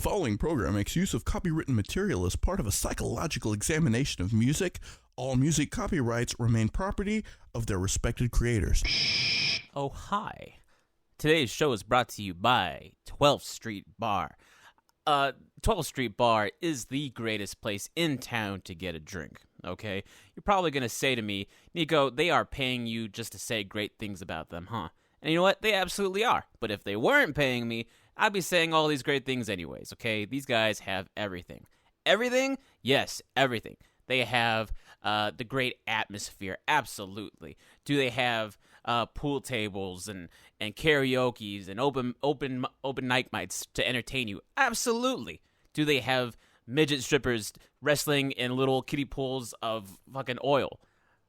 following program makes use of copywritten material as part of a psychological examination of music. All music copyrights remain property of their respected creators. Oh, hi. Today's show is brought to you by 12th Street Bar. 12th Street Bar is the greatest place in town to get a drink, okay? You're probably going to say to me, Nico, they are paying you just to say great things about them, huh? And you know what? They absolutely are. But if they weren't paying me, I'd be saying all these great things anyways, okay? These guys have everything. Everything? Yes, everything. They have the great atmosphere, absolutely. Do they have pool tables and karaoke's and open night nights to entertain you? Absolutely. Do they have midget strippers wrestling in little kiddie pools of fucking oil?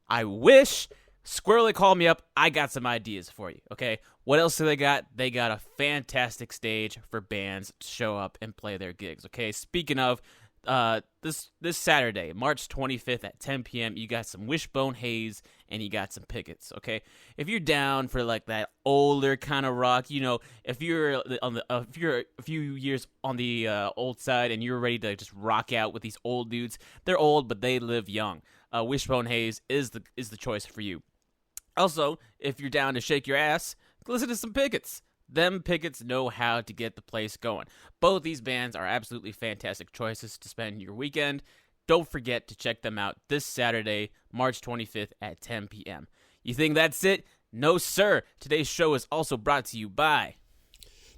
I wish. Squirrely, call me up. I got some ideas for you, okay? What else do they got? They got a fantastic stage for bands to show up and play their gigs, okay? Speaking of, this Saturday, March 25th at 10 p.m., you got some Wishbone Haze and you got some Pickets, okay? If you're down for like that older kind of rock, you know, if you're if you're a few years on the old side and you're ready to just rock out with these old dudes, they're old but they live young. Wishbone Haze is the choice for you. Also, if you're down to shake your ass, listen to some Pickets. Them Pickets know how to get the place going. Both these bands are absolutely fantastic choices to spend your weekend. Don't forget to check them out this Saturday, March 25th at 10 p.m. You think that's it? No, sir. Today's show is also brought to you by...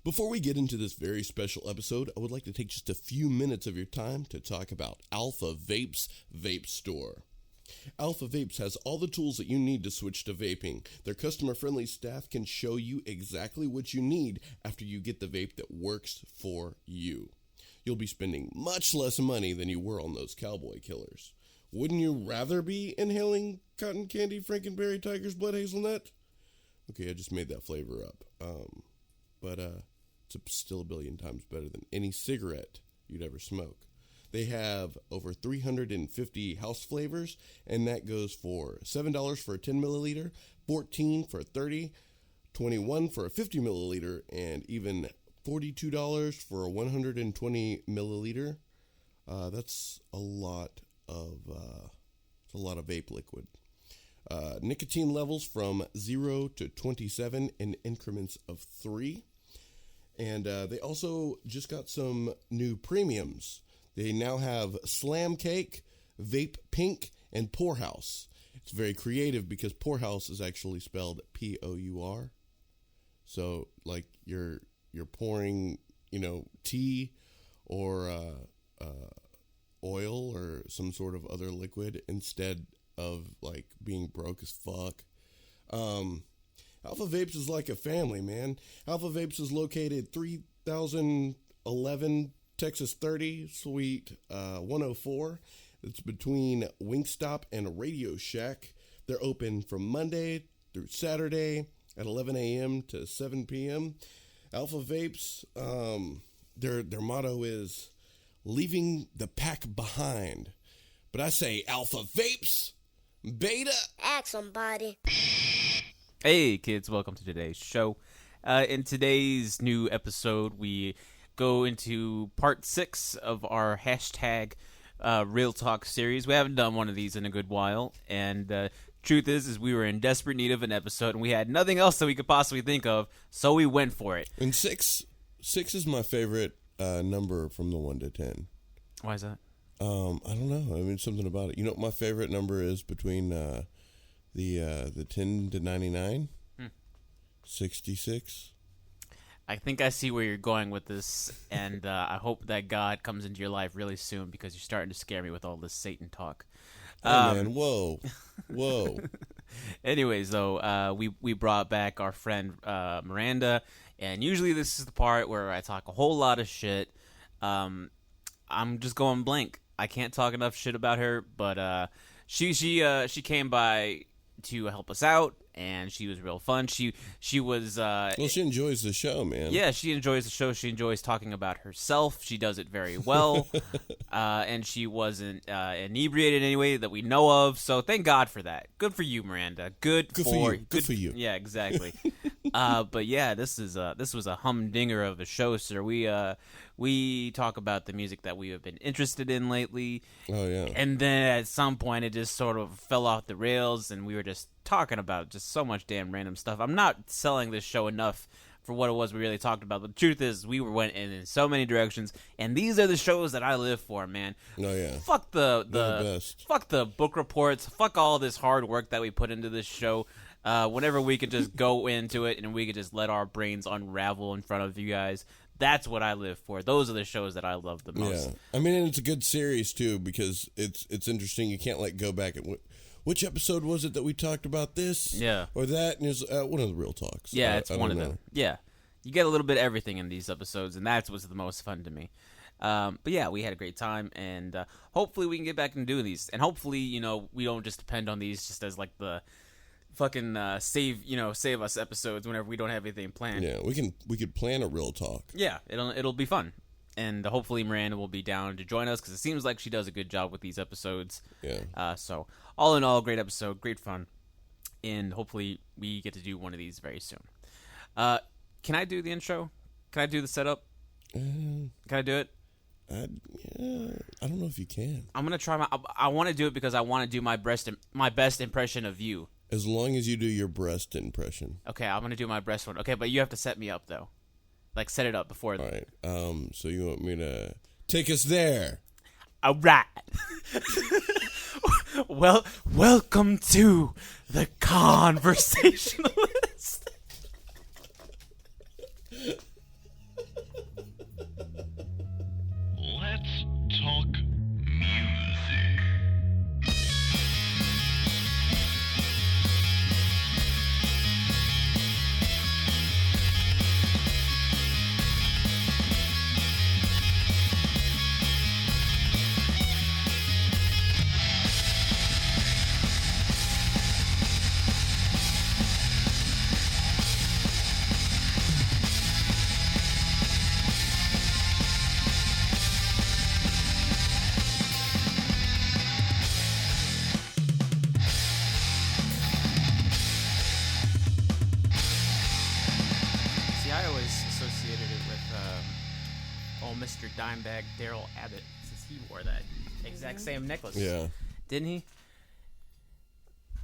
Before we get into this very special episode, I would like to take just a few minutes of your time to talk about Alpha Vape's Vape Store. Alpha Vapes has all the tools that you need to switch to vaping. Their customer-friendly staff can show you exactly what you need after you get the vape that works for you. You'll be spending much less money than you were on those cowboy killers. Wouldn't you rather be inhaling cotton candy, Frankenberry, Tiger's Blood, Hazelnut? Okay, I just made that flavor up. But it's still a billion times better than any cigarette you'd ever smoke. They have over 350 house flavors, and that goes for $7 for a 10 milliliter, $14 for a 30, $21 for a 50 milliliter, and even $42 for a 120 milliliter. That's a lot of vape liquid. Nicotine levels from 0 to 27 in increments of 3. And they also just got some new premiums. They now have Slam Cake, Vape Pink, and Poorhouse. It's very creative because Poorhouse is actually spelled P-O-U-R. So, like, you're pouring, tea or oil or some sort of other liquid instead of, like, being broke as fuck. Alpha Vapes is like a family, man. Alpha Vapes is located 3011 Texas 30, Suite 104. It's between Wingstop and Radio Shack. They're open from Monday through Saturday at 11 a.m. to 7 p.m. Alpha Vapes, their motto is leaving the pack behind. But I say Alpha Vapes, Beta. Ask somebody. Hey, kids, welcome to today's show. In today's new episode, we go into part 6 of our hashtag Real Talk series. We haven't done one of these in a good while, and truth is we were in desperate need of an episode, and we had nothing else that we could possibly think of, so we went for it. And 6 is my favorite number from the 1 to 10. Why is that? I don't know. I mean, something about it. You know what my favorite number is between the 10 to 99? 66. I think I see where you're going with this, and I hope that God comes into your life really soon because you're starting to scare me with all this Satan talk. Hey, man, whoa. Anyways, though, we brought back our friend Miranda, and usually this is the part where I talk a whole lot of shit. I'm just going blank. I can't talk enough shit about her, but she came by to help us out, and she was real fun. She was she enjoys the show, man. Yeah, she enjoys the show. She enjoys talking about herself. She does it very well. And she wasn't inebriated in any way that we know of, so thank God for that. Good for you, Miranda. Good for you. Good for you. Yeah, exactly. But yeah, this was a humdinger of a show, sir. We talk about the music that we have been interested in lately. Oh yeah. And then at some point it just sort of fell off the rails, and we were just talking about just so much damn random stuff. I'm not selling this show enough for what it was we really talked about. But the truth is, we went in so many directions, and these are the shows that I live for, man. Oh yeah. Fuck the best. fuck the book reports. Fuck all this hard work that we put into this show. Whenever we could just go into it and we could just let our brains unravel in front of you guys. That's what I live for. Those are the shows that I love the most. Yeah, I mean, and it's a good series too because it's interesting. You can't like go back and which episode was it that we talked about this? Yeah, or that? And it's one of the real talks. Yeah, it's one of them. Yeah, you get a little bit of everything in these episodes, and that's what's the most fun to me. But yeah, we had a great time, and hopefully we can get back and do these, and hopefully we don't just depend on these just as like the fucking save us episodes whenever we don't have anything planned. Yeah, we could plan a real talk. Yeah, it'll be fun, and hopefully Miranda will be down to join us because it seems like she does a good job with these episodes. Yeah. So all in all, great episode, great fun, and hopefully we get to do one of these very soon. Can I do the intro? Can I do the setup? Can I do it? I don't know if you can. I'm gonna try I want to do it because I want to do my best impression of you. As long as you do your breast impression. Okay, I'm gonna do my breast one. Okay, but you have to set me up though, like set it up before. All right. So you want me to take us there? All right. Well, welcome to the Conversationalists. Let's talk music. Mr. Dimebag Daryl Abbott, since he wore that exact same necklace. Yeah. Didn't he?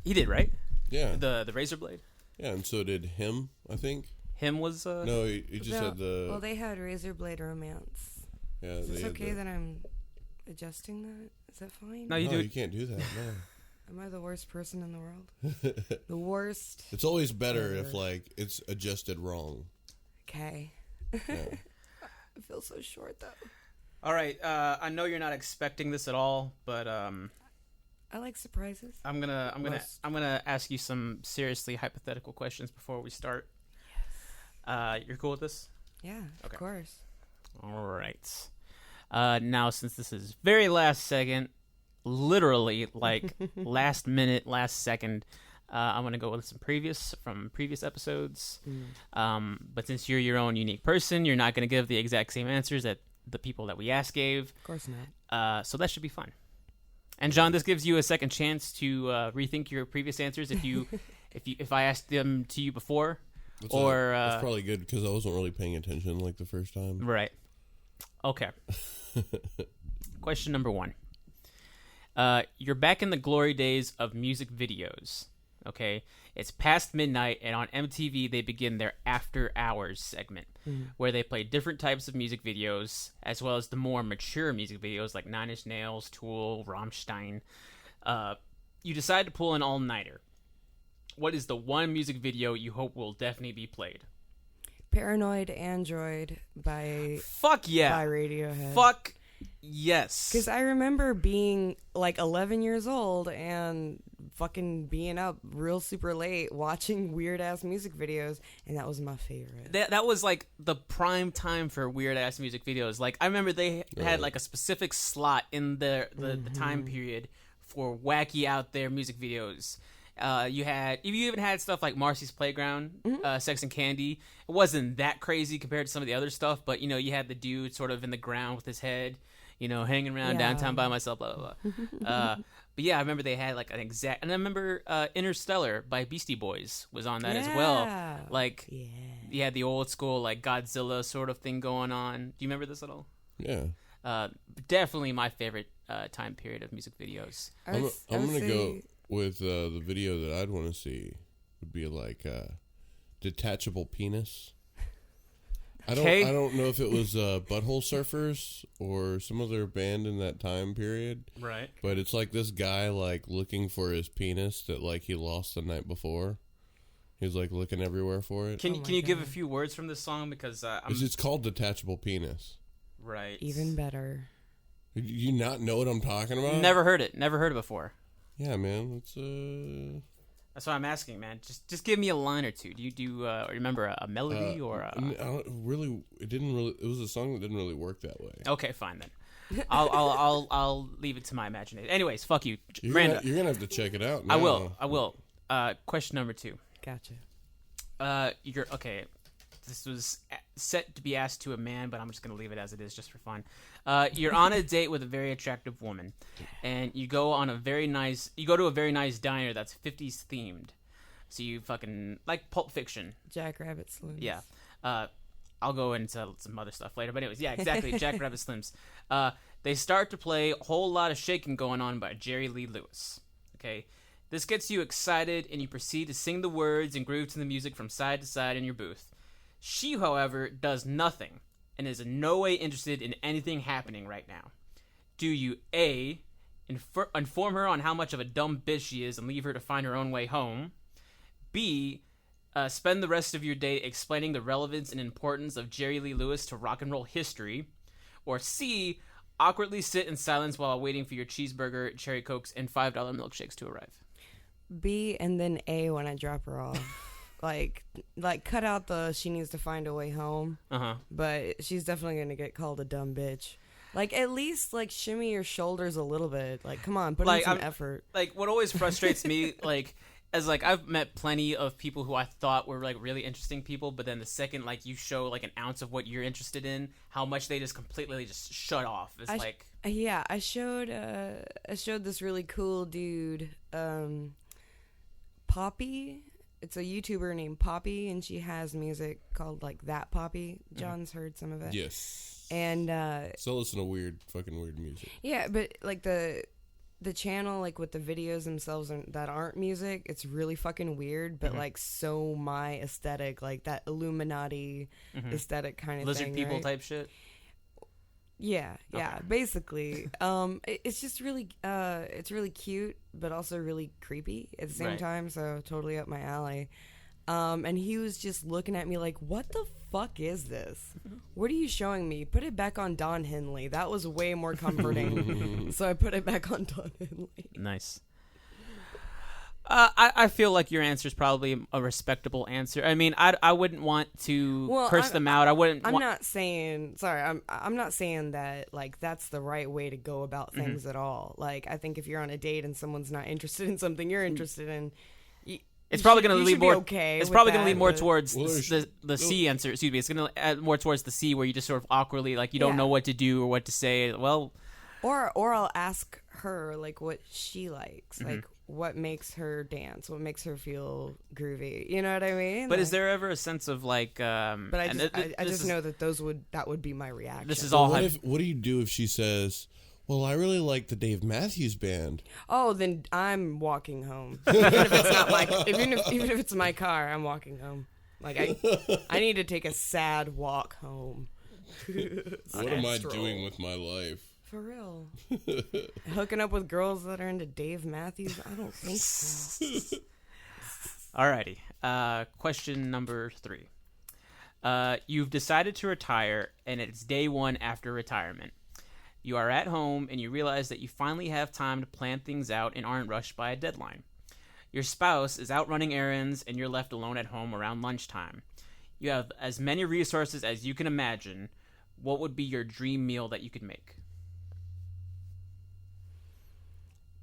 He did, right? Yeah. The razor blade? Yeah, and so did him, I think. Him was... No, he just had the... Well, they had razor blade romance. Yeah, Is it okay that I'm adjusting that? Is that fine? No, you can't do that, no. Am I the worst person in the world? The worst? It's always better if, like, it's adjusted wrong. Okay. Yeah. I feel so short, though. All right, I know you're not expecting this at all, but I like surprises. I'm gonna ask you some seriously hypothetical questions before we start. Yes. You're cool with this? Yeah, Okay. Of course. All right. Now, since this is very last second, literally like last minute, last second, I'm going to go with some previous episodes. But since you're your own unique person, you're not going to give the exact same answers that the people that we asked gave. Of course not. So that should be fun. And John, this gives you a second chance to rethink your previous answers if I asked them to you before. That's probably good because I wasn't really paying attention like the first time. Right. Okay. Question number 1. You're back in the glory days of music videos. Okay, it's past midnight, and on MTV they begin their After Hours segment, where they play different types of music videos, as well as the more mature music videos like Nine Inch Nails, Tool, Rammstein. You decide to pull an all-nighter. What is the one music video you hope will definitely be played? Paranoid Android by Fuck yeah! by Radiohead. Fuck yes! Because I remember being like 11 years old and fucking being up real super late watching weird ass music videos, and that was my favorite. That was like the prime time for weird ass music videes. Like I remember they had like a specific slot in the time period for wacky out there music videos. You even had stuff like Marcy's Playground, Sex and Candy. It wasn't that crazy compared to some of the other stuff, but you had the dude sort of in the ground with his head, hanging around downtown by myself, blah blah blah. But yeah, I remember they had like an exact, and I remember Interstellar by Beastie Boys was on that as Yeah. well. Like, Yeah. you had the old school like Godzilla sort of thing going on. Do you remember this at all? Yeah. Definitely my favorite time period of music videos. I'm going to go with the video that I'd want to see would be like Detachable Penis. I don't know if it was Butthole Surfers or some other band in that time period. Right. But it's like this guy like looking for his penis that like he lost the night before. He's like looking everywhere for it. Can you give a few words from this song, because It's called Detachable Penis. right. Even better. You not know what I'm talking about? Never heard it before. Yeah, man. It's That's why I'm asking, man. Just give me a line or two. Do you remember a melody or a... It was a song that didn't really work that way. Okay, fine then. I'll leave it to my imagination. Anyways, fuck you, Miranda. You're gonna have to check it out now. I will. Question number 2. Gotcha. You're okay. This was set to be asked to a man, but I'm just gonna leave it as it is, just for fun. You're on a date with a very attractive woman, and you go to a very nice diner that's 50s themed. So you fucking like Pulp Fiction. Jackrabbit Slims. Yeah. I'll go into some other stuff later, but anyways, yeah, exactly. Jackrabbit Slims. They start to play a whole lot of shaking going on by Jerry Lee Lewis. Okay. This gets you excited, and you proceed to sing the words and groove to the music from side to side in your booth. She, however, does nothing and is in no way interested in anything happening right now. Do you A, inform her on how much of a dumb bitch she is and leave her to find her own way home? B, spend the rest of your day explaining the relevance and importance of Jerry Lee Lewis to rock and roll history? Or C, awkwardly sit in silence while waiting for your cheeseburger, cherry cokes, and $5 milkshakes to arrive? B and then A when I drop her off. like cut out the she needs to find a way home. But she's definitely gonna get called a dumb bitch. Like, at least like shimmy your shoulders a little bit. Like, come on, put in some effort. Like, what always frustrates me, like, as like I've met plenty of people who I thought were like really interesting people, but then the second like you show like an ounce of what you're interested in, how much they just completely just shut off. It's I showed this really cool dude, Poppy. It's a YouTuber named Poppy, and she has music called like That Poppy. John's heard some of it. Yes. And so listen to fucking weird music. Yeah, but like the channel, like with the videos themselves that aren't music, it's really fucking weird, but like so my aesthetic, like that Illuminati aesthetic kind of lizard thing, people right? type shit. Yeah, basically. It's just really, it's really cute, but also really creepy at the same time, so totally up my alley. And he was just looking at me like, what the fuck is this? What are you showing me? Put it back on Don Henley. That was way more comforting. So I put it back on Don Henley. Nice. I feel like your answer is probably a respectable answer. I mean, I wouldn't want to curse them out. I'm not saying that like that's the right way to go about things at all. Like, I think if you're on a date and someone's not interested in something you're interested in, it's probably going to lead more. Okay, it's probably going to lead more towards the C answer. Excuse me. It's going to add more towards the C, where you just sort of awkwardly like you don't know what to do or what to say. Well, or I'll ask her like what she likes, like what makes her dance, what makes her feel groovy. You know what I mean? But is there ever a sense of like? But I just know that that would be my reaction. This is all. What do you do if she says, "Well, I really like the Dave Matthews Band"? Oh, then I'm walking home. Even if it's not even if it's my car, I'm walking home. Like I need to take a sad walk home. What am I doing with my life? For real. Hooking up with girls that are into Dave Matthews? I don't think so. Alrighty. Question number 3. You've decided to retire, and it's day 1 after retirement. You are at home, and you realize that you finally have time to plan things out and aren't rushed by a deadline. Your spouse is out running errands, and you're left alone at home around lunchtime. You have as many resources as you can imagine. What would be your dream meal that you could make?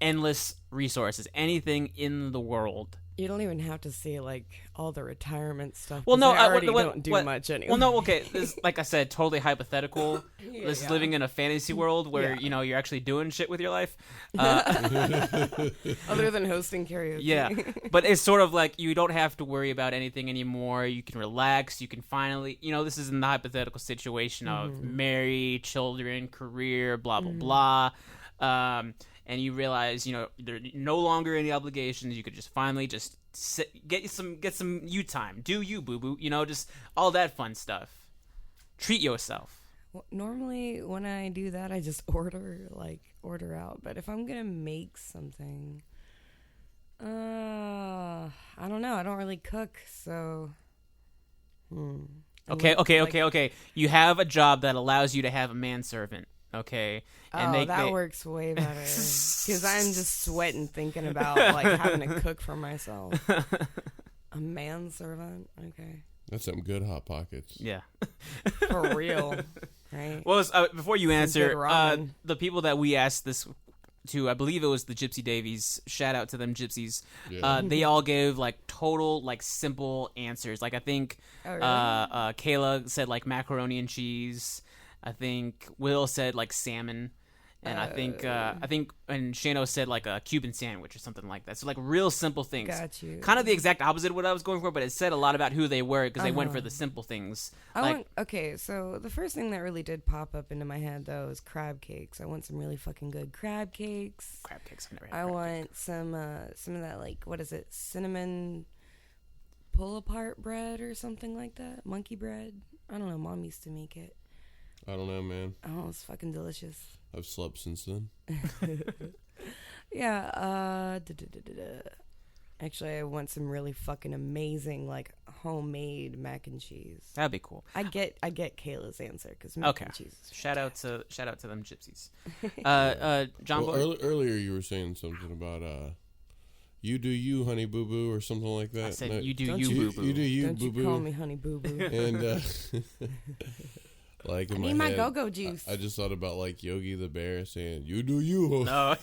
Endless resources. Anything in the world You don't even have to say like all the retirement stuff. Well, no, I already what- don't do what- much anyway. Well, no, okay. This, like I said, totally hypothetical. This is yeah. living in a fantasy world where Yeah. you're actually doing shit with your life. Other than hosting karaoke. Yeah, but it's sort of like you don't have to worry about anything anymore. You can relax. You can finally, this is in the hypothetical situation of married, children, career, blah blah blah. And you realize, there are no longer any obligations. You could just finally just get some you time. Do you, boo boo? Just all that fun stuff. Treat yourself. Well, normally when I do that, I just order out. But if I'm gonna make something, I don't know. I don't really cook, so. Okay. You have a job that allows you to have a manservant. Okay. And that works way better because I'm just sweating thinking about having to cook for myself. A manservant, okay, That's some good Hot Pockets. Yeah. for real, right? Well, before you answer, good ramen. the people that we asked this to, I believe it was the Gypsy Davies. Shout out to them Gypsies. Yeah. They all gave total simple answers. I think Oh, really? Kayla said macaroni and cheese. I think Will said salmon, and I think and Shano said a Cuban sandwich or something like that. So real simple things. Got you. Kind of the exact opposite of what I was going for, but it said a lot about who they were because they went for the simple things. Okay, so the first thing that really did pop up into my head though is crab cakes. I want some really fucking good crab cakes. Crab cakes. I've never had I crab want cakes. some of that what is it? Cinnamon pull apart bread or something like that. Monkey bread. I don't know. Mom used to make it. I don't know, man. Oh, it's fucking delicious. I've slept since then. Yeah. Actually, I want some really fucking amazing homemade mac and cheese. That'd be cool. I get Kayla's answer because mac Okay. and cheese. Is Shout out to them Gypsies. John Well, Boy. earlier you were saying something about you do you, honey boo boo, or something like that. I said No, you do Don't you, you- boo boo. You do you, Don't boo you boo. call me honey boo boo. And in I my need my head, go-go juice. I just thought about Yogi the Bear saying you do you. No.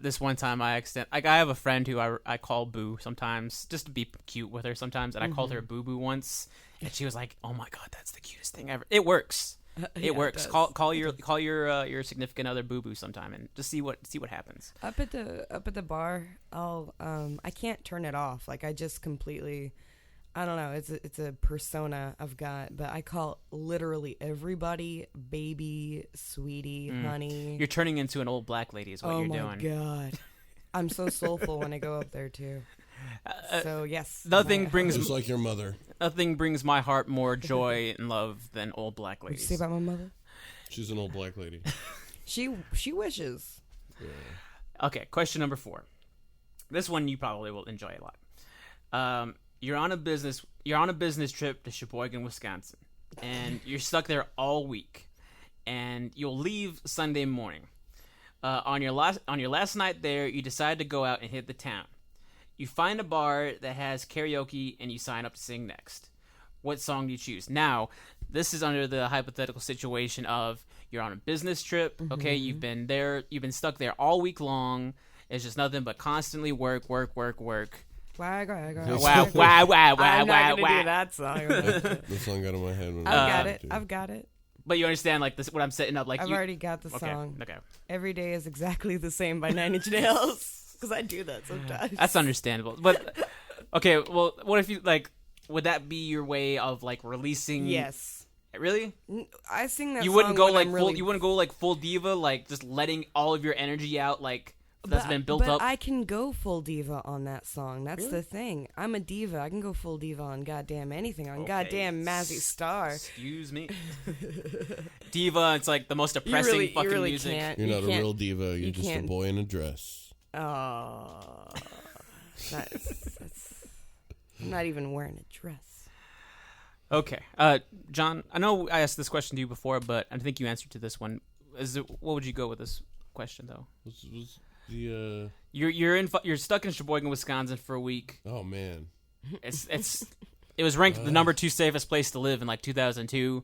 This one time I have a friend who I call Boo sometimes just to be cute with her sometimes, and I called her Boo Boo once, and she was like, "Oh my god, that's the cutest thing ever." It works. It works. does. Call your significant other Boo Boo sometime and just see what happens. Up at the bar, I can't turn it off. I just completely, I don't know. It's a persona I've got, but I call literally everybody baby, sweetie, honey. You're turning into an old black lady is what you're doing. Oh my god, I'm so soulful when I go up there too. So yes, Nothing brings Just like your mother. my heart more joy and love than old black What'd you ladies. say about my mother? She's an old black lady. She wishes. Yeah. Okay, question number 4. This one you probably will enjoy a lot. You're on a business trip to Sheboygan, Wisconsin, and you're stuck there all week, and you'll leave Sunday morning. On your last night there, you decide to go out and hit the town. You find a bar that has karaoke, and you sign up to sing next. What song do you choose? Now, this is under the hypothetical situation of you're on a business trip. Okay, you've been stuck there all week long. It's just nothing but constantly work. Wag. Wow. I'm not gonna Wow. do that song. The song got in my head. When I've got it. But you understand, this what I'm setting up. I've already got the Okay. song. Okay. Every Day is Exactly the Same by Nine Inch Nails. Because I do that sometimes. That's understandable. But okay, well, what if you would that be your way of releasing? Yes. Really? I sing that You song wouldn't go when I'm full. really... You wouldn't go full diva, just letting all of your energy out, that's been built but up. I can go full diva on that song. That's Really? the thing. I'm a diva. I can go full diva on goddamn anything. On Okay. goddamn Mazzy Star. Excuse me. Diva, it's the most depressing fucking you really music. can't. You're you not a can't- real diva. You're just a can't- boy in a dress. Oh, that's. I'm not even wearing a dress. Okay, John. I know I asked this question to you before, but I think you answered to this one. What would you go with this question though? Was the You're stuck in Sheboygan, Wisconsin for a week. oh man. It was ranked the number 2 safest place to live in 2002.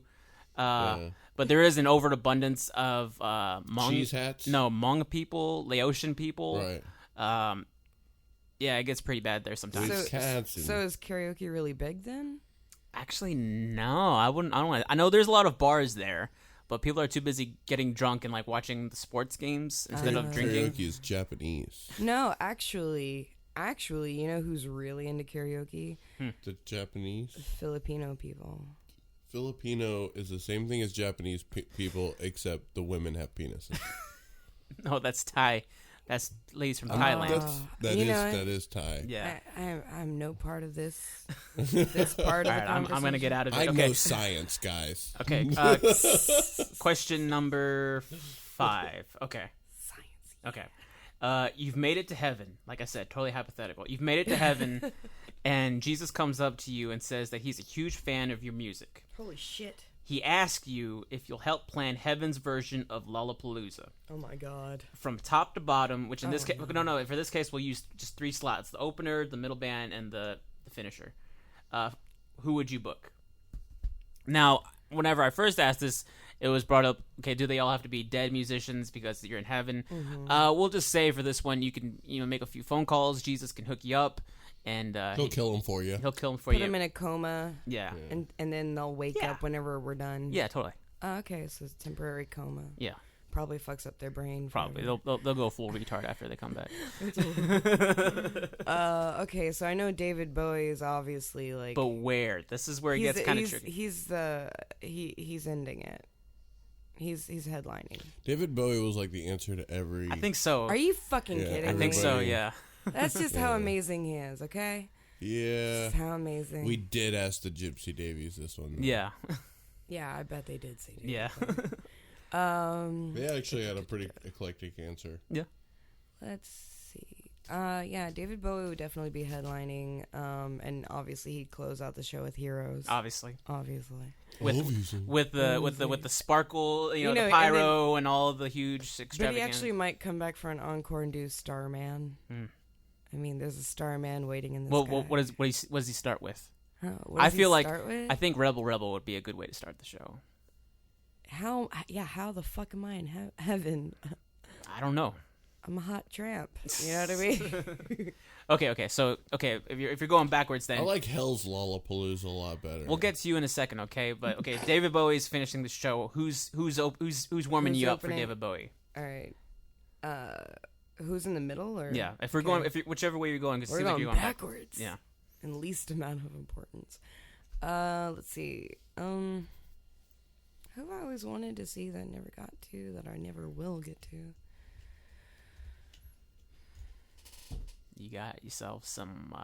But there is an overabundance of Hmong cheese hats. No, Hmong people, Laotian people. Right. Yeah, it gets pretty bad there sometimes. With cats and- So is karaoke really big then? Actually, no, I wouldn't. I don't want. I know there's a lot of bars there, but people are too busy getting drunk and like watching the sports games instead of drinking. Karaoke is Japanese. No, actually, you know who's really into karaoke? The Japanese. Filipino people. Filipino is the same thing as Japanese people, except the women have penises. No, that's Thai. That's ladies from Thailand. That You know is Thai. Yeah. I'm no part of this. This part of All the right, I'm gonna get out of it. I Okay. know science, guys. Okay. Question number 5. Okay. Science. Okay. You've made it to heaven. Like I said, totally hypothetical. You've made it to heaven, and Jesus comes up to you and says that he's a huge fan of your music. Holy shit. He asks you if you'll help plan heaven's version of Lollapalooza. Oh my god. From top to bottom, which in this case, no, for this case, we'll use just 3 slots: the opener, the middle band, and the finisher. Who would you book? Now, whenever I first asked this, it was brought up, okay, do they all have to be dead musicians because you're in heaven? We'll just say for this one, you can make a few phone calls. Jesus can hook you up, and He'll kill him for you. he'll kill him for Put you. them in a coma. Yeah. And then they'll wake Yeah. up whenever we're done. Yeah, totally. Okay, so it's temporary coma. Yeah, Probably fucks up their brain. probably. forever. They'll go full retard after they come back. Okay, so I know David Bowie is obviously like. But where? This is where it gets kind of tricky. He's ending it. He's headlining. David Bowie was like the answer to every. I think so. Are you fucking Yeah, kidding I me? think so, everybody- yeah. That's just how amazing he is. Okay. Yeah. That's how amazing. We did ask the Gypsy Davies this one. Though. Yeah. Yeah, I bet they did say. David Yeah. Bowie. They actually had a pretty eclectic answer. Let's see. Yeah, David Bowie would definitely be headlining. And obviously he'd close out the show with Heroes. Obviously. Obviously. With the sparkle, You know, the and pyro and all of the huge But extravagant. he actually might come back for an encore and do Starman. I mean, there's a Starman waiting in the Well, sky. what does he start with? What I does he feel like start with? I think Rebel Rebel would be a good way to start the show. How the fuck am I in heaven? I don't know. I'm a hot tramp. You know what I mean? Okay. So if you're going backwards, then I like Hell's Lollapalooza a lot better. we'll get to you in a second. Okay, but okay, David Bowie's finishing the show. Who's warming Who's you up for opening? David Bowie? All right. Who's in the middle? Or Yeah, if we're going, whichever way you're going, 'cause it we're seems like going you're going backwards. Yeah. In least amount of importance. Let's see. Who have I always wanted to see that I never got to, that I never will get to? You got yourself some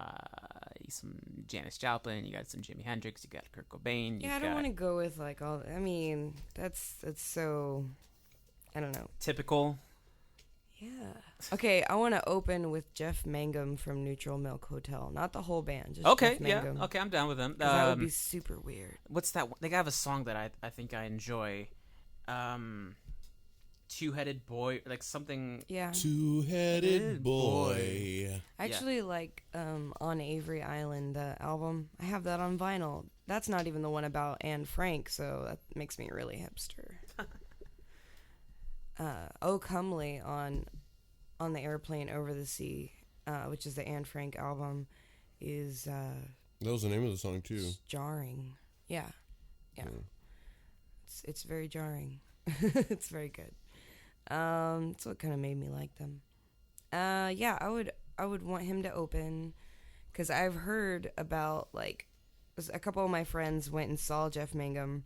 Janis Joplin. You got some Jimi Hendrix. You got Kurt Cobain. Yeah, I don't want to go with like all. I mean, that's so. I don't know. typical. Yeah. Okay, I want to open with Jeff Mangum from Neutral Milk Hotel, not the whole band. Just Okay, Jeff yeah, Mangum. okay, I'm down with them. 'Cause that would be super weird. What's that? They have a song that I think I enjoy. Two-headed boy, like something. Yeah. Two-headed boy. I actually like On Avery Island, the album. I have that on vinyl. That's not even the one about Anne Frank, so that makes me really hipster. Oh Comely on the Airplane Over the Sea, which is the Anne Frank album, is That was the name of the song too. jarring. Yeah. It's very jarring. It's very good. That's what kind of made me like them. Yeah, I would want him to open, because I've heard about, like, a couple of my friends went and saw Jeff Mangum,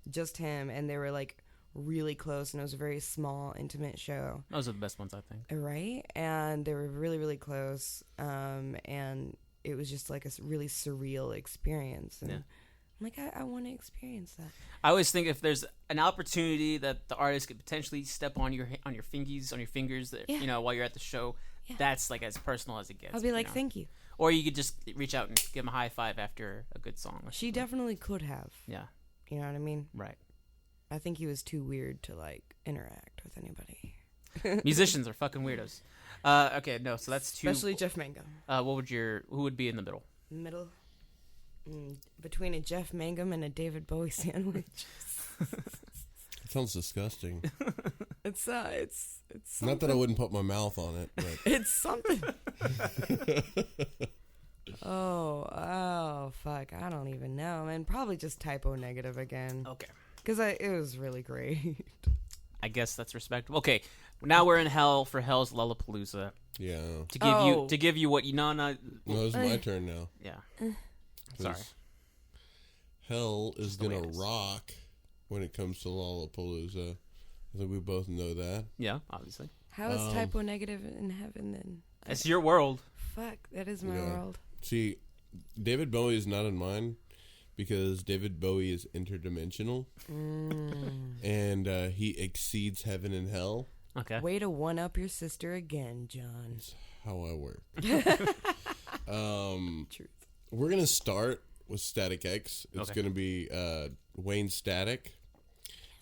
just him, and they were like really close, and it was a very small, intimate show. Those are the best ones, I think. Right? And they were really, really close. And it was just like a really surreal experience. And I'm like, I want to experience that. I always think if there's an opportunity that the artist could potentially step on your fingers, that, while you're at the show, that's like as personal as it gets. I'll be like, thank you. Or you could just reach out and give him a high five after a good song. She definitely could have. Yeah. You know what I mean? Right. I think he was too weird to like interact with anybody. Musicians are fucking weirdos. Okay, no, so that's two. Especially Jeff Mangum. Who would be in the middle? Middle. Between a Jeff Mangum and a David Bowie sandwich. It sounds disgusting. It's something. Not that I wouldn't put my mouth on it, but It's something. Oh, fuck. I don't even know, man. Probably just typo negative again. Okay. Because it was really great. I guess that's respectable. Okay, now we're in hell for Hell's Lollapalooza. yeah. To give you what you know. No, it's my turn now. Yeah. Sorry. Hell is the way gonna it is. rock when it comes to Lollapalooza. I think we both know that. Yeah, obviously. How is typo negative in heaven then? It's your world. Fuck, that is my Yeah. world. See, David Bowie is not in mine because David Bowie is interdimensional and he exceeds heaven and hell. Okay. Way to one up your sister again, John. That's how I work. Truth. We're gonna start with Static X. It's Okay. gonna be Wayne Static.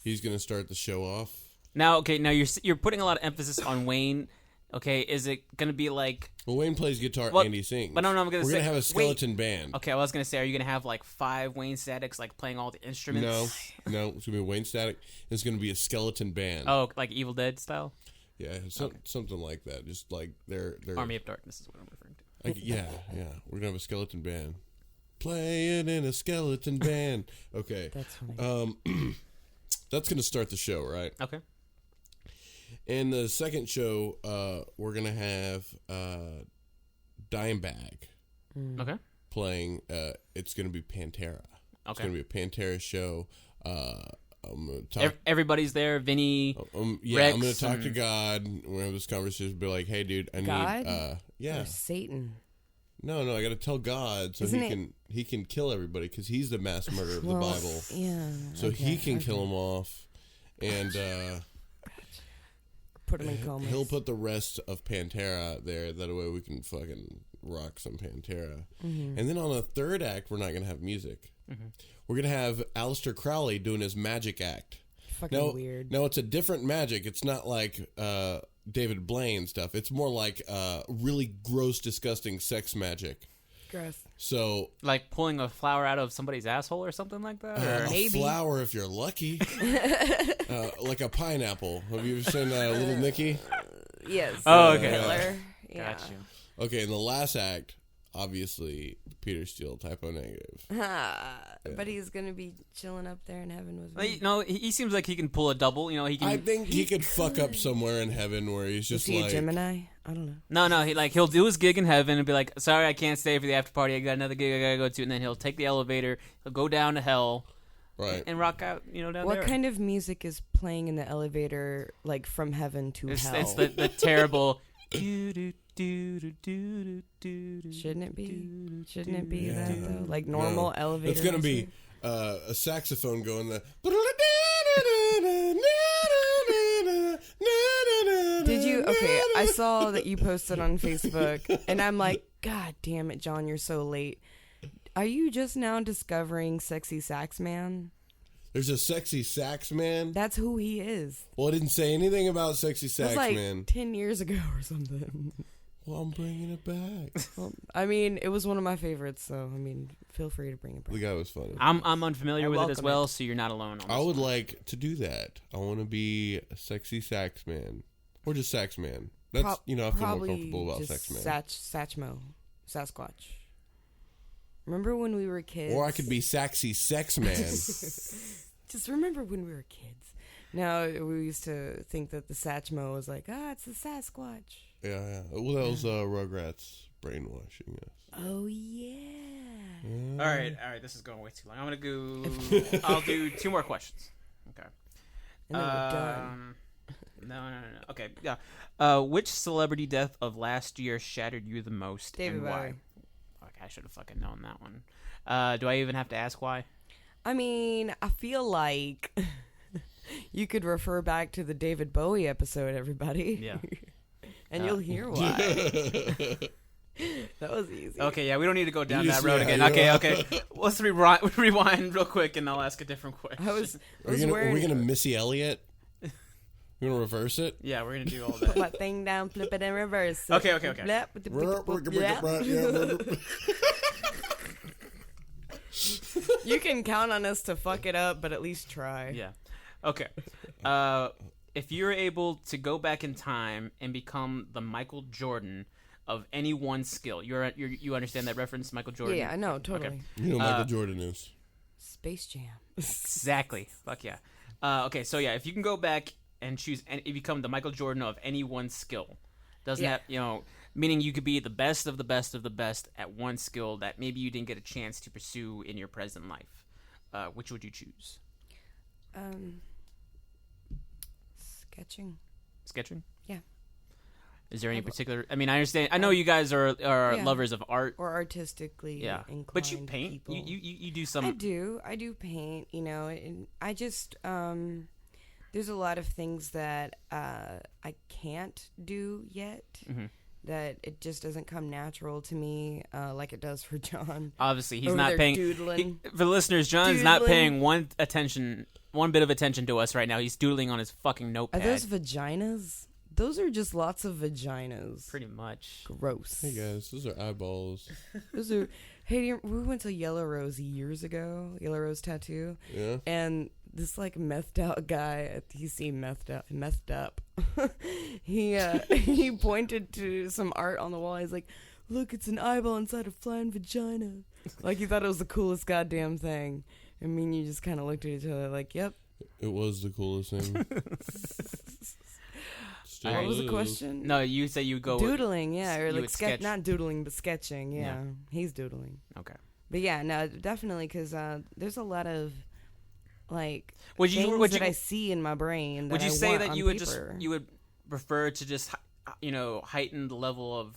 He's gonna start the show off. Now you're putting a lot of emphasis on Wayne. Okay, is it gonna be like? Well, Wayne plays guitar, Well, Andy sings. but no, I'm gonna We're say- gonna have a skeleton band. Okay, I was gonna say, are you gonna have like 5 Wayne Statics like playing all the instruments? No, it's gonna be Wayne Static. It's gonna be a skeleton band. Oh, like Evil Dead style? Yeah, something like that. Just like they're Army of Darkness is what I'm referring to. like, yeah. We're gonna have a skeleton band. Playing in a skeleton band. Okay. That's funny. That's gonna start the show, right? Okay. And the second show, we're gonna have Dimebag Okay. playing. It's gonna be Pantera. It's Okay. gonna be a Pantera show. I'm gonna talk. Everybody's there. Vinny. Yeah, Rex I'm gonna talk to and- God. We're gonna have this conversation. Be like, hey, dude, I God? need. Yeah. Or Satan. No, I gotta tell God so Isn't he can kill everybody because he's the mass murderer of the Bible. Yeah. So he can kill them off, and Put him in coma. he'll put the rest of Pantera there. That way we can fucking rock some Pantera. Mm-hmm. And then on the third act, we're not gonna have music. Mm-hmm. We're gonna have Aleister Crowley doing his magic act. Fucking weird. No, it's a different magic. It's not like David Blaine stuff. It's more like really gross, disgusting sex magic. Gross. So Like pulling a flower out of somebody's asshole or something like that? Or? a Maybe. flower if you're lucky, like a pineapple. Have you ever seen Little Nicky? Yes. Oh, okay. Hitler. Yeah. Got you. Okay, in the last act, obviously Peter Steele, typo negative. But he's gonna be chilling up there in heaven with Well, me. No, he seems like he can pull a double. You know, he can. I think he could fuck up somewhere in heaven where he's Is just he like, a Gemini? I don't know. No, he'll do his gig in heaven and be like, "Sorry, I can't stay for the after party. I got another gig I gotta go to." And then he'll take the elevator, he'll go down to hell, right? and rock out. You know, down What there. kind of music is playing in the elevator, like from heaven to hell? It's the terrible. Shouldn't it be? Shouldn't it be that though? Like normal No. elevator. It's gonna music? be a saxophone going the. Did you? Okay, I saw that you posted on Facebook, and I'm like, God damn it, John, you're so late. Are you just now discovering Sexy Sax Man? There's a sexy sax man. That's who he is. Well, I didn't say anything about sexy It sax was like man. 10 years ago or something. Well, I'm bringing it back. Well, I mean, it was one of my favorites, so I mean, feel free to bring it back. The guy was funny. I'm unfamiliar I with it as welcome well, it. so you're not alone. On I this would one. like to do that. I want to be a sexy sax man, or just sax man. That's I feel more Probably comfortable about just sex man. Satchmo, Sasquatch. Remember when we were kids? Or I could be sexy sex man. Just remember when we were kids. No, we used to think that the Satchmo was like, it's the Sasquatch. Yeah. Well, that was Rugrats brainwashing us. Oh yeah. All right. This is going way too long. I'm gonna go. I'll do 2 more questions. Okay. And then we're done. No. Okay. Yeah. Which celebrity death of last year shattered you the most, David and why? Bowie. Okay, I should have fucking known that one. Do I even have to ask why? I mean, I feel like you could refer back to the David Bowie episode, everybody. Yeah. And you'll hear why. That was easy. Okay, yeah, we don't need to go down You that just- road yeah, again. yeah. Okay. Let's rewind real quick, and I'll ask a different question. I was Are we wearing gonna Missy Elliott? We're gonna reverse it. Yeah, we're gonna do all put that. my thing down, flip it, and reverse it. Okay. Blap, blap, blap, blap. You can count on us to fuck it up, but at least try. Yeah. Okay. If you're able to go back in time and become the Michael Jordan of any one skill, you understand that reference, Michael Jordan? Yeah, I know, totally. Okay. You know Michael Jordan is. Space Jam. Exactly. Fuck yeah. Okay, so yeah, if you can go back and choose and become the Michael Jordan of any one skill, doesn't have, meaning you could be the best of the best of the best at one skill that maybe you didn't get a chance to pursue in your present life. Which would you choose? Sketching. Sketching? Yeah. Is there any particular? I mean, I understand. I know you guys are lovers of art or artistically inclined. But you paint. People. You do some. I do paint. And I just there's a lot of things that I can't do yet. Mm-hmm. That it just doesn't come natural to me like it does for John. Obviously, he's Over not there paying. doodling. For the listeners, John's not paying one bit of attention to us right now. He's doodling on his fucking notepad. Are those vaginas? Those are just lots of vaginas. Pretty much. Gross. Hey guys, those are eyeballs. Those are. Hey, we went to Yellow Rose years ago. Yellow Rose Tattoo. Yeah. And this like methed out guy, he seemed methed up. He pointed to some art on the wall. He's like, "Look, it's an eyeball inside a flying vagina." Like he thought it was the coolest goddamn thing. I mean, you just kind of looked at each other like, "Yep." It was the coolest thing. What was the question? No, you say you go doodling, yeah, or like sketch. Not doodling, but sketching. Yeah, he's doodling. Okay. But yeah, no, definitely, because there's a lot of like would that I see in my brain. That would you I say want that on you would paper. you would prefer to just heighten the level of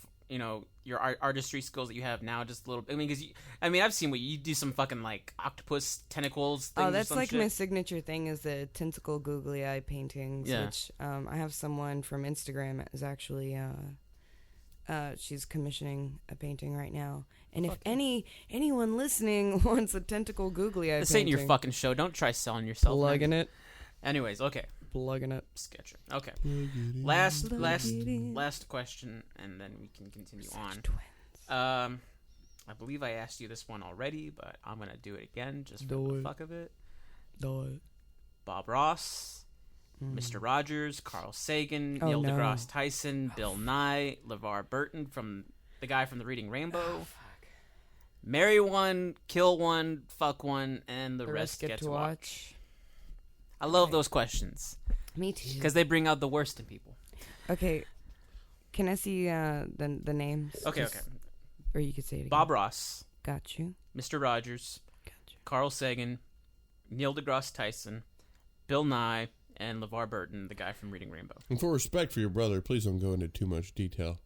your artistry skills that you have now just a little bit? I mean, because I've seen what you do, some fucking like octopus tentacles things. Oh, that's like shit. my signature thing is the tentacle googly eye paintings, which I have someone from Instagram is actually she's commissioning a painting right now. And if anyone listening wants a tentacle googly eye this painting, ain't your fucking show. Don't try selling yourself. plugging it. Anyways, okay. Plugging it. Sketcher. Okay. Last question, and then we can continue on. I believe I asked you this one already, but I'm gonna do it again just for the fuck of it. Bob Ross, Mr. Rogers, Carl Sagan, Neil deGrasse Tyson, Bill Nye, LeVar Burton from the guy from the Reading Rainbow. Marry one, kill one, fuck one, and the rest get to watch. I love those questions. Me too. Because they bring out the worst in people. Okay. Can I see the names? Okay. Or you could say it again. Bob Ross. Got you. Mr. Rogers. Got you. Carl Sagan. Neil deGrasse Tyson. Bill Nye. And LeVar Burton, the guy from Reading Rainbow. And for respect for your brother, please don't go into too much detail.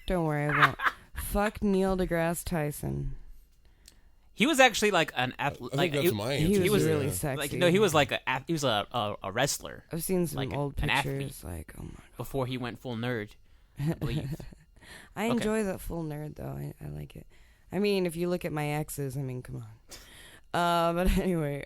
Don't worry, I won't. Fuck Neil deGrasse Tyson. He was actually like an athlete. I think that's my answer. He was too, really yeah. sexy. he was like he was a wrestler. I've seen some like old an pictures. athlete. Like, oh my god. Before he went full nerd, I believe. I enjoy that full nerd though. I like it. I mean, if you look at my exes, I mean, come on. But anyway,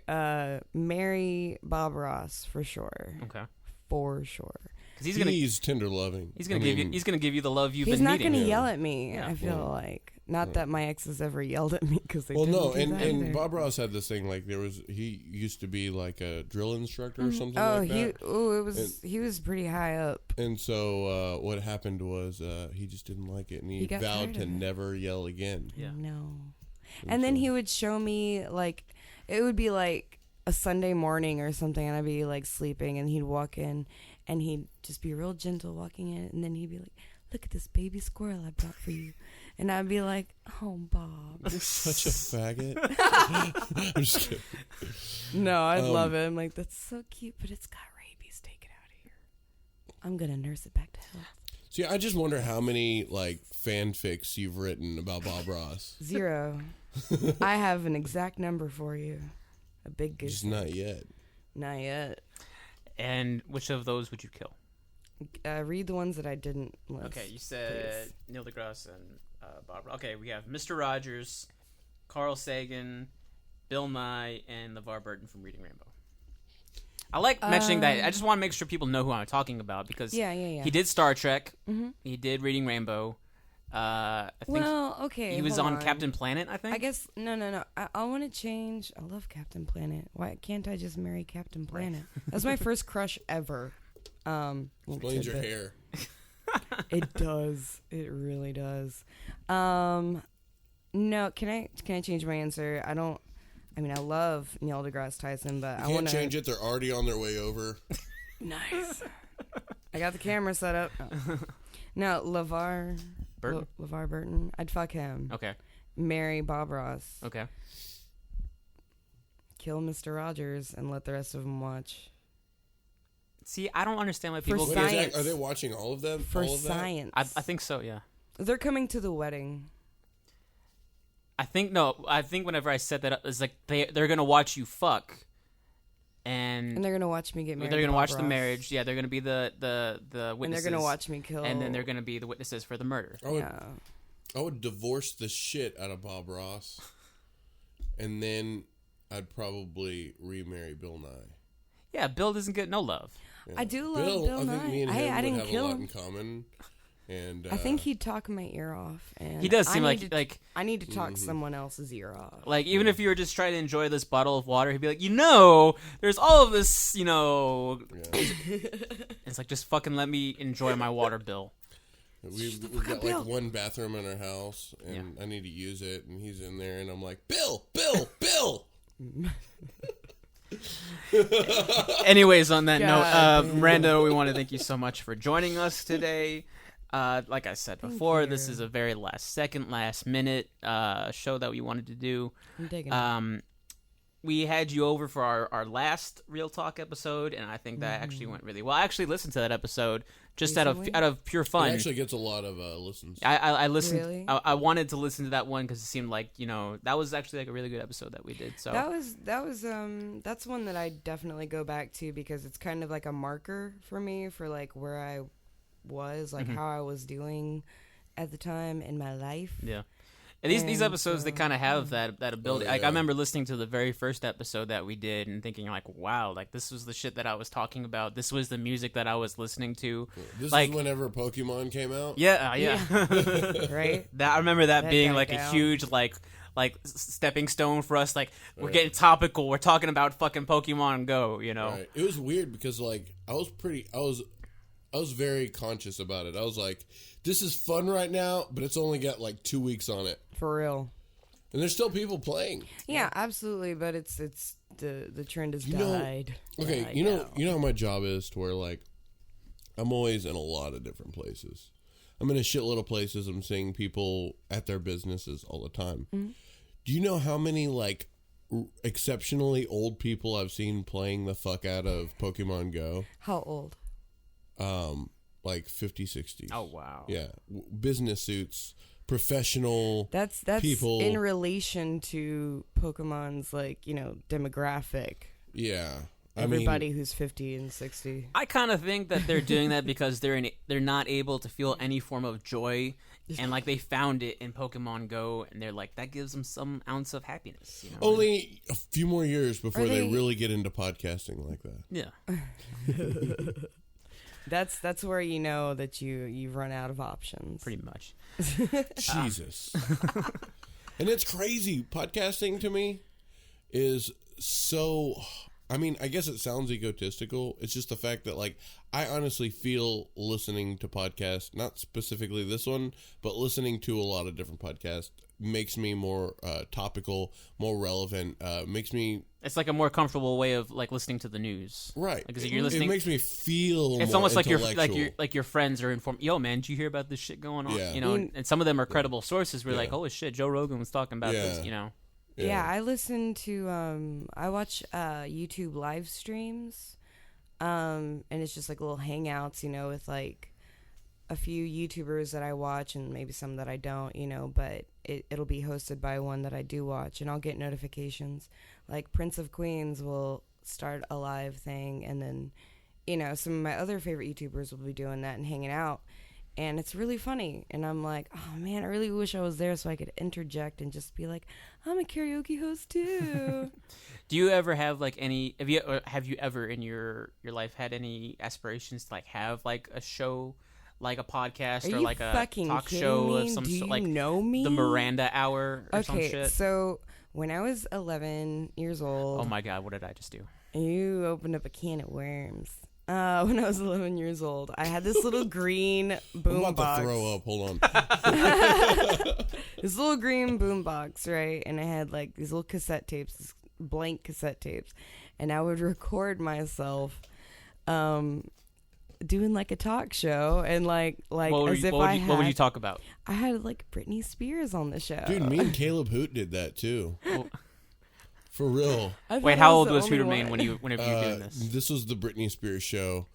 marry Bob Ross for sure. Okay. For sure. Because he's tender loving. He's gonna give you the love you've He's been not needing. gonna yell at me. Yeah. I feel like not that my exes ever yelled at me because they. Well, didn't no, do that and either. Bob Ross had this thing like he used to be like a drill instructor or something Oh, like that. he was pretty high up. And so what happened was he just didn't like it, and he got vowed tired to of it. never yell again. Yeah. No. And then he would show me like it would be like a Sunday morning or something, and I'd be like sleeping, and he'd walk in, and he'd just be real gentle walking in, and then he'd be like, "Look at this baby squirrel I brought for you," and I'd be like, "Oh, Bob." You're such a faggot. I'm just kidding. No, I'd love it. I'm like, "That's so cute, but it's got rabies. Take it out of here. I'm gonna nurse it back to health." See, I just wonder how many like fanfics you've written about Bob Ross. 0. I have an exact number for you. A big goose. Just not yet. Not yet. And which of those would you kill? Read the ones that I didn't list. Okay, you said Neil deGrasse and Bob. Okay, we have Mr. Rogers, Carl Sagan, Bill Nye, and LeVar Burton from Reading Rainbow. I like mentioning that. I just want to make sure people know who I'm talking about because Yeah. he did Star Trek. Mm-hmm. He did Reading Rainbow. I think okay. he was hold on Captain Planet, I think. I guess no. I want to change. I love Captain Planet. Why can't I just marry Captain Planet? That's my first crush ever. Explains your hair. It does. It really does. No, can I change my answer? I love Neil deGrasse Tyson, but I want to change it. They're already on their way over. Nice. I got the camera set up. No, LeVar Burton. I'd fuck him. Okay. Marry Bob Ross. Okay. Kill Mr. Rogers and let the rest of them watch. See, I don't understand why people... science. Are they watching all of them? For all of science. I think so, yeah. They're coming to the wedding. I think whenever I set that up, it's like they're going to watch you fuck. And they're going to watch me get married. They're going to watch Ross. the marriage. Yeah, they're going to be the witnesses. And they're going to watch me kill. And then they're going to be the witnesses for the murder. I would divorce the shit out of Bob Ross. And then I'd probably remarry Bill Nye. Yeah, Bill doesn't get no love. Yeah. I do love Bill Nye. I think me and him I didn't would have kill a lot him. in common. And I think he'd talk my ear off. And he does seem like I need to talk someone else's ear off. Like, even if you were just trying to enjoy this bottle of water, he'd be like, there's all of this, Yeah. It's like, just fucking let me enjoy my water, Bill. We've got like one bathroom in our house, and I need to use it, and he's in there, and I'm like, Bill. Anyways, on that note, Miranda, we want to thank you so much for joining us today. Like I said before, this is a very last minute show that we wanted to do. I'm digging it. We had you over for our last Real Talk episode, and I think that actually went really well. I actually listened to that episode just out of pure fun. It actually gets a lot of listens. I listened. Really? I wanted to listen to that one because it seemed like that was actually like a really good episode that we did. So that's one that I definitely go back to because it's kind of like a marker for me for like where I was, like how I was doing at the time in my life. Yeah. And these episodes, they kind of have that ability. Like, I remember listening to the very first episode that we did and thinking, like, wow, like, this was the shit that I was talking about. This was the music that I was listening to. This like, is whenever Pokemon came out? Yeah. Right? I remember that being, like, down. a huge, like stepping stone for us. Like, we're getting topical. We're talking about fucking Pokemon Go, Right. It was weird because, like, I was very conscious about it. I was like, this is fun right now, but it's only got like 2 weeks on it. For real. And there's still people playing. Yeah, absolutely, but it's the trend has died. Okay, you know how my job is to where like I'm always in a lot of different places. I'm in a shitload of places. I'm seeing people at their businesses all the time. Mm-hmm. Do you know how many like exceptionally old people I've seen playing the fuck out of Pokemon Go? How old? Like 50, 60. Oh, wow. Yeah. Business suits, professional That's people. In relation to Pokemon's, like, demographic. Yeah. Everybody who's 50 and 60. I kind of think that they're doing that because they're not able to feel any form of joy, and like they found it in Pokemon Go, and they're like, that gives them some ounce of happiness. Only a few more years before they really get into podcasting like that. Yeah. That's where you know that you've run out of options. Pretty much. Jesus. And it's crazy. Podcasting to me is so... I mean, I guess it sounds egotistical. It's just the fact that, like, I honestly feel listening to podcasts, not specifically this one, but listening to a lot of different podcasts makes me more topical, more relevant, makes me... It's like a more comfortable way of, like, listening to the news. Right. Because you're listening... It makes me feel It's more almost like your intellectual. friends are informed. Yo, man, did you hear about this shit going on? Yeah. And some of them are credible sources. We're like, holy shit, Joe Rogan was talking about this, Yeah, I listen to, I watch YouTube live streams, and it's just like little hangouts, with like a few YouTubers that I watch and maybe some that I don't, but it'll be hosted by one that I do watch, and I'll get notifications. Like Prince of Queens will start a live thing, and then, some of my other favorite YouTubers will be doing that and hanging out. And it's really funny. And I'm like, oh, man, I really wish I was there so I could interject and just be like, I'm a karaoke host, too. Do you ever have, like, have you ever in your life had any aspirations to, like, have, like, a show like a podcast Are or you like a fucking talk kidding show me? of some Do sort, you like know me? the Miranda Hour or some Okay, shit? so when I was 11 years old, Oh my god, what did I just do? you opened up a can of worms. When I was 11 years old, I had this little green boom I'm about box. to throw up. Hold on. This little green boom box, right? And I had like these little cassette tapes, blank cassette tapes, and I would record myself doing like a talk show and like What would as you, if what would I you, had what would you talk about? I had like Britney Spears on the show. Dude, me and Caleb Hoot did that too. Well, For real. I thought wait, I how old the was only Hootermain one. whenever you were doing this? This was the Britney Spears show.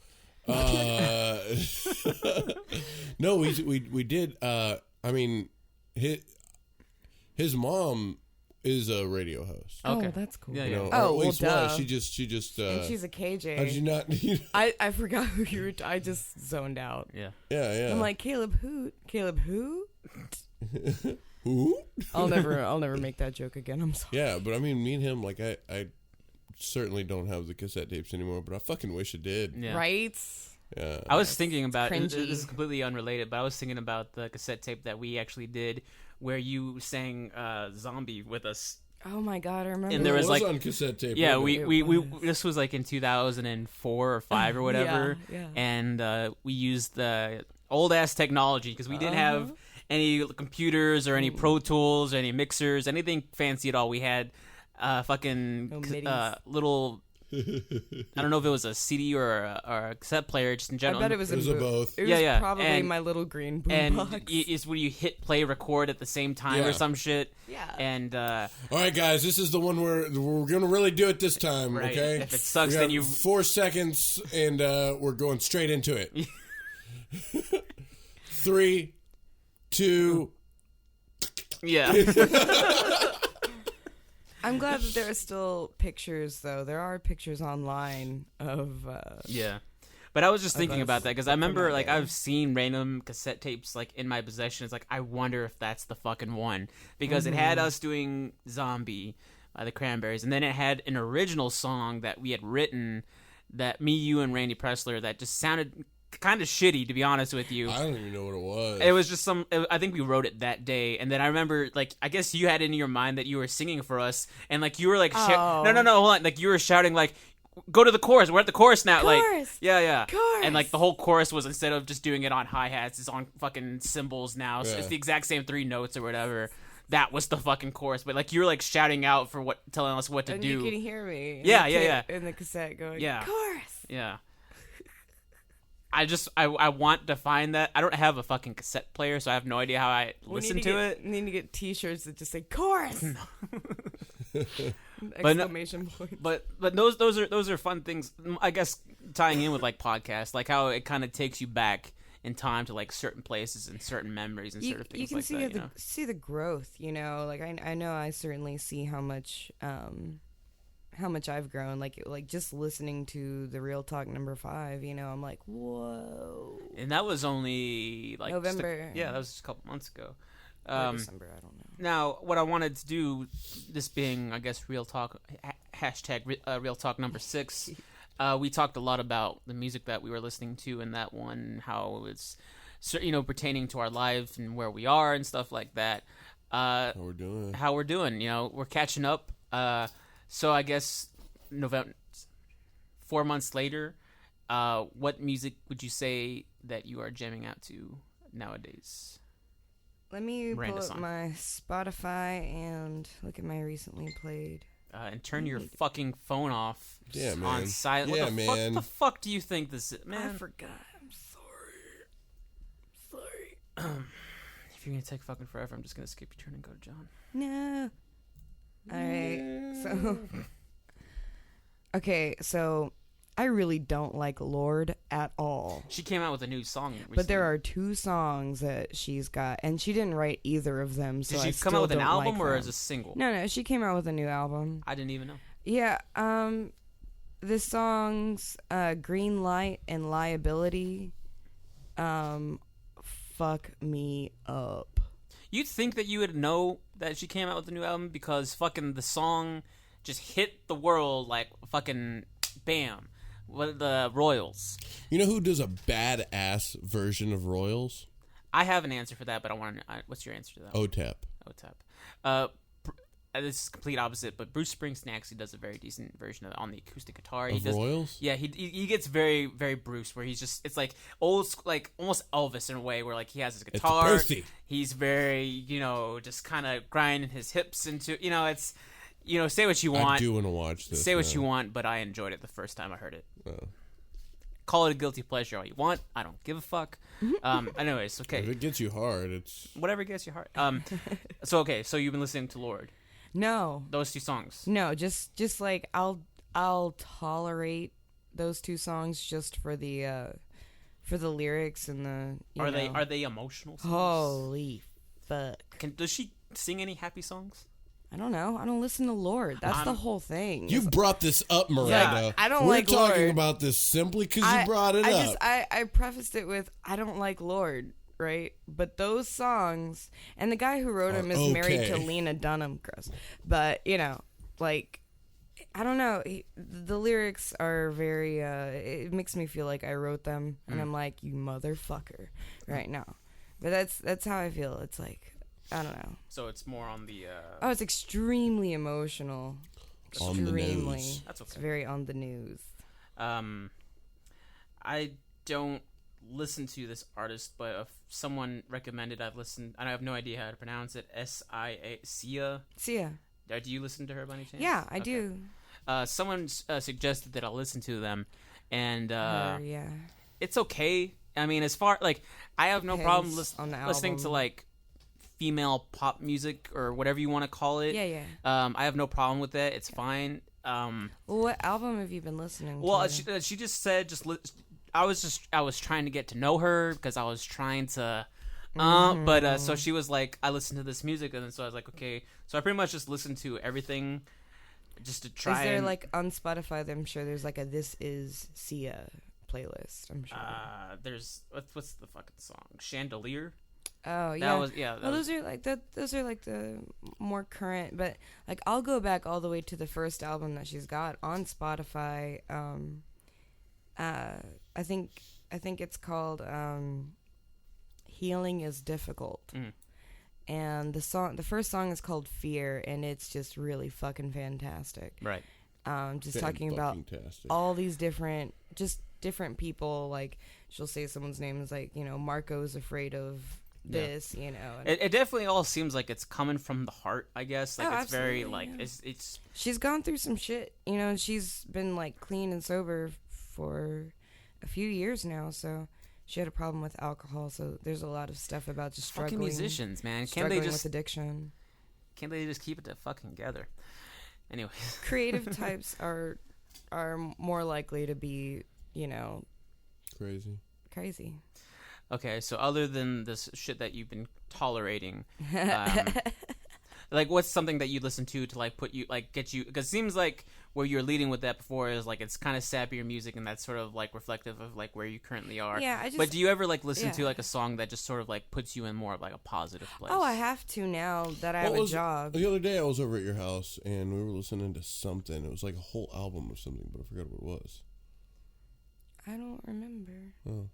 No, we did. I mean, his mom is a radio host. Okay. Oh, that's cool. Yeah, You yeah. know, Oh, or at well, least was. duh. She just. And she's a KJ. How did you not? I forgot who you were. I just zoned out. Yeah. Yeah. I'm like Caleb Hoot. Caleb who? Who? I'll never make that joke again. I'm sorry. Yeah, but I mean, me and him, like, I certainly don't have the cassette tapes anymore, but I fucking wish it did. Yeah. Right? Yeah. I was thinking about, and this cringy. is completely unrelated, but I was thinking about the cassette tape that we actually did where you sang Zombie with us. Oh my god, I remember. And there It was, like- on cassette tape. Yeah, wasn't we, it? we, It we was. this was like in 2004 or 5 or whatever. Yeah. And we used the old ass technology because we didn't have any computers or any Pro Tools or any mixers, anything fancy at all. We had fucking No midis. little. I don't know if it was a CD or a cassette player, just in I general. bet it was It was in a both. It was Yeah, yeah. probably And- my little green boom and box. is when you hit play record at the same time Yeah. or some shit. Yeah. And All right, guys, this is the one where we're going to really do it this time, Right. okay? If it sucks, We got then you- 4 seconds, and we're going straight into it. 3, 2... yeah. I'm glad that there are still pictures, though. There are pictures online of. Yeah. But I was just thinking us about that because I remember, that like, day. I've seen random cassette tapes, like, in my possession. It's like, I wonder if that's the fucking one. Because it had us doing Zombie by the Cranberries, and then it had an original song that we had written that me, you, and Randy Pressler that just sounded kind of shitty, to be honest with you. I don't even know what it was. It was just I think we wrote it that day, and then I remember, like, I guess you had it in your mind that you were singing for us, and like you were like, Oh. no, hold on, like you were shouting like, go to the chorus. We're at the chorus now, like, Chorus! yeah, Chorus! and like the whole chorus was, instead of just doing it on hi hats, it's on fucking cymbals now. So Yeah. it's the exact same 3 notes or whatever. That was the fucking chorus, but like you were like shouting out for telling us what to and do. you can hear me. in Yeah, the yeah, In the cassette going, Yeah. chorus! Yeah. I want to find that. I don't have a fucking cassette player, so I have no idea how I listen to it. Need to get T-shirts that just say chorus. But no- Exclamation point. But those are fun things. I guess tying in with like podcasts, like how it kind of takes you back in time to like certain places and certain memories and certain You things can like see that. You know? see the growth. You know, like I know I certainly see how much I've grown. Like just listening to the Real Talk number 5. You know, I'm like, whoa. And that was only like November. that was just a couple months ago. Or December, I don't know. Now, what I wanted to do, this being, I guess, Real Talk, hashtag Real Talk number 6, we talked a lot about the music that we were listening to in that one, how it's, pertaining to our lives and where we are and stuff like that. How we're doing. We're catching up. So I guess 4 months later, what music would you say that you are jamming out to nowadays? Let me Miranda pull up song. my Spotify and look at my recently played. And turn your fucking phone off. Yeah, On man. silent. Yeah, what the man. Fuck, the fuck do you think this is, man? I forgot. I'm sorry. If you're gonna take fucking forever, I'm just gonna skip your turn and go to John. No. All right. So. Okay, so I really don't like Lorde at all. She came out with a new song recently. But there are 2 songs that she's got, and she didn't write either of them. So Did I she come still out with an don't album like or them. as a single? No, she came out with a new album. I didn't even know. Yeah, the songs Green Light and Liability fuck me up. You'd think that you would know that she came out with a new album because fucking the song just hit the world like fucking bam. What the Royals? You know who does a badass version of Royals? I have an answer for that, but I want to. What's your answer to that? OTEP. This is complete opposite, but Bruce Springsteen actually does a very decent version of it on the acoustic guitar. Of Royals? Yeah, he gets very, very Bruce, where he's just, it's like old, like almost Elvis in a way, where like he has his guitar. It's Brucey. He's very, just kind of grinding his hips into, it's, say what you want. I do want to watch this. Say what you want, but I enjoyed it the first time I heard it. Call it a guilty pleasure all you want. I don't give a fuck. Anyways, okay. If it gets you hard, it's... Whatever gets you hard. So you've been listening to Lord. No. Those 2 songs. No, just like I'll tolerate those 2 songs just for the lyrics and the Are they emotional songs? Holy fuck. Does she sing any happy songs? I don't know. I don't listen to Lord. That's the whole thing. You brought this up, Miranda. Yeah, I don't We're like talking Lord. about this simply because you brought it up. I prefaced it with I don't like Lord, right? But those songs, and the guy who wrote them is married to Lena Dunham. Gross. But, like, I don't know. The lyrics are very, it makes me feel like I wrote them. And I'm like, you motherfucker right now. But that's how I feel. It's like, I don't know. So it's more on the... Oh, it's extremely emotional. On the Extremely. news. That's okay. It's very on the news. I don't listen to this artist, but if someone recommended, I've listened, and I have no idea how to pronounce it. Sia. Sia. Do you listen to her by any chance? Yeah, I do. Someone suggested that I'll listen to them, and Yeah. it's okay. I mean, as far like I have no problem on the listening to album. like female pop music or whatever you want to call it. Yeah. I have no problem with that. It's fine. Well, what album have you been listening to? Well, she just said I was trying to get to know her because I was trying to. But so she was like, I listened to this music, and then so I was like, okay. So I pretty much just listened to everything, just to try. Is there like on Spotify? I'm sure there's like a "This Is Sia" playlist. I'm sure. There's what's the fucking song? Chandelier. Oh yeah. Well, those are like those are like the more current, but like I'll go back all the way to the first album that she's got on Spotify. I think it's called "Healing Is Difficult," and the first song is called "Fear," and it's just really fucking fantastic. Right. Just talking about all these different people. Like she'll say someone's name is like Marco's afraid of this, It definitely all seems like it's coming from the heart, I guess. Like it's very like it's. She's gone through some shit, She's been like clean and sober for a few years now, so she had a problem with alcohol. So there's a lot of stuff about just struggling. Fucking musicians, man. Struggling with addiction. Can't they just keep it fucking together? Anyway, creative types are more likely to be, crazy. Okay, so other than this shit that you've been tolerating, like what's something that you listen to like put you like get you? Because it seems like where you're leading with that before is like it's kind of sappier music, and that's sort of like reflective of like where you currently are. Yeah, but do you ever like listen to like a song that just sort of like puts you in more of like a positive place? Oh, I have to now that I have a job. The other day I was over at your house and we were listening to something. It was like a whole album of something, but I forgot what it was. I don't remember. Oh.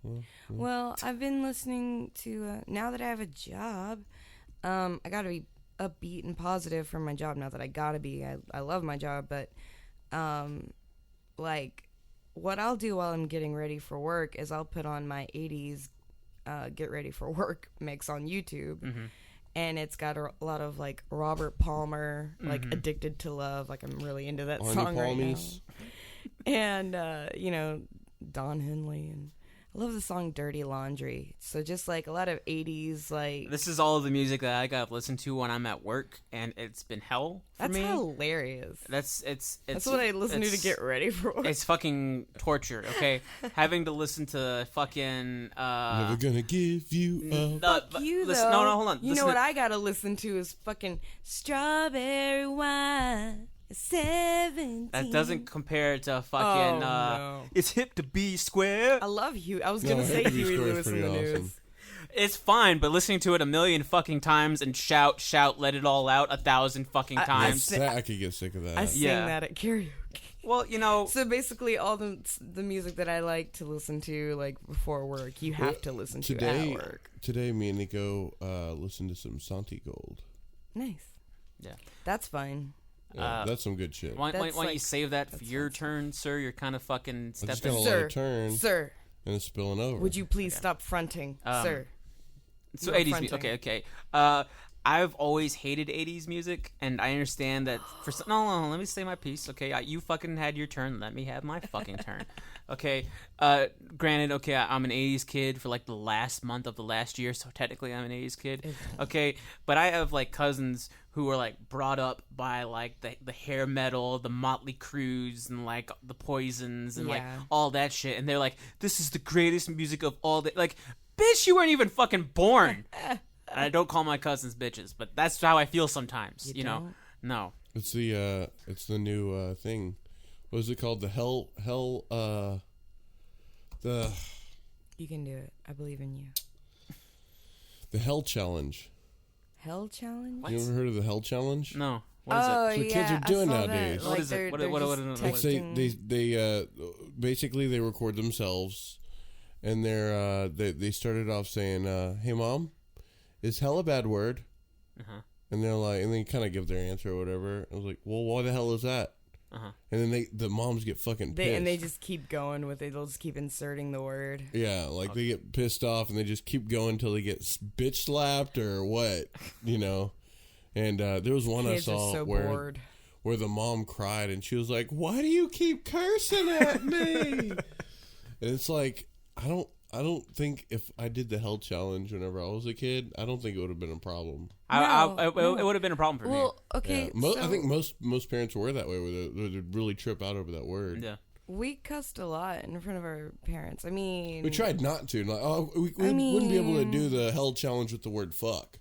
Well, I've been listening to now that I have a job. I gotta be upbeat and positive for my job. Not that I gotta be. I love my job, but like what I'll do while I'm getting ready for work is I'll put on my 80s get ready for work mix on YouTube. And it's got a lot of like Robert Palmer, like Addicted to Love. Like I'm really into that song right now. And Don Henley, and I love the song Dirty Laundry. So just like a lot of 80s, like this is all the music that I got to listen to when I'm at work, and it's been hell for me. That's hilarious. That's what I listen to get ready for work. It's fucking torture, okay? Having to listen to fucking Never gonna give you up. Fuck you, listen, though. No, hold on. You know what I gotta listen to is fucking Strawberry Wine 17. That doesn't compare to fucking no. It's hip to be square. I love Huey. I was gonna say Huey Lewis in the news. It's fine, but listening to it a million fucking times and shout, let it all out 1,000 fucking times. I could get sick of that. I sing that at karaoke. Well, you know, So basically, all the music that I like to listen to, like before work, you have to listen to at work. Today, me and Nico listened to some Santi Gold. Nice. Yeah. That's fine. Yeah, that's some good shit. Why That's don't you like- save that for that's your fancy. turn, sir? You're kind of fucking I just stepping. got a lot of turn, Sir, and it's spilling over. would you please stop fronting, sir? So You're 80s fronting. music. Okay. I've always hated 80s music, and I understand that for some... No, let me say my piece, okay? You fucking had your turn. Let me have my fucking turn. Okay? Granted, okay, I'm an 80s kid for, like, the last month of the last year, so technically I'm an 80s kid. Okay? But I have, like, cousins who were, like, brought up by, like, the hair metal, the Motley Crues, and, like, the Poisons, and, like, Yeah. all that shit. And they're like, this is the greatest music of all day. Like, bitch, you weren't even fucking born. And I don't call my cousins bitches, but that's how I feel sometimes. You know? don't? No. It's the new thing. What is it called? The You can do it. I believe in you. the Hell Challenge. Hell challenge? What? You ever heard of the Hell Challenge? No. What is Oh, it? That's what yeah, kids are doing I saw nowadays. That. What is it? They're What- just what- what- It's they texting. basically they record themselves, and they started off saying, "Hey mom, is hell a bad word?" Uh-huh. And they're like, and they kind of give their answer or whatever. I was like, "Well, why the hell is that?" Uh-huh. And then the moms get fucking pissed. And they just keep going with it. They'll just keep inserting the word. yeah, like they get pissed off and they just keep going until they get bitch slapped or what, you know. And there was one Kids I saw are so where bored. the mom cried and she was like, "Why do you keep cursing at me?" And it's like, I don't think if I did the Hell Challenge whenever I was a kid, I don't think it would have been a problem. It No. would have been a problem for Well, okay. Yeah. So I think most parents were that way, where they'd really trip out over that word. me. Yeah. we cussed a lot in front of our parents. I mean, We tried not to. Like, we I wouldn't be able to mean- do the Hell Challenge with the word fuck.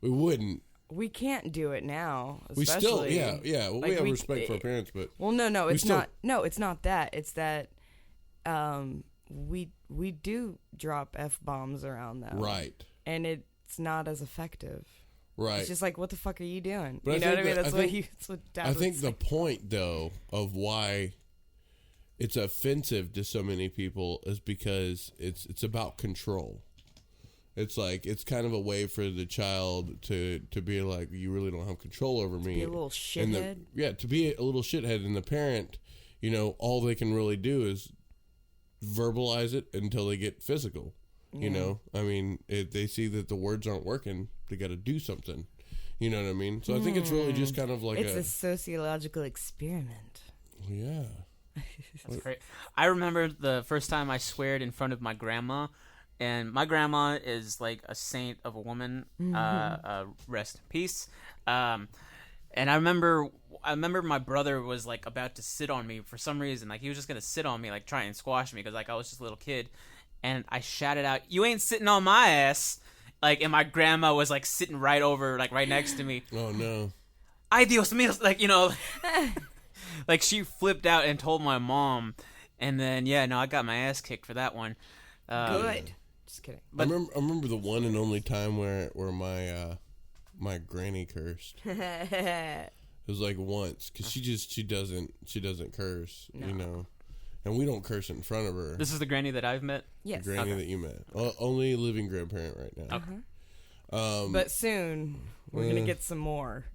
We wouldn't. we can't do it now. We still, especially. yeah. Well, we Like, have respect for our parents, but Well, no, We it's still- not. No, it's not that. It's that we do drop F-bombs around though. right. And it's not as effective. Right. It's just like, what the fuck are you doing? But you I know what I think mean? that- That's I what think- that's what Dad I would think say. the point, though, of why it's offensive to so many people is because it's about control. It's like it's kind of a way for the child to be like, you really don't have control over me. be a little And shithead. to be a little shithead, and the parent, you know, all they can really do is verbalize it until they get physical. You know, I mean, they see that the words aren't working, they got to do something. You know what I mean? So I think it's really just kind of like It's a sociological experiment. yeah. That's great. I remember the first time I sweared in front of my grandma, and my grandma is like a saint of a woman. Rest in peace. And I remember my brother was like about to sit on me for some reason. Like he was just gonna sit on me, like try and squash me, because like I was just a little kid. And I shouted out, "You ain't sitting on my ass!" Like, and my grandma was like sitting right next to me. Oh no. Ay Dios mío, like, you know, like she flipped out and told my mom, and then I got my ass kicked for that one. Good. Just kidding. I remember the one and only time where my granny cursed. It was like once, because she doesn't curse, you know, and we don't curse in front of her. This is the granny that I've met. Yes. The granny that you met, only living grandparent right now. But soon we're gonna get some more.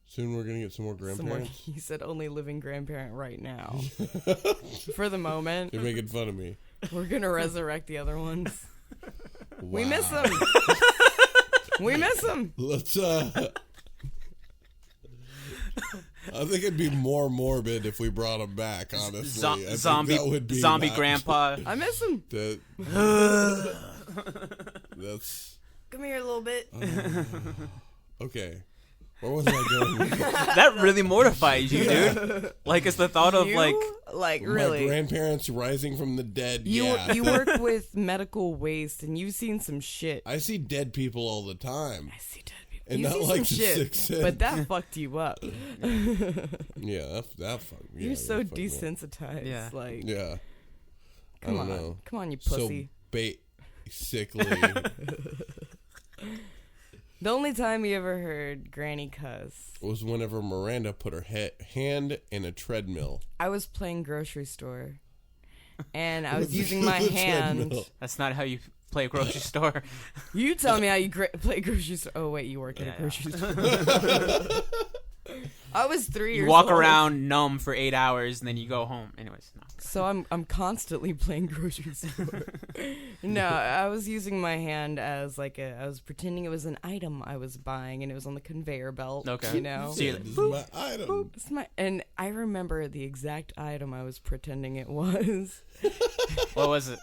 Soon we're gonna get some more grandparents. He said only living grandparent right now. For the moment, They're making fun of me. we're gonna resurrect the other ones. We Wow. miss them. We miss them. Let's I think it'd be more morbid if we brought them back. Honestly, I think Zombie that would be zombie not- grandpa. I miss them. That's Come here a little bit. okay. Where was I going? with that? That really mortifies you, dude. Like, it's the thought of You? like My really. grandparents rising from the dead. You yeah. work with medical waste and you've seen some shit. I see dead people all the time. I see dead people. And you not see like some the shit, Sixth Sense. but that fucked you up. Yeah, that fucked. Yeah, You're that so fucked me up. desensitized. Yeah. Like, Yeah. come I on, don't know. come on, you pussy. So basically, The only time you ever heard Granny cuss was whenever Miranda put her hand in a treadmill. I was playing grocery store, and I was using my hand. Treadmill. That's not how you play a grocery store. You tell me how you play grocery store. Oh wait, you work at a grocery store. I was 3 years old. You walk around numb for 8 hours and then you go home. Anyways, no. So I'm constantly playing grocery store. No, I was using my hand as I was pretending it was an item I was buying, and it was on the conveyor belt. Okay. You know. See, This is my item. And I remember the exact item I was pretending it was. what was it?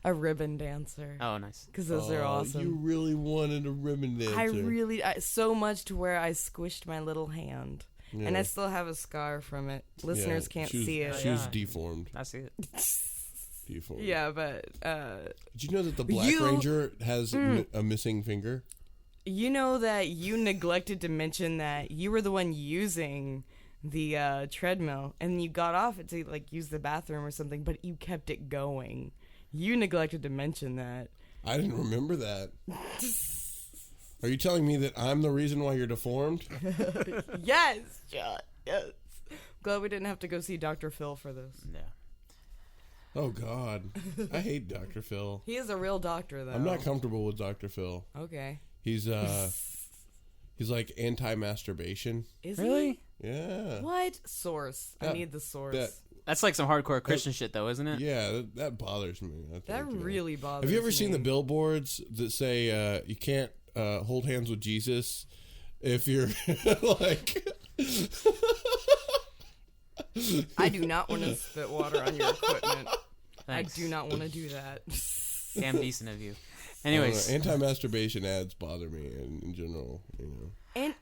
A ribbon dancer. Oh, nice. Because those are awesome. You really wanted a ribbon dancer. So much to where I squished my little hand. Yeah. And I still have a scar from it. Listeners can't see it. She was deformed. I see it. Deformed. Yeah, but Did you know that the Black Ranger has a missing finger? you know that you neglected to mention that you were the one using the treadmill, and you got off it to like use the bathroom or something, but you kept it going. You neglected to mention that. I didn't remember that. Are you telling me that I'm the reason why you're deformed? Yes, John. Yes. Glad we didn't have to go see Dr. Phil for this. Yeah. Oh, God. I hate Dr. Phil. He is a real doctor, though. I'm not comfortable with Dr. Phil. Okay. He's like anti-masturbation. Is Really? Yeah. he? What? Source. I need the source. That's like some hardcore Christian shit, though, isn't it? Yeah, that bothers me. That really bothers me. Have you ever seen the billboards that say you can't hold hands with Jesus if you're like... I do not want to spit water on your equipment. Thanks. I do not want to do that. Damn decent of you. Anyways. Anti-masturbation ads bother me in general, you know.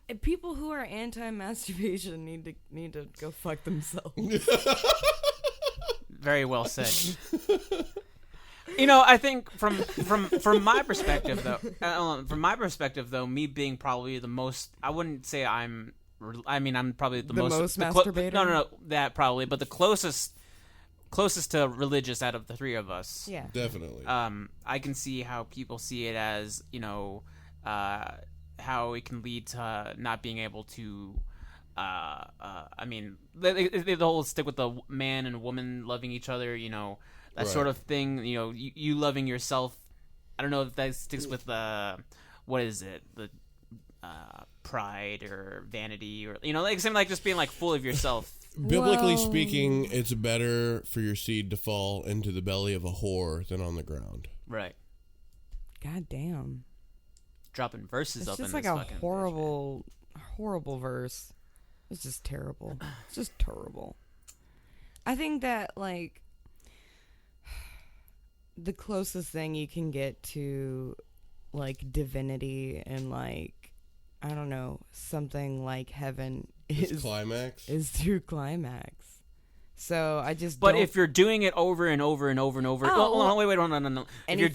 And people who are anti-masturbation need to go fuck themselves. Very well said. You know, I think from my perspective though, me being probably the most, I wouldn't say I'm probably the most masturbator. No, that probably, but the closest to religious out of the three of us. Yeah, Definitely. I can see how people see it as, you know, how it can lead to not being able to. I mean, the whole stick with the man and woman loving each other, you know, that Right. sort of thing. You know, you loving yourself. I don't know if that sticks with what is it, the pride or vanity, or, you know, like something like just being like full of yourself. Biblically speaking, it's better for your seed to fall into the belly of a whore than on the ground. Right. God damn. Dropping verses It's up just in like this a fucking horrible verse. It's just terrible. It's just terrible. I think that, like, the closest thing you can get to, like, divinity and, like, I don't know, something like heaven It's climax. is through climax. So I just But don't, if you're doing it over and over and over and over, wait, no. If you're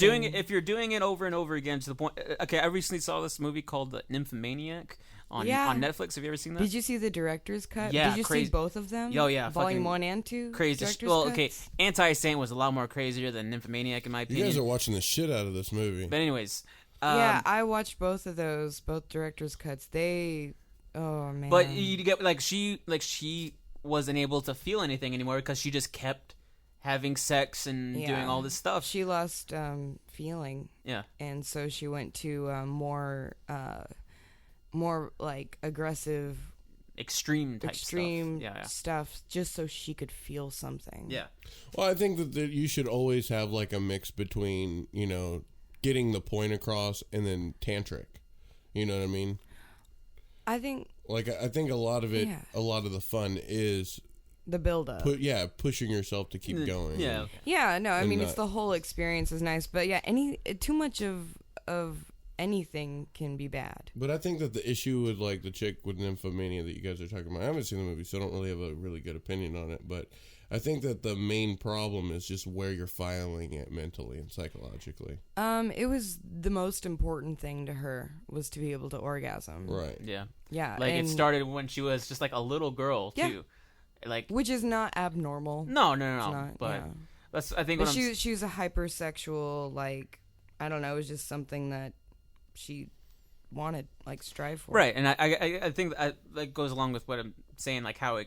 doing it over and over again to the point, okay, I recently saw this movie called The Nymphomaniac on Netflix. Have you ever seen that? Did you see the director's cut? Yeah, Did you crazy. see both of them? Yo, yeah, Volume fucking 1 and 2? Crazy. director's Well, cuts? okay, Anti-Saint was a lot more crazier than Nymphomaniac in my You opinion. guys are watching the shit out of this movie. But anyways, Yeah, I watched both of those, both director's cuts. Oh man. but you get like she wasn't able to feel anything anymore because she just kept having sex and doing all this stuff. She lost feeling. Yeah. And so she went to more like aggressive, Extreme stuff. Yeah. stuff, just so she could feel something. Yeah. Well, I think that you should always have like a mix between, you know, getting the point across and then tantric. You know what I mean? I think I think a lot of it, Yeah. a lot of the fun is the build-up. pushing yourself to keep going. Yeah. Yeah, no, I And mean, it's the whole experience is nice, but yeah, too much of anything can be bad. But I think that the issue with like the chick with nymphomania that you guys are talking about, I haven't seen the movie, so I don't really have a really good opinion on it. But I think that the main problem is just where you're filing it mentally and psychologically. It was the most important thing to her was to be able to orgasm. Right. Yeah. Yeah. Like it and- started when she was just like a little girl Yeah. too. Like which is not abnormal. no. It's not, But yeah. that's I think But what I'm she was a hypersexual, like, I don't know, it was just something that she want to like strive for. Right, and I think that goes along with what I'm saying, like how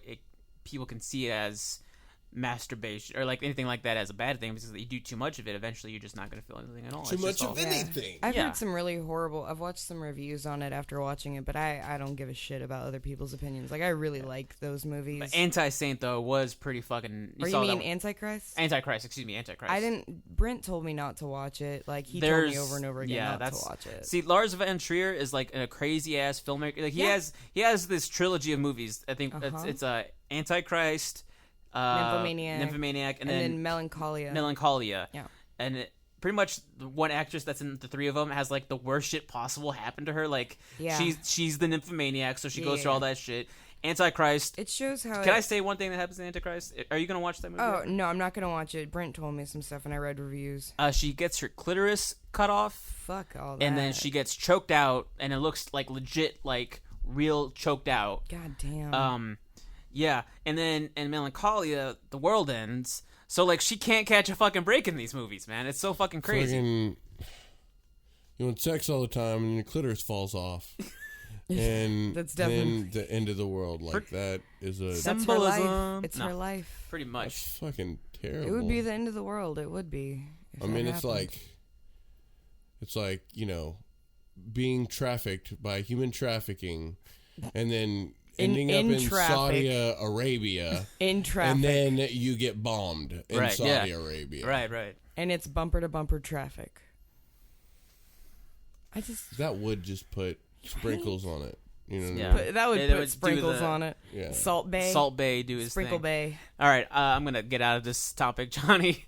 people can see it as masturbation or like anything like that as a bad thing, because if you do too much of it, eventually you're just not going to feel anything at all. Too much of anything. I've heard some really horrible. I've watched some reviews on it after watching it, but I don't give a shit about other people's opinions. Like I really like those movies. But Anti-Saint though was pretty fucking. You mean Antichrist? Antichrist, excuse me, Antichrist. I didn't. Brent told me not to watch it. Like he told me over and over again not to watch it. See, Lars von Trier is like a crazy ass filmmaker. Like he has this trilogy of movies. I think it's Antichrist. Nymphomaniac, and then Melancholia. Yeah. And pretty much the one actress that's in the three of them has like the worst shit possible happen to her. Like she's the nymphomaniac, so she goes through all that shit. Antichrist. It shows how. Can I say one thing that happens in Antichrist? Are you gonna watch that movie? Oh no, I'm not gonna watch it. Brent told me some stuff, and I read reviews. She gets her clitoris cut off. Fuck all that. And then she gets choked out, and it looks like legit, like real choked out. God damn. Yeah, and then in Melancholia, the world ends. So, like, she can't catch a fucking break in these movies, man. It's so fucking crazy. You want sex all the time, and your clitoris falls off. And that's definitely then the end of the world. Like, that is a... That's her life. It's her life. Pretty much. That's fucking terrible. It would be the end of the world. It would be. I mean, it's like, you know, being trafficked by human trafficking, and then... ending up in Saudi Arabia. In traffic. And then you get bombed in Saudi Arabia. Right. And it's bumper-to-bumper traffic. That would just put sprinkles on it. You know what I mean? That would put sprinkles on it. Yeah. Salt Bay. Salt Bay do his Sprinkle thing. Bay. All right, I'm going to get out of this topic, Johnny.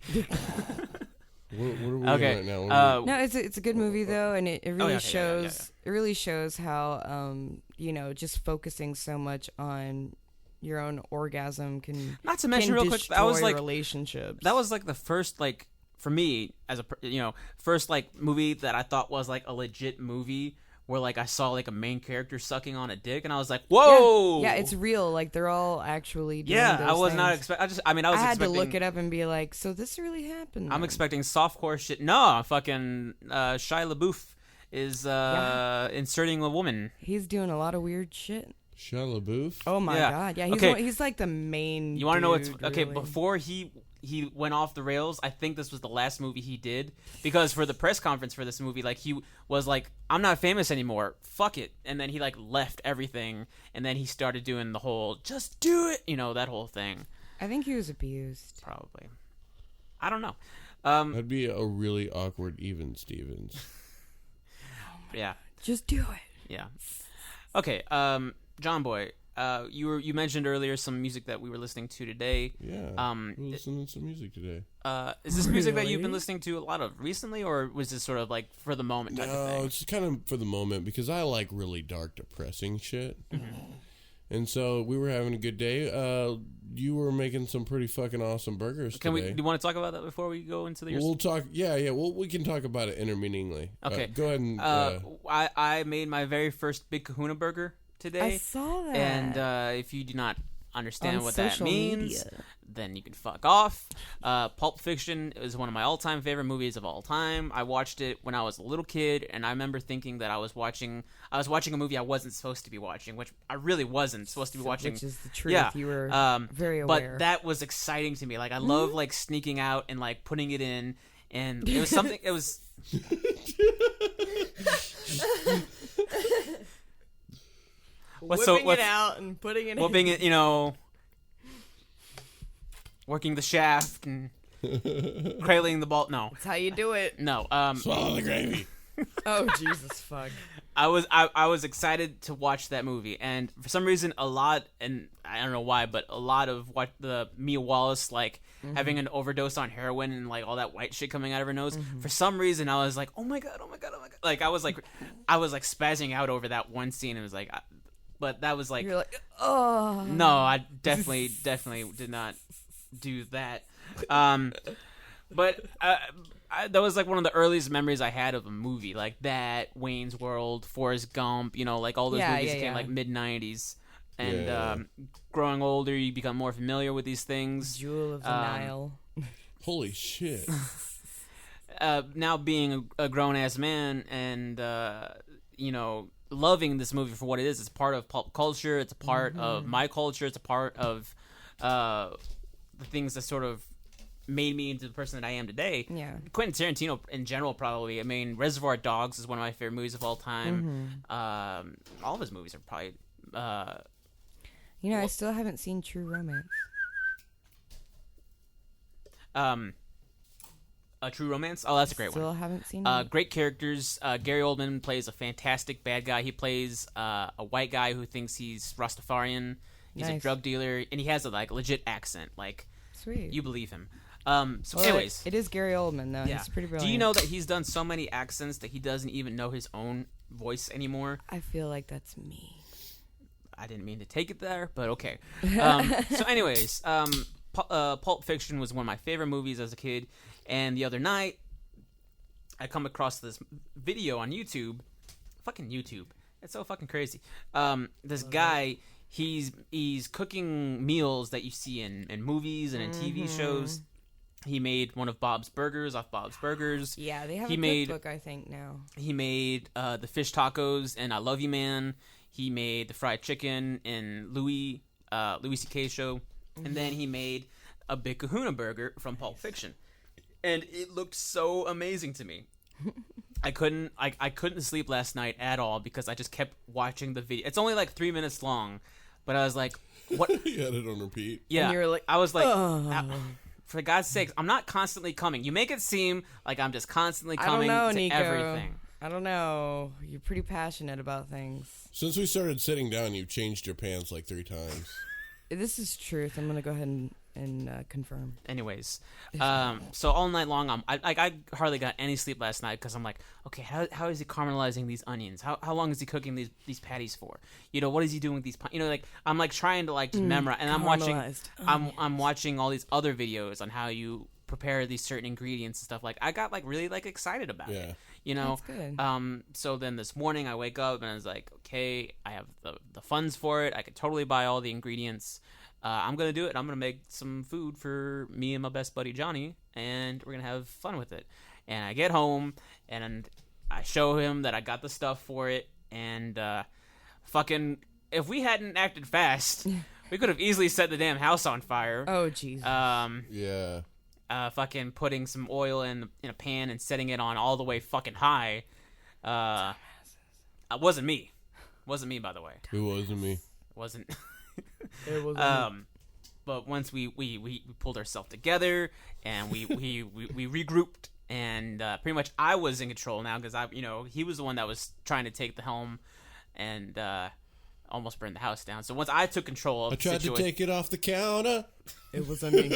What are we okay. doing right now? No, it's a good movie though, and it really shows it really shows how you know, just focusing so much on your own orgasm can not to mention real quick, that was like relationships. That was like the first like for me as a first like movie that I thought was like a legit movie where like I saw like a main character sucking on a dick, and I was like, whoa, yeah, it's real. Like they're all actually doing those I was things. not expecting. I had to look it up and be like, so this really happened. I'm expecting softcore shit. No, fucking Shia LaBeouf is inserting a woman. He's doing a lot of weird shit. Shia LaBeouf? Oh my god, yeah, he's like the main. You want to know what's okay? Really. Before he went off the rails, I think this was the last movie he did, because for the press conference for this movie, like he was like, I'm not famous anymore, fuck it, and then he like left everything, and then he started doing the whole just do it, you know, that whole thing. I think he was abused. Probably. I don't know. That'd be a really awkward Even Stevens. Yeah. Just do it. Yeah. Okay. John Boy. You mentioned earlier some music that we were listening to today. Yeah, we're listening to some music today. Is this music that you've been listening to a lot of recently, or was this sort of like for the moment type of thing? No, it's kind of for the moment, because I like really dark, depressing shit. Mm-hmm. And so we were having a good day. You were making some pretty fucking awesome burgers today. Do you want to talk about that before we go into the... We'll talk... Yeah. Well, we can talk about it intermittently. Okay. Go ahead and... I made my very first Big Kahuna burger today. I saw that. And if you do not understand what that means, media. then you can fuck off. Pulp Fiction is one of my all-time favorite movies of all time. I watched it when I was a little kid, and I remember thinking that I was watching a movie I wasn't supposed to be watching, which I really wasn't supposed to be watching. Which is the truth. Yeah. You were very aware. But that was exciting to me. Like, I love like sneaking out and like putting it in, and it was something. It was. Whipping it out and putting it whipping it, you know, working the shaft and cradling the ball. No, that's how you do it. No, swallow the gravy. Oh Jesus, fuck! I was excited to watch that movie, and for some reason, a lot, and I don't know why, but a lot of what the Mia Wallace like having an overdose on heroin and like all that white shit coming out of her nose. For some reason, I was like, oh my god. Like I was like spazzing out over that one scene. It was like. But that was like, you're like, oh no, I definitely did not do that. But that was like one of the earliest memories I had of a movie like that. Wayne's World, Forrest Gump, you know, like all those movies came like mid-90s. And growing older, you become more familiar with these things. Jewel of the Nile. Holy shit. Now being a grown ass man and loving this movie for what it is. It's part of pulp culture. It's a part of my culture. It's a part of the things that sort of made me into the person that I am today. Yeah. Quentin Tarantino in general, probably. I mean, Reservoir Dogs is one of my favorite movies of all time. All of his movies are probably... I still haven't seen True Romance. A True Romance? Oh, that's a great Still one. haven't seen it. Great characters. Gary Oldman plays a fantastic bad guy. He plays a white guy who thinks he's Rastafarian. He's a Nice. drug dealer, and he has a legit accent. Like, Sweet. you believe him. So, Well, anyways, it is Gary Oldman, though. yeah. He's pretty brilliant. Do you know that he's done so many accents that he doesn't even know his own voice anymore? I feel like that's me. I didn't mean to take it there, but okay. So, anyways, Pulp Fiction was one of my favorite movies as a kid, and the other night, I come across this video on YouTube. Fucking YouTube. It's so fucking crazy. This guy, he's cooking meals that you see in movies and in TV shows. He made one of Bob's Burgers off Bob's Burgers. Yeah, they have He a made- cookbook, I think, now. He made the fish tacos in I Love You Man. He made the fried chicken in Louis C.K. show. And then he made a Big Kahuna burger from Pulp Fiction. And it looked so amazing to me. I couldn't sleep last night at all because I just kept watching the video. It's only like 3 minutes long, but I was like, what? You had it on repeat. Yeah. And you were like, I was like, "Ugh." for God's sakes, I'm not constantly coming. You make it seem like I'm just constantly I don't coming know, to Nico. everything. I don't know. You're pretty passionate about things. Since we started sitting down, you've changed your pants like 3 times. This is truth. I'm going to go ahead and confirm. Anyways, so all night long, I hardly got any sleep last night because I'm like, okay, how is he caramelizing these onions? How long is he cooking these patties for? What is he doing with these? I'm like trying to just memorize, and I'm watching, caramelized I'm watching all these other videos on how you prepare these certain ingredients and stuff. Like I got really excited about it. That's good. So then this morning I wake up and I was like, okay, I have the funds for it. I could totally buy all the ingredients. I'm going to do it. I'm going to make some food for me and my best buddy Johnny, and we're going to have fun with it. And I get home, and I show him that I got the stuff for it, and fucking, if we hadn't acted fast, we could have easily set the damn house on fire. Oh, Jesus. Yeah. Fucking putting some oil in a pan and setting it on all the way fucking high. It wasn't me. Wasn't me, by the way. It wasn't me. Wasn't... It was but once we pulled ourselves together and we regrouped, and pretty much I was in control now because he was the one that was trying to take the helm and almost burned the house down. So once I took control of I tried to take it off the counter. It was on me.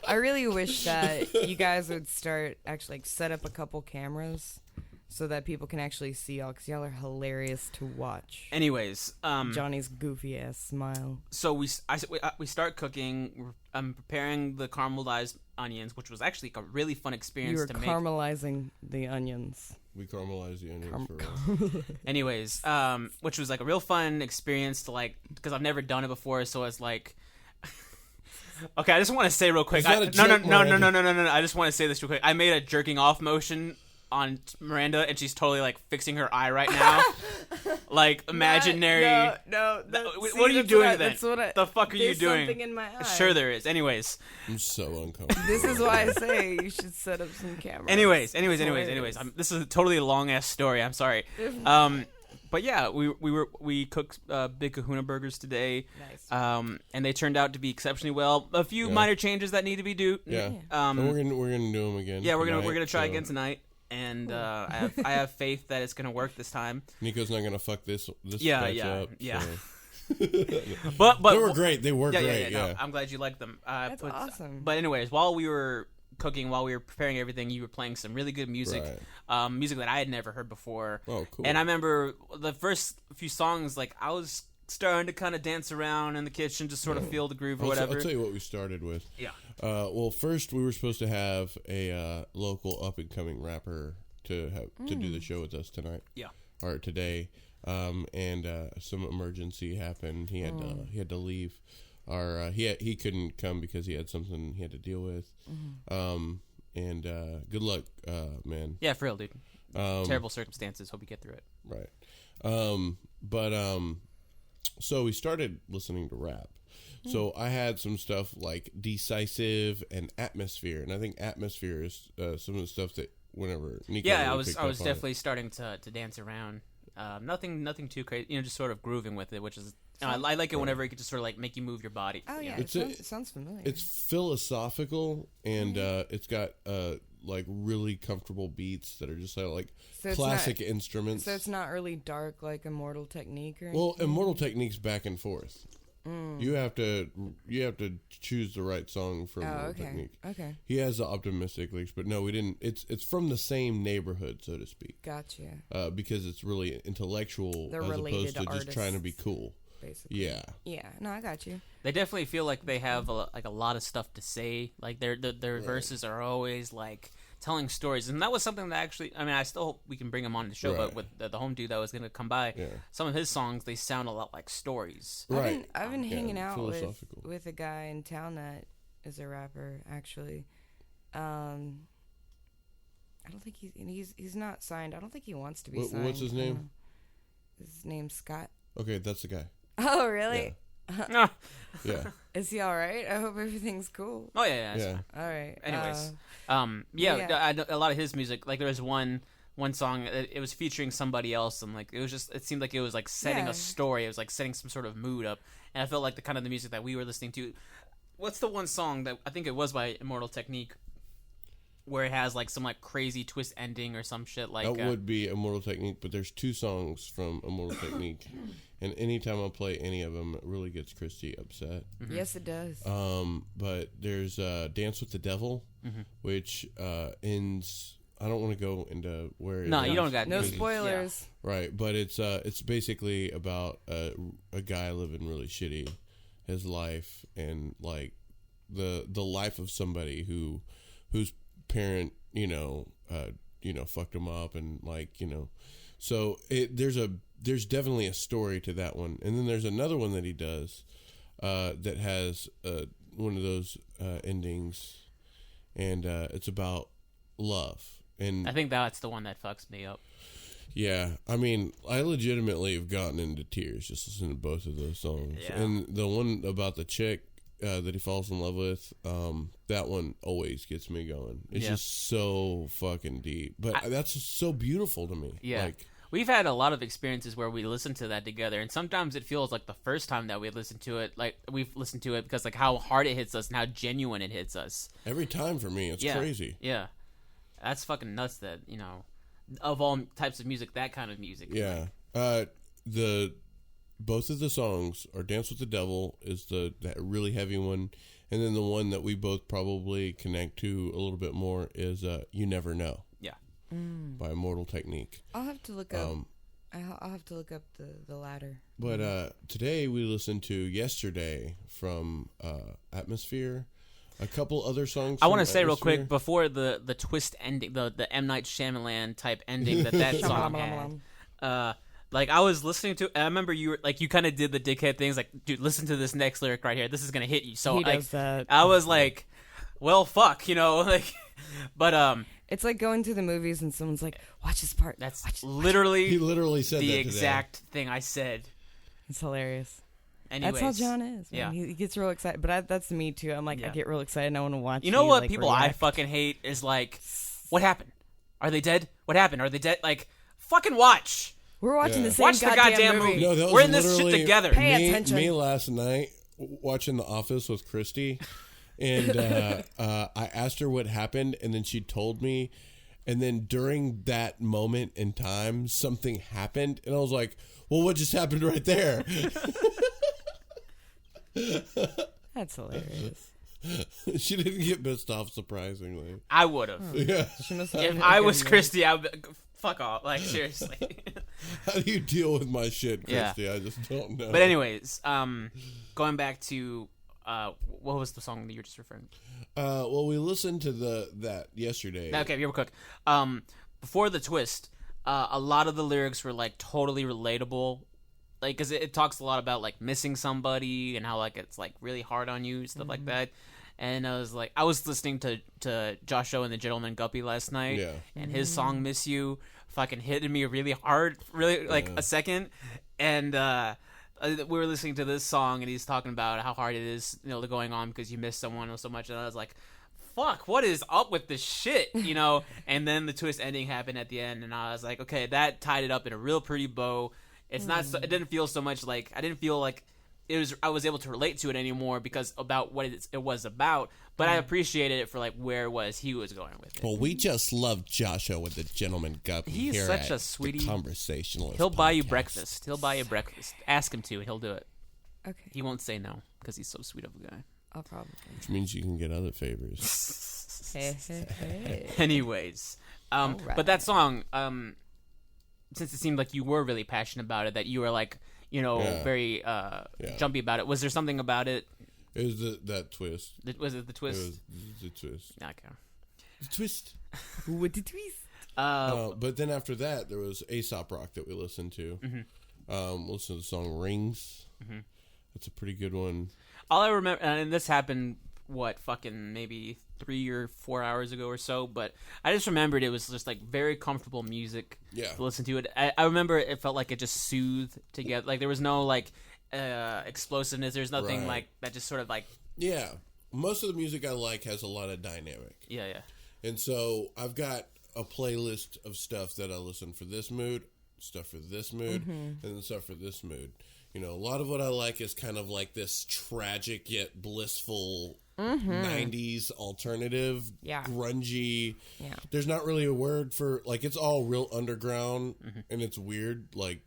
I really wish that you guys would start actually set up a couple cameras so that people can actually see y'all, because y'all are hilarious to watch. Anyways, Johnny's goofy ass smile. so we start cooking. I'm preparing the caramelized onions, which was actually a really fun experience You were to make. caramelizing the onions. We caramelized the onions for real. Anyways, which was a real fun experience to because I've never done it before, so it's like. Okay, I just want to say real quick. It's not a joke, No. I just want to say this real quick. I made a jerking off motion on Miranda, and she's totally fixing her eye right now, imaginary. No. What are you doing then? The fuck are you there's doing? Something in my eye. Sure, there is. Anyways, I'm so uncomfortable. This is why I say you should set up some cameras. anyways. Hilarious. This is a totally long ass story. I'm sorry. But yeah, we cooked Big Kahuna burgers today. Nice. And they turned out to be exceptionally well. A few minor changes that need to be done. Yeah. And we're gonna do them again. Yeah, we're tonight, gonna try so again tonight, and I have faith that it's gonna work this time. Nico's not gonna fuck this Yeah, batch yeah, up. yeah. So. But They were great. They were great. No, Yeah. I'm glad you liked them. That's awesome. But anyways, while we were cooking, while we were preparing everything, you were playing some really good music, music that I had never heard before. Oh, cool. And I remember the first few songs, I was starting to kind of dance around in the kitchen, just sort of feel the groove or whatever. I'll tell you what we started with. Yeah. Well, first we were supposed to have a local up and coming rapper to do the show with us tonight. Yeah. Or today, and some emergency happened. He had to leave. Or he couldn't come because he had something he had to deal with. and good luck, man. Yeah, for real, dude. Terrible circumstances. Hope you get through it. Right. So we started listening to rap. So I had some stuff like Decisive and Atmosphere, and I think Atmosphere is some of the stuff that whenever Nico Yeah, really I was picked up on definitely starting to dance around. Nothing too crazy. Just sort of grooving with it, which is I like it whenever it can just sort of like make you move your body. Oh yeah, It's it sounds familiar. It's philosophical, and it's got like really comfortable beats that are just like So it's classic instruments. So it's not really dark like Immortal Technique or Well, anything? Immortal Technique's back and forth. You have to choose the right song for Immortal Technique. Okay. He has the optimistic lyrics, but no, we didn't. It's from the same neighborhood, so to speak. Gotcha. Because it's really intellectual They're as related opposed to to just trying to be cool. Basically. Yeah. Yeah. No, I got you. They definitely feel like they have a lot of stuff to say. Like their verses are always like telling stories, and that was something that actually, I mean, I still hope we can bring him on the show. Right. But with the home dude that was gonna come by, some of his songs they sound a lot like stories. Right. I've been hanging out philosophical. with a guy in town that is a rapper. Actually, I don't think he's not signed. I don't think he wants to be signed. What's his name? His name's Scott. Okay, that's the guy. Oh, really? No. Yeah. Is he all right? I hope everything's cool. Oh yeah. It's Yeah. fine. All right. Anyways, yeah. I know a lot of his music. Like there was one song. It was featuring somebody else, and like it seemed like it was like setting a story. It was like setting some sort of mood up, and I felt like the kind of the music that we were listening to. What's the one song that I think it was by Immortal Technique, where it has like some like crazy twist ending or some shit like That would be Immortal Technique, but there's 2 songs from Immortal Technique, and anytime I play any of them, it really gets Christy upset. Mm-hmm. Yes, it does. But there's Dance with the Devil, which ends. I don't want to go into where. No, you don't got no because- spoilers. Right, but it's basically about a guy living really shitty his life, and like the life of somebody whose parent fucked him up, and like so there's definitely a story to that one. And then there's another one that he does that has one of those endings, and it's about love. And I think that's the one that fucks me up. yeah, I mean, I legitimately have gotten into tears just listening to both of those songs. Yeah. And the one about the chick that he falls in love with, that one always gets me going. It's just so fucking deep. But that's so beautiful to me. Yeah. Like, We've had a lot of experiences where we listen to that together, and sometimes it feels like the first time that we listen to it, like we've listened to it because like how hard it hits us and how genuine it hits us. every time for me, it's crazy. Yeah. That's fucking nuts that, of all types of music, that kind of music. Yeah. Both of the songs are Dance with the Devil is that really heavy one, and then the one that we both probably connect to a little bit more is You Never Know. Yeah. By Immortal Technique. I'll have to look up. I'll have to look up the latter. But today we listened to Yesterday from Atmosphere. A couple other songs. I want to from say real Atmosphere. quick before the twist ending, the M. Night Shyamalan type ending that song had. Like I was listening to, I remember you were like you kind of did the dickhead things, like dude, listen to this next lyric right here. This is gonna hit you. So He does that. I was like, well, fuck, like, but It's like going to the movies and someone's like, "Watch this part." that's Watch literally He literally said the that exact thing I said. It's hilarious. Anyways, That's how John is. Yeah. Man. He gets real excited, but that's me too. I'm like, Yeah. I get real excited. and I want to watch. You know what like, people I react. fucking hate is like, what happened? Are they dead? What happened? Are they dead? Like, fucking watch. We're watching Yeah. the same Watch the goddamn movie. No, that was We're in this shit literally together. Pay me, attention. Me last night watching The Office with Christy, and I asked her what happened, and then she told me, and then during that moment in time, something happened, and I was like, "Well, what just happened right there?" That's hilarious. She didn't get pissed off, surprisingly. I would have. Yeah. She must If have I a was good Christy, I would fuck off. Like seriously. How do you deal with my shit, Yeah. Christy? I just don't know. But anyways, going back to what was the song that you were just referring to? well, we listened to that yesterday. Okay, real quick. Before the twist, a lot of the lyrics were like totally relatable. Like, cause it talks a lot about like missing somebody and how like it's like really hard on you, stuff like that. And I was listening to Joshua and the Gentleman Guppy last night, and his song "Miss You" fucking hit me really hard, really like a second, and we were listening to this song, and he's talking about how hard it is, going on because you miss someone so much, and I was like, fuck, what is up with this shit, And then the twist ending happened at the end, and I was like, okay, that tied it up in a real pretty bow. It's not, it didn't feel so much like, I didn't feel like I was able to relate to it anymore because about what it was about, but I appreciated it for like where he was going with it. Well, we just love Joshua with the Gentleman Guppy. He's here such at a sweetie. The Conversationalists. He'll buy you podcast. breakfast. He'll buy you breakfast. Ask him to, and he'll do it. Okay. He won't say no because he's so sweet of a guy. I'll probably. Which means you can get other favors. Hey. Anyways, right. but that song, since it seemed like you were really passionate about it, that you were like, very jumpy about it. Was there something about it? It was that twist. Was it the twist? It was the twist. Okay. The twist. With the twist. But then after that, there was Aesop Rock that we listened to. Listen to the song Rings. That's a pretty good one. All I remember, and this happened, fucking maybe 3 or 4 hours ago or so, but I just remembered it was just like very comfortable music to listen to. It. I remember it felt like it just soothed together. Like there was no like explosiveness. There's nothing like that. Just sort of like most of the music I like has a lot of dynamic. Yeah. And so I've got a playlist of stuff that I listen for this mood, stuff for this mood, and then stuff for this mood. A lot of what I like is kind of like this tragic yet blissful 90s alternative, grungy. Yeah. There's not really a word for, like, it's all real underground, and it's weird. Like,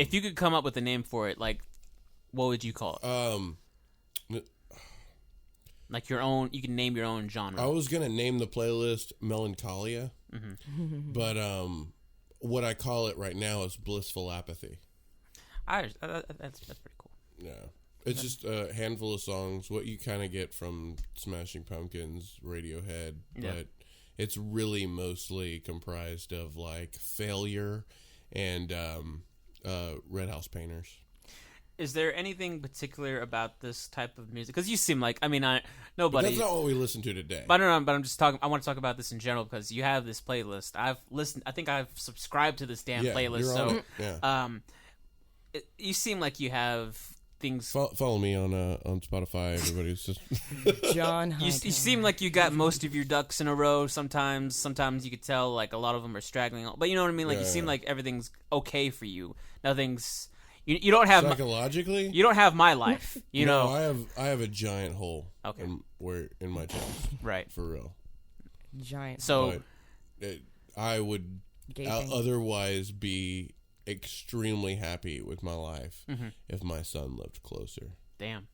if you could come up with a name for it, like, what would you call it? Like your own, you can name your own genre. I was going to name the playlist Melancholia, but what I call it right now is Blissful Apathy. That's pretty cool. Yeah. It's just a handful of songs, what you kind of get from Smashing Pumpkins, Radiohead, but it's really mostly comprised of, like, Failure and Red House Painters. Is there anything particular about this type of music? Because you seem like, nobody. But that's not what we listen to today. But I'm just talking. I want to talk about this in general because you have this playlist. I've listened. I think I've subscribed to this damn playlist. You're on it. You seem like you have things. Follow me on Spotify. Everybody's just John. You seem like you got most of your ducks in a row. Sometimes you could tell like a lot of them are straggling. But you know what I mean. Like you seem like everything's okay for you. Nothing's. You don't have psychologically. You don't have my life. You know. I have a giant hole. Okay. In my chest. Right. For real. Giant. So. I would otherwise be extremely happy with my life if my son lived closer. Damn.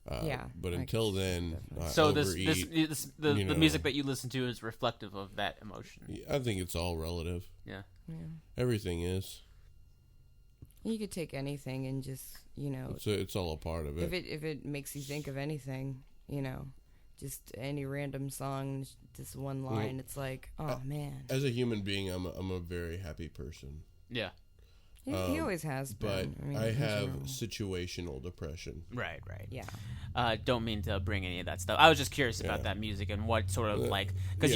But until then, so the music that you listen to is reflective of that emotion. I think it's all relative. Yeah. Everything is. You could take anything and just, it's all a part of it. If it makes you think of anything, just any random song, just one line, it's like, oh man. As a human being, I'm a very happy person. Yeah. He always has been. But I have situational depression. Right. Yeah. Don't mean to bring any of that stuff. I was just curious about that music and what sort of like because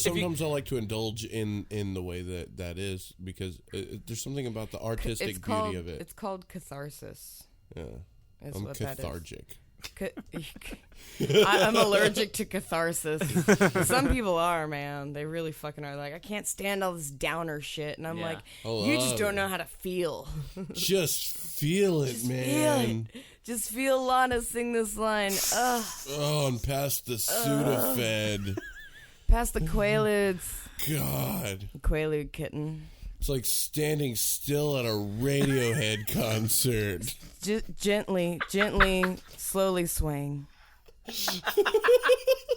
sometimes I like to indulge in the way that is because there's something about the artistic beauty of it. It's called catharsis. Yeah, I'm cathartic. I'm allergic to catharsis. Some people are, man. They really fucking are. Like, I can't stand all this downer shit. And I'm like, you just don't know how to feel. Just feel it, man. Just feel Lana sing this line. Ugh. Oh, and past the Sudafed. Past the Quaaludes. God. Quaalude kitten. It's like standing still at a Radiohead concert. Gently, slowly swing.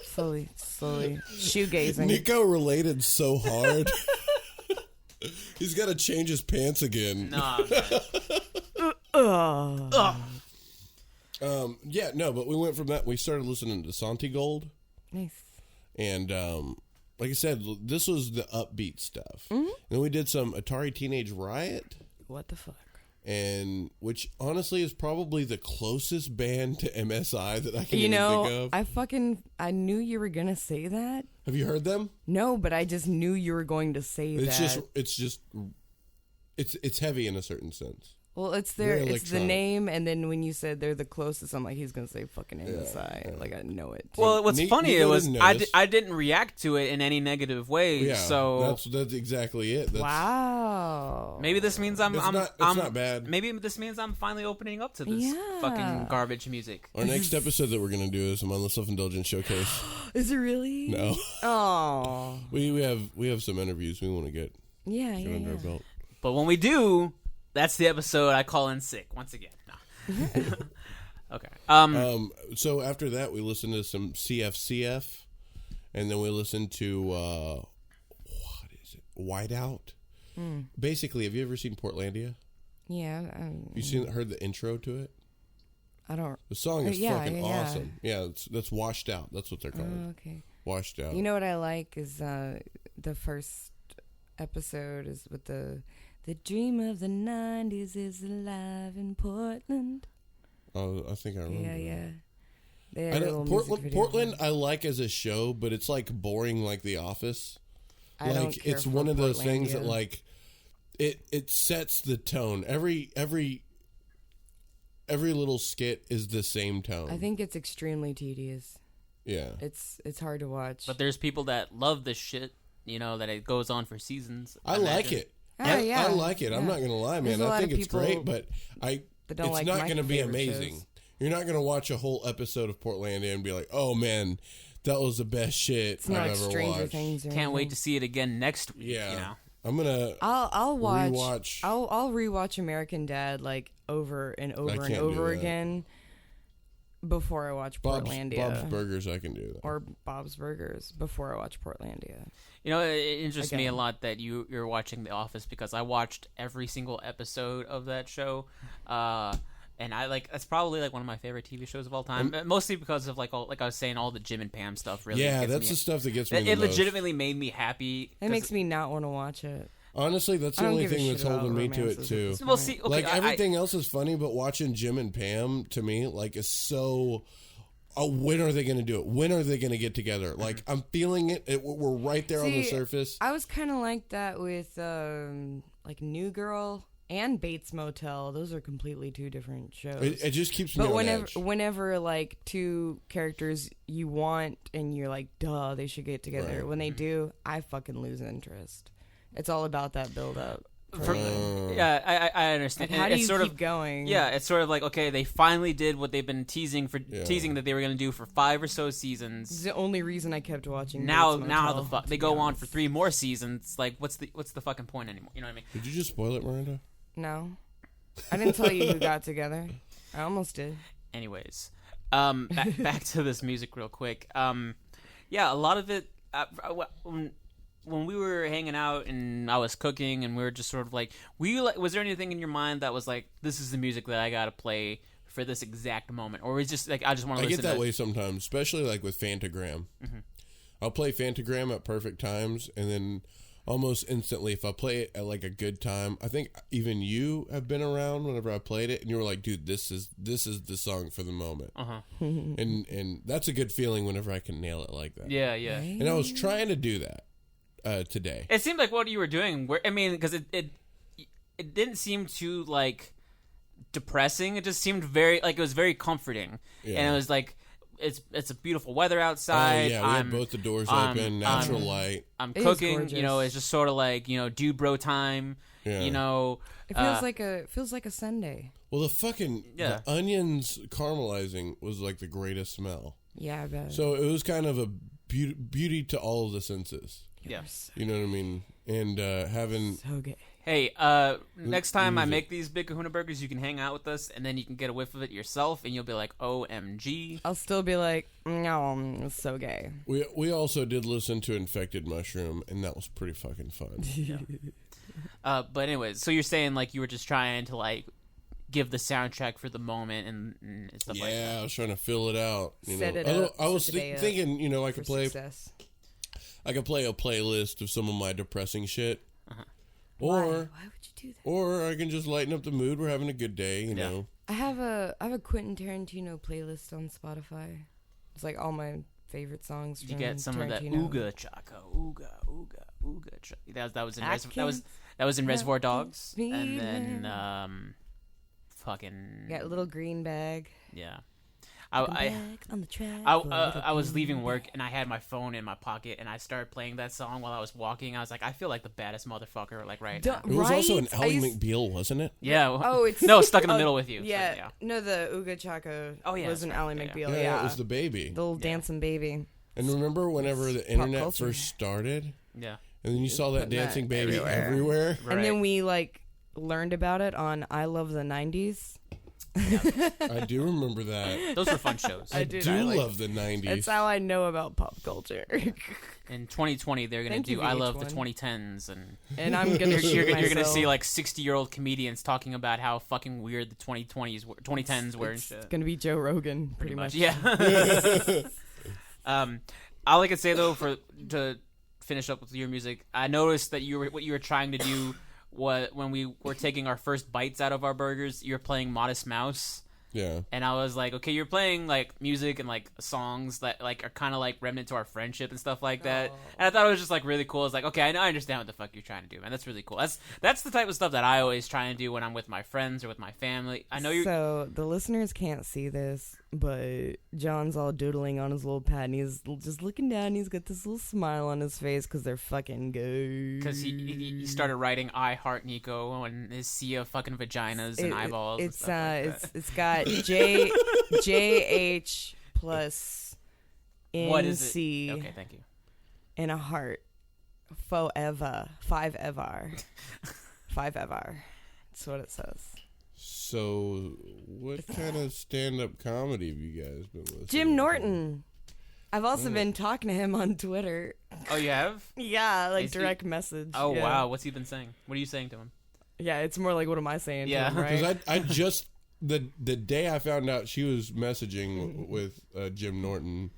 slowly, shoegazing. Nico related so hard. He's got to change his pants again. Nah. But we went from that. We started listening to Santi Gold. Nice. And like I said, this was the upbeat stuff. And then we did some Atari Teenage Riot. What the fuck? and which honestly is probably the closest band to MSI that I can You even know, think of. I knew you were gonna say that. Have you heard them? No, but I just knew you were going to say that. It's heavy in a certain sense. Well, it's Very the electronic. name, and then when you said they're the closest, I'm like, he's gonna say fucking MSI. yeah. Like I know it. Well, what's funny Nico was didn't I, notice. I didn't react to it in any negative way. Yeah, so that's exactly it. That's, wow. maybe this means I'm not bad. Maybe this means I'm finally opening up to this Yeah. fucking garbage music. Our next episode that we're gonna do is a Mindless Self-Indulgence Showcase. Is it really? No, Oh. we have some interviews we want to get Yeah, under our yeah. belt. But when we do, that's the episode I call in sick once again. Nah. Okay. So after that, we listened to some CFCF, and then we listened to what is it? Whiteout. Basically, have you ever seen Portlandia? Yeah. Heard the intro to it? I don't. The song is yeah, fucking yeah. awesome. Yeah, that's Washed Out. That's what they're called. Oh, okay. Washed Out. You know what I like is the first episode is with the dream of the 90s is alive in Portland. Oh, I think I remember. Yeah, that. yeah. They had I a know, little music video. Portland I like as a show, but it's like boring like The Office. I Like don't care it's for one of those things that Portlandia. like it sets the tone. Every little skit is the same tone. I think it's extremely tedious. Yeah. It's hard to watch. But there's people that love this shit. You know that it goes on for seasons. I like it. Oh, yeah. I like it. I'm Yeah. not gonna lie, There's man. a I lot think of it's people great, but that don't it's like not my gonna be favorite amazing. shows. You're not gonna watch a whole episode of Portlandia and be like, "Oh man, that was the best shit It's not I've like ever Stranger watched." Things. Or Can't wait anything. to see it again next week. Yeah, You know. I'm gonna. I'll watch. Rewatch. I'll rewatch American Dad like over and over and can't do over that. again before I watch Portlandia. Bob's Burgers, I can do that. Or Bob's Burgers before I watch Portlandia. You know, it interests me a Again. lot that you're watching The Office because I watched every single episode of that show, and that's probably like one of my favorite TV shows of all time. Mostly because of like I was saying, all the Jim and Pam stuff. Really, Yeah, gets that's me. the stuff that gets me. It the most. legitimately made me happy. It makes me not want to watch it. Honestly, that's I the don't only give a thing shit that's about holding me to it romances too. at this Well, point. see, okay, Like everything else is funny, but watching Jim and Pam to me, like, is so. Oh, when are they going to do it? When are they going to get together? Like, I'm feeling it. We're right there on the See, surface. I was kind of like that with like New Girl and Bates Motel. Those are completely two different shows. It just keeps me But on edge. whenever like two characters you want and you're like, duh, they should get together. Right. When they do, I fucking lose interest. It's all about that build up. Yeah, I understand. Like, how And do it's you sort keep of, going? Yeah, it's sort of like, okay, they finally did what they've been teasing that they were going to do for 5 or so It's seasons. the only reason I kept watching. Now Bates the Motel, fuck to they be go on honest. for 3 more seasons. Like, what's the fucking point anymore? You know what I mean? Did you just spoil it, Miranda? No, I didn't tell you who got together. I almost did. Anyways, back to this music real quick. Yeah, a lot of it. When we were hanging out and I was cooking and we were just sort of like, was there anything in your mind that was like, this is the music that I gotta play for this exact moment, or was it just like I just want to I listen? get that to way sometimes, especially like with Fantagram. I'll play Fantagram at perfect times, and then almost instantly, if I play it at like a good time, I think even you have been around whenever I played it, and you were like, "Dude, this is the song for the moment." And that's a good feeling whenever I can nail it like that. Yeah, yeah. And I was trying to do that today. It seemed like what you were doing. I mean, because it didn't seem too like depressing. It just seemed very like it was very comforting, Yeah. and it was like it's a beautiful weather outside. Yeah, we had both the doors open, natural light. I'm It is cooking. You know, gorgeous. it's just sort of like dude bro time. Yeah. You know, It feels like a Sunday. Well, the Yeah. onions caramelizing was like the greatest smell. Yeah, I bet. So it was kind of a beauty to all of the senses. yeah. You know what I mean? And having So gay. Hey, next time I make these Big Kahuna burgers, you can hang out with us, and then you can get a whiff of it yourself, and you'll be like, "OMG!" I'll still be like, no, it's so gay. we also did listen to Infected Mushroom, and that was pretty fucking fun. But anyways, so you're saying like you were just trying to like give the soundtrack for the moment and stuff like that. Yeah, I was trying to fill it out. Set it up, I was set the day up thinking, I could For play success. a playlist of some of my depressing shit. Or Why would you do that? Or I can just lighten up the mood. We're having a good day, you know. I have a Quentin Tarantino playlist on Spotify. It's like all my favorite songs. Did you get some of that Ooga Chaco? Ooga Chaco. That was in Reservoir Dogs. And then fucking got a little green bag. Yeah. On the track I was leaving work and I had my phone in my pocket and I started playing that song while I was walking. I was like, I feel like the baddest motherfucker like now. It was also an Ally McBeal, wasn't it? Yeah. Oh, it's no, Stuck in the Middle with You. Yeah. So, yeah. No, the Ooga Chaco was an Ally McBeal. Yeah, it was the baby. The little dancing baby. And remember whenever the internet first started? Yeah. And then you saw that dancing baby everywhere? Right. And then we learned about it on I Love the 90s. I do remember that. Those were fun shows. I do love the 90s. That's how I know about pop culture. In 2020, they're gonna do I Love the 2010s, and I'm gonna you're gonna see like 60-year-old comedians talking about how fucking weird the 2010s were and shit. It's gonna be Joe Rogan, pretty much. Yeah. All I could say though, to finish up with your music, I noticed that what you were trying to do. When we were taking our first bites out of our burgers, you're playing Modest Mouse. Yeah. And I was like, okay, you're playing like music and like songs that like are kind of like remnant to our friendship and stuff like that. And I thought it was just like really cool. It's like, okay, I understand what the fuck you're trying to do, man. That's really cool. That's the type of stuff that I always try and do when I'm with my friends or with my family. I know you're. So the listeners can't see this, but John's all doodling on his little pad, and he's just looking down. And he's got this little smile on his face because they're fucking good. Because he started writing "I Heart Nico" and his sea of fucking vaginas and eyeballs. It's and it's got JH plus NC. What is it? Okay, thank you. And a heart. Forever. 5 ever. 5 ever. That's what it says. So, what kind of stand-up comedy have you guys been listening to? Jim Norton. I've also been talking to him on Twitter. Oh, you have? Yeah, like direct message. Oh, yeah. Wow. What's he been saying? What are you saying to him? Yeah, it's more like, what am I saying to him, right? Because I just, the day I found out she was messaging with Jim Norton,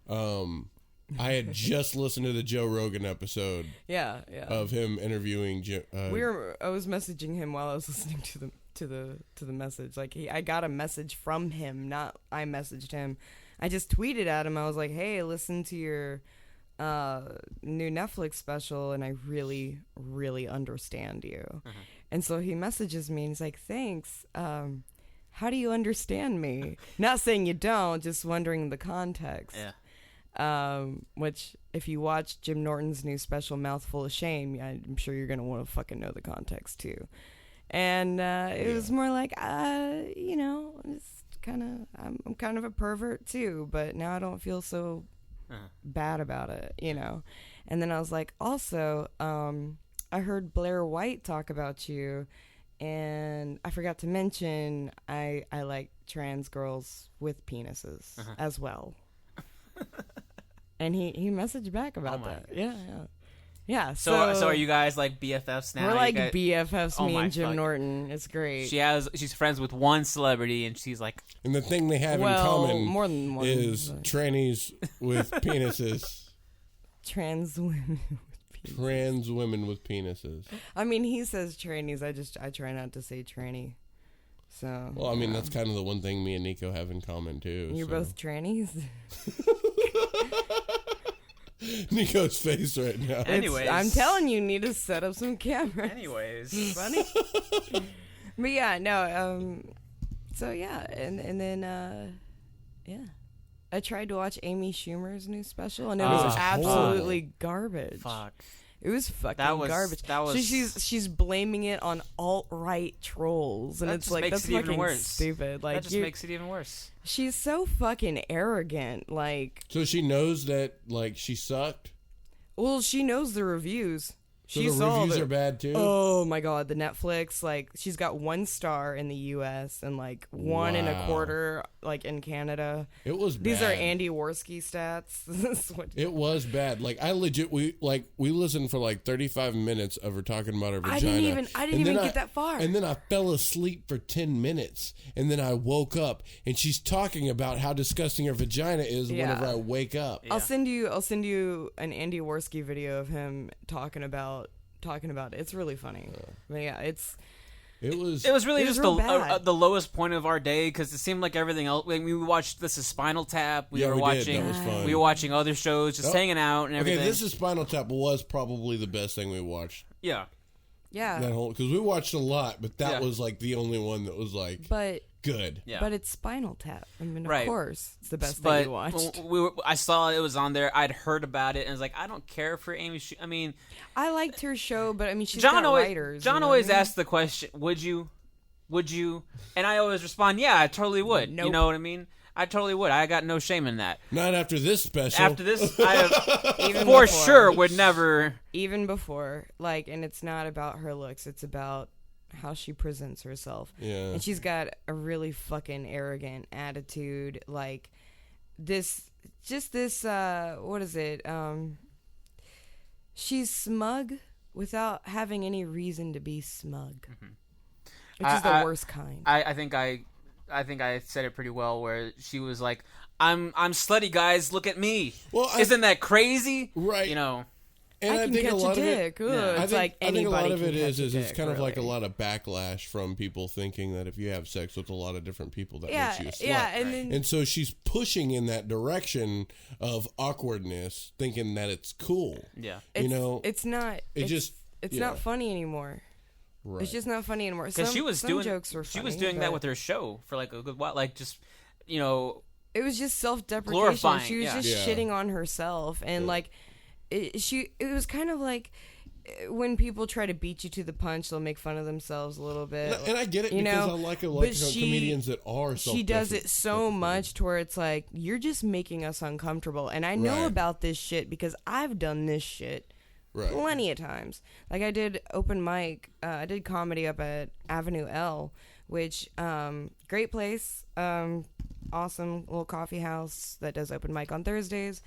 I had just listened to the Joe Rogan episode. Yeah. Of him interviewing Jim. I was messaging him while I was listening to the message. Like I got a message from him, not I messaged him. I just tweeted at him. I was like, "Hey, listen to your new Netflix special, and I really, really understand you." Uh-huh. And so he messages me, and he's like, "Thanks. How do you understand me?" Not saying you don't, just wondering the context. Yeah. Which, if you watch Jim Norton's new special, Mouthful of Shame, I'm sure you're gonna want to fucking know the context too. And it was more like, it's kind of, I'm kind of a pervert too, but now I don't feel so bad about it, And then I was like, also, I heard Blair White talk about you, and I forgot to mention I like trans girls with penises as well. And he messaged back about that. Yeah. So are you guys like BFFs now? We're like BFFs, me and Jim Norton. It's great. She's friends with one celebrity, and she's like. And the thing they have in common more than one, is trannies with penises. Trans women. Trans women with penises. I mean, he says trannies. I try not to say tranny. So. Well, I mean, that's kind of the one thing me and Nico have in common too. You're both trannies. Nico's face right now. Anyways, I'm telling you, need to set up some cameras. Anyways, funny. But yeah, no. So yeah, and then I tried to watch Amy Schumer's new special, and it was absolutely garbage. Fuck. It was fucking garbage. So she's blaming it on alt-right trolls, and it's like, that's fucking stupid. Like, that just makes it even worse. She's so fucking arrogant. Like, so she knows that like she sucked. Well, she knows the reviews. So the reviews are bad too? Oh my god, the Netflix, like, she's got 1 star in the US and like 1.25 like in Canada. It was bad. These are Andy Worski stats. It was bad. Like, I legit we listened for like 35 minutes of her talking about her vagina. I didn't even get that far. And then I fell asleep for 10 minutes, and then I woke up and she's talking about how disgusting her vagina is whenever I wake up. Yeah. I'll send you an Andy Worski video of him talking about talking about it. It's really funny. But yeah, It was really just real bad. the lowest point of our day because it seemed like everything else. Like, we watched This Is Spinal Tap. We were did. watching. That was fun. We were watching other shows, just hanging out and everything. Okay, This Is Spinal Tap was probably the best thing we watched. Yeah. yeah. That whole because we watched a lot, but that was like the only one that was like good. Yeah. But it's Spinal Tap. I mean, Right. of course, it's the best But thing you watched. I saw it was on there. I'd heard about it, and I was like, I don't care for Amy. I mean, I liked her show, but I mean, she's John got always writers. John you know always what I mean? asks the question, "Would you?" And I always respond, "Yeah, I totally would." You Nope. know what I mean? I totally would. I got no shame in that. Not after this special. After this, I have, Even for before. sure would never. Even before, like, and it's not about her looks; it's about how she presents herself. Yeah. And she's got a really fucking arrogant attitude. Like this, what is it? She's smug without having any reason to be smug. Which is the worst kind. I think I said it pretty well. Where she was like, "I'm slutty, guys. Look at me. Well, Isn't that crazy? Right. You know." And I can think catch a lot a of dick. it. Ugh, Yeah. it's like I think a anybody lot of can it catch is a it's dick, kind of like a really. lot of backlash from people thinking that if you have sex with a lot of different people, that Yeah, makes you a slut. yeah, and then And so she's pushing in that direction of awkwardness, thinking that it's cool. Yeah. it's, know, it's not. It's yeah. not funny anymore. Right. It's just not funny anymore. Because she was some doing jokes were she was funny, doing that but with her show for like a good while, like just you know. It was just self-deprecation. Glorifying, She was yeah. just Yeah. shitting on herself, and like, it was kind of like when people try to beat you to the punch, they'll make fun of themselves a little bit. And I get it you because know, I like a lot but of comedians that are she does it so much to where it's like, you're just making us uncomfortable. And I know Right. about this shit because I've done this shit Right. plenty of times. Like, I did open mic, I did comedy up at Avenue L, which, great place, awesome little coffee house that does open mic on Thursdays.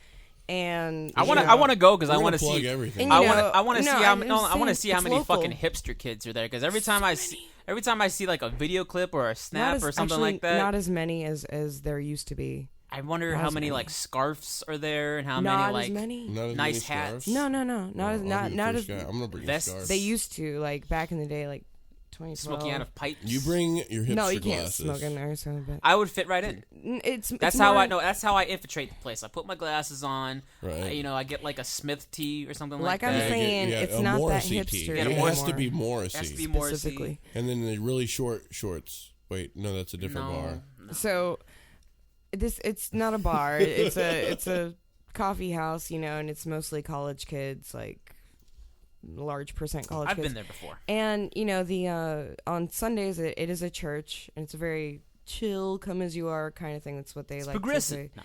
And I want to go because I We're want to gonna plug see everything. And, I you want know, to I want to no, see how I'm no, I want to saying see how it's many local. fucking hipster kids are there because every time I see like a video clip or a not snap as, or something actually, like that, not as many as there used to be. I wonder not how as many many. like scarves are there and how Not many as like many. Not as nice many hats. scarves? No, not I'll as be not the not first as guy. I'm gonna bring vests. a scarf. they used to, like back in the day, like 2012. smoking out of pipes. You bring your hipster No, you can't glasses. smoke in there. So, but I would fit right in. it's That's how I know. That's how I infiltrate the place. I put my glasses on. Right. You know, I get like a Smith tee or something Like like I'm that. saying, it's a not that Morrissey tee. hipster It anymore. has to be It Morrissey. has to be Morrissey. specifically. And then the really short shorts. Wait, no, that's a different bar. No. So it's not a bar. it's a coffee house, you know, and it's mostly college kids, like large percent college I've kids. been there before. And you know, the on Sundays it is a church, and it's a very chill, come as you are kind of thing. That's what they It's like progressive. to say. No.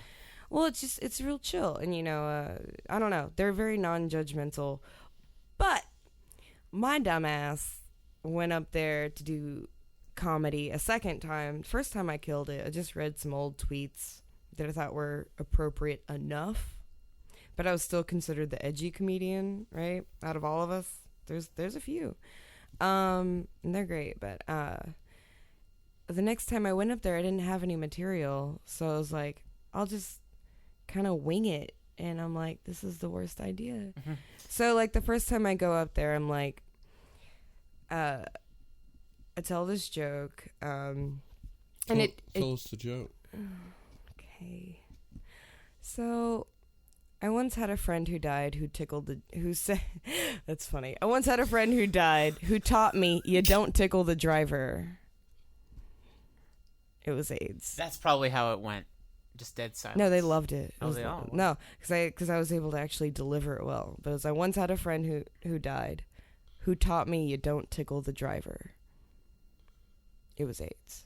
Well, it's real chill, and you know, I don't know, they're very non-judgmental. But my dumbass went up there to do comedy a second time. First time I killed it. I just read some old tweets that I thought were appropriate enough, but I was still considered the edgy comedian, right? Out of all of us, there's a few, and they're great. But the next time I went up there, I didn't have any material, so I was like, I'll just kind of wing it. And I'm like, this is the worst idea. Mm-hmm. So like the first time I go up there, I'm like, I tell this joke, and Tell us the joke. okay. So I once had a friend who died who said that's funny. I once had a friend who died who taught me you don't tickle the driver. It was AIDS. That's probably how it went. Just dead silence. No, they loved it. Oh, they all? No, because I was able to actually deliver it well. But I once had a friend who died, who taught me you don't tickle the driver. It was AIDS.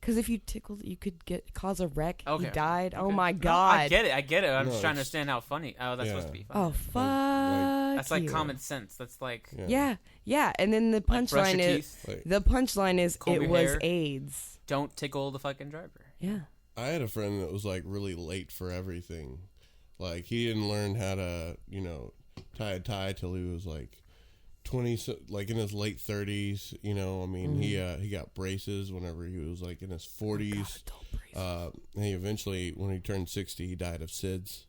Because if you tickled, you could cause a wreck. Okay. He died. Oh Okay. my No, God. I get it. I'm No, just trying to it's- understand how funny. Oh, that's supposed to be funny. Oh fuck. That's like you. common sense. That's like Yeah. And then the like brush your punchline is teeth. Like, the punchline is Comb it your was hair. AIDS. Don't tickle the fucking driver. Yeah. I had a friend that was like really late for everything. Like he didn't learn how to, tie a tie till he was like 20, like in his late 30s. I mean, he got braces whenever he was like in his 40s. And he eventually, when he turned 60, he died of SIDS.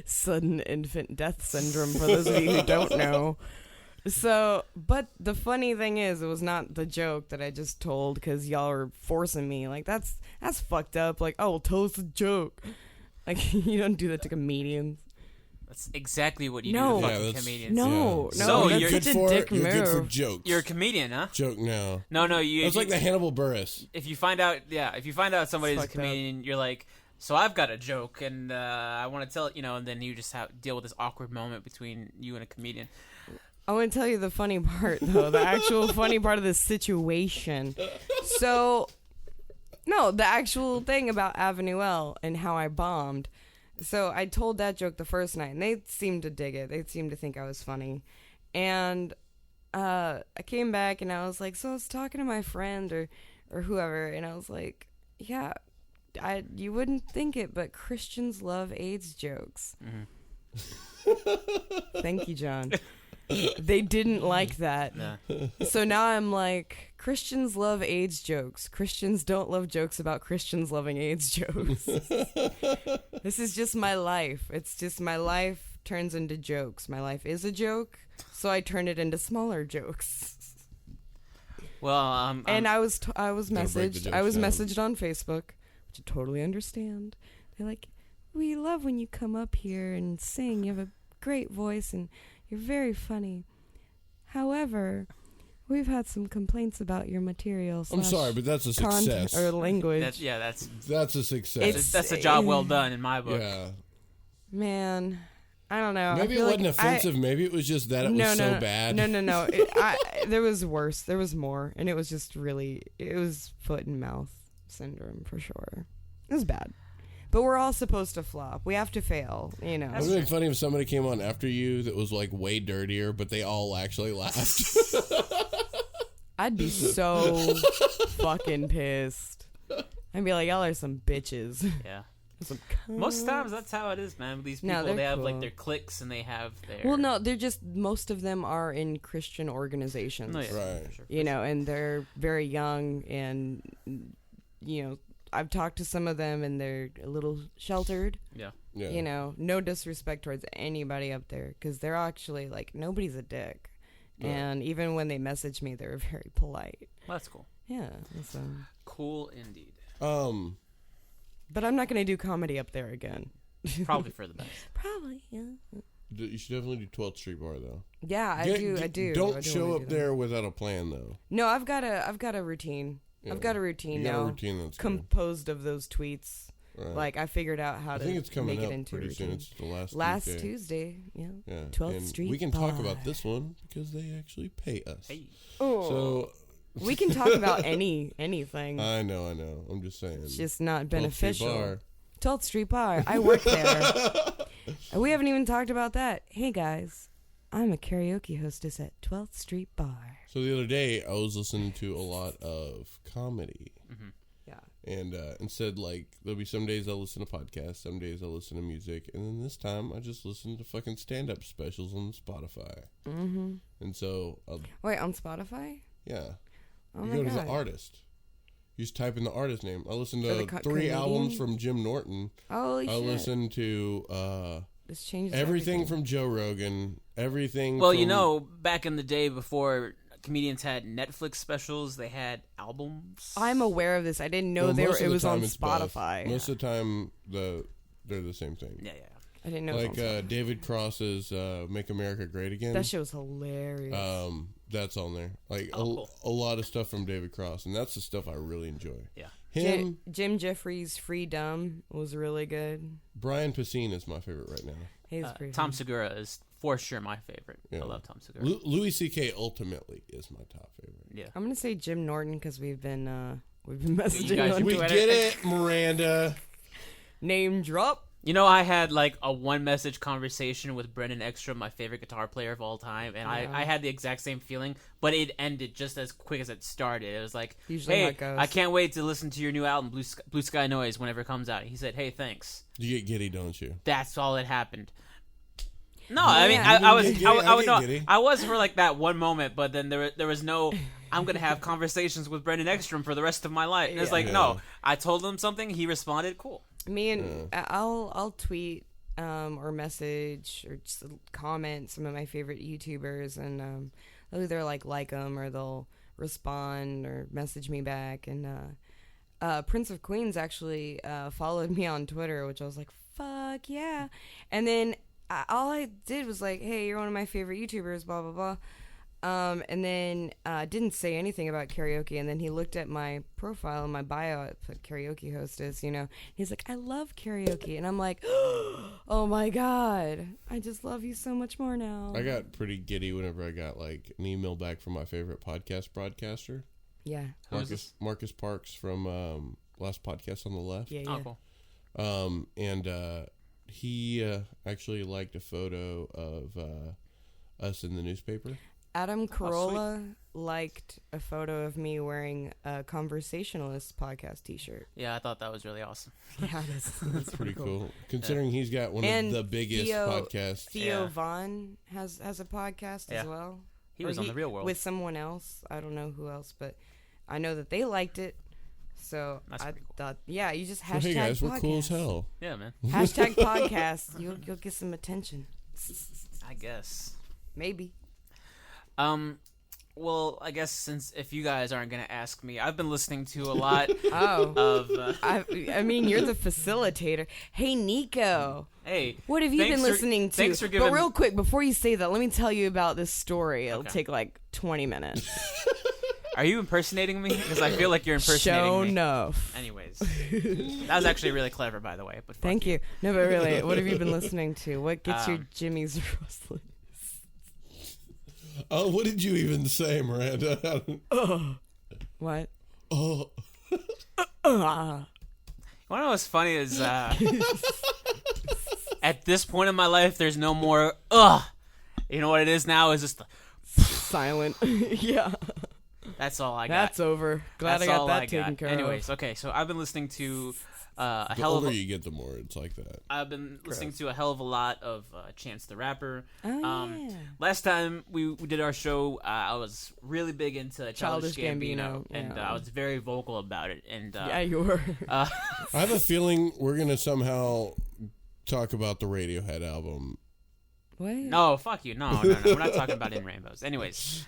Sudden infant death syndrome, for those of you who don't know. So, but the funny thing is, it was not the joke that I just told because y'all are forcing me. Like, that's fucked up. Like, oh, well, tell us a joke. Like, you don't do that to comedians. That's exactly what you No. do to Yeah, fucking that's- comedians. No, Yeah. So that's you're such a good dick you're good for move. jokes. You're a comedian, huh? Joke now. No, you. It's like the Hannibal Buress. If you find out somebody's a fucked up. comedian, you're like, so I've got a joke, and I want to tell it, and then you just deal with this awkward moment between you and a comedian. I want to tell you the funny part, though. The actual funny part of this situation. So, no, the actual thing about Avenue L and how I bombed. So I told that joke the first night, and they seemed to dig it. They seemed to think I was funny. And I came back, and I was like, so I was talking to my friend or whoever, and I was like, yeah, you wouldn't think it, but Christians love AIDS jokes. Mm-hmm. Thank you, John. They didn't like that. Nah. So now I'm like, Christians love AIDS jokes. Christians don't love jokes about Christians loving AIDS jokes. This is just my life. It's just my life turns into jokes. My life is a joke, so I turn it into smaller jokes. Well, And I was break the messaged. jokes I was down. messaged on Facebook, which I totally understand. They're like, we love when you come up here and sing. You have a great voice and you're very funny. However, we've had some complaints about your material. I'm sorry, but that's a success. Or language. That's a success. that's a job well done in my book. Yeah. Man, I don't know. Maybe it wasn't offensive. Maybe it was just that it was so bad. No. There was worse. There was more. And it was just really, it was foot and mouth syndrome for sure. It was bad. But we're all supposed to flop. We have to fail, It would have been funny if somebody came on after you that was like way dirtier, but they all actually laughed. I'd be so fucking pissed. I'd be like, y'all are some bitches. Yeah. Some Most times that's how it is, man. With these people, No, they're they have cool. like their cliques and they have their. Well, no, they're just, most of them are in Christian organizations. No, yeah, Right. for sure. And they're very young and, I've talked to some of them and they're a little sheltered. Yeah. Yeah. No disrespect towards anybody up there because they're actually like, nobody's a dick. Yeah. And even when they message me, they're very polite. Well, that's cool. Yeah. So. Cool indeed. But I'm not going to do comedy up there again. Probably for the best. Probably, yeah. You should definitely do 12th Street Bar though. Yeah, I do. Don't I do show wanna up do that. there without a plan though. No, I've got a routine. Yeah. I've got a routine You got now. a routine that's good. composed of those tweets. Right. Like I figured out how I to think it's coming make it up into a pretty soon. routine. It's the Last Tuesday. Tuesday, yeah. Yeah. 12th and Street we can talk Bar. about this one because they actually pay us. Hey. Oh, So we can talk about anything. I know. I'm just saying. It's just not 12th Street beneficial. Bar. 12th Street Bar. I work there. And we haven't even talked about that. Hey guys, I'm a karaoke hostess at 12th Street Bar. So the other day I was listening to a lot of comedy. Mm-hmm. Yeah. And instead, like, there'll be some days I'll listen to podcasts, some days I'll listen to music, and then this time I just listen to fucking stand-up specials on Spotify. Mm-hmm. And so, Wait, on Spotify? yeah. Oh You my go to god. the artist. You just type in the artist name. I listened Or to the 3 comedian? albums from Jim Norton. Holy I shit. listened to This changes everything from Joe Rogan. Everything Well, from, back in the day before comedians had Netflix specials, they had albums. I'm aware of this. I didn't know well, most of it the was time on it's both. Spotify. Most of the time, they're the same thing. Yeah. I didn't know Like it was on Spotify. David Cross's "Make America Great Again." That shit was hilarious. That's on there. Like cool. a lot of stuff from David Cross, and that's the stuff I really enjoy. Yeah. Him, Jim Jeffries' Free Dumb was really good. Brian Pacine is my favorite right now. He's pretty Tom funny. Segura is for sure my favorite. Yeah. I love Tom Segura. Louis C.K. ultimately is my top favorite. Yeah. I'm gonna say Jim Norton because we've been messaging guys- on We Twitter. get it, Miranda. Name drop. I had like a one-message conversation with Brendan Ekstrom, my favorite guitar player of all time, and Yeah. I had the exact same feeling, but it ended just as quick as it started. It was like, Usually how hey, it goes. I can't wait to listen to your new album, Blue Sky Noise, whenever it comes out. He said, hey, thanks. You get giddy, don't you? That's all that happened. No, I mean, Yeah. I was, get giddy. I would get know, giddy. I was for like that one moment, but then there was no, I'm gonna have conversations with Brendan Ekstrom for the rest of my life. And it's like, Yeah. no, I told him something, he responded, cool. Me and I'll tweet or message or just comment some of my favorite YouTubers, and they'll either like them or they'll respond or message me back. And Prince of Queens actually followed me on Twitter, which I was like, fuck yeah. And then all I did was like, hey, you're one of my favorite YouTubers, blah, blah, blah. And then didn't say anything about karaoke. And then he looked at my profile and my bio. I put karaoke hostess, He's like, I love karaoke. And I'm like, oh my God, I just love you so much more now. I got pretty giddy whenever I got like an email back from my favorite podcast broadcaster. Yeah. Marcus Parks from Last Podcast on the Left. Yeah. Oh, cool. And he actually liked a photo of us in the newspaper. Adam Carolla liked a photo of me wearing a Conversationalists podcast t-shirt. Yeah, I thought that was really awesome. Yeah, that's Pretty cool. Considering he's got one of the biggest podcasts. Theo Vaughn has a podcast as well. He was on The Real World. With someone else. I don't know who else, but I know that they liked it. So I thought, yeah, you just hashtag hey guys, podcast. we're cool as hell. Yeah, man. Hashtag podcast. You'll get some attention. I guess. Maybe. Well, I guess since if you guys aren't going to ask me, I've been listening to a lot of... I mean, you're the facilitator. Hey, Nico. Hey. What have you been listening to? Thanks for giving... But real quick, before you say that, let me tell you about this story. It'll take like 20 minutes. Are you impersonating me? Because I feel like you're impersonating me. Show enough. Anyways. That was actually really clever, by the way. But Thank you. No, but really, what have you been listening to? What gets your Jimmy's rustling? Oh, what did you even say, Miranda? What? Oh. You want to know what's funny is at this point in my life, there's no more, You know what it is now is just silent. Yeah. That's all I got. That's over. Glad I got that taken care of. Anyways, okay, so I've been listening to a the hell of older a... you get, the more it's like that. I've been listening to a hell of a lot of Chance the Rapper. Oh, yeah. Last time we did our show, I was really big into Childish Gambino, yeah. and I was very vocal about it. And yeah, you were. I have a feeling we're going to somehow talk about the Radiohead album. What? No, fuck you. No. We're not talking about In Rainbows. Anyways,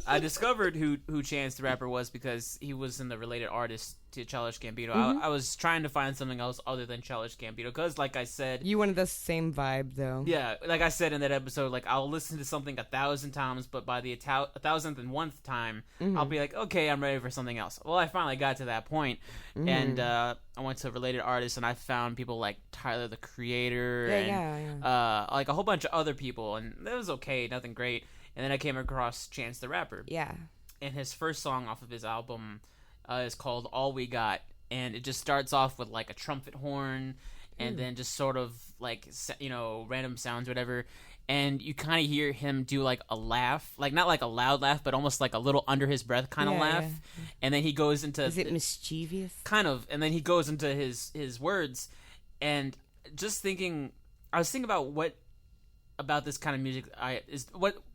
I discovered who Chance the Rapper was because he was in the related artist to Childish Gambino. Mm-hmm. I was trying to find something else other than Childish Gambino because, like I said... You wanted the same vibe, though. Yeah, like I said in that episode, like I'll listen to something 1,000 times, but by the 1,001th time, I'll be like, okay, I'm ready for something else. Well, I finally got to that point, and I went to related artists, and I found people like Tyler, the Creator, and like a whole bunch of other people, and it was okay, nothing great. And then I came across Chance the Rapper. Yeah. And his first song off of his album is called All We Got, and it just starts off with like a trumpet horn and then just sort of like, random sounds, whatever, and you kind of hear him do like a laugh, like not like a loud laugh, but almost like a little under his breath kind of laugh. And then he goes into... Is it mischievous? Kind of. And then he goes into his words, and just I was thinking about what about this kind of music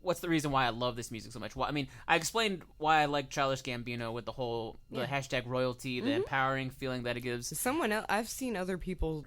what's the reason why I love this music so much. Well, I mean, I explained why I like Childish Gambino with the whole the hashtag royalty, the empowering feeling that it gives. Someone else, I've seen other people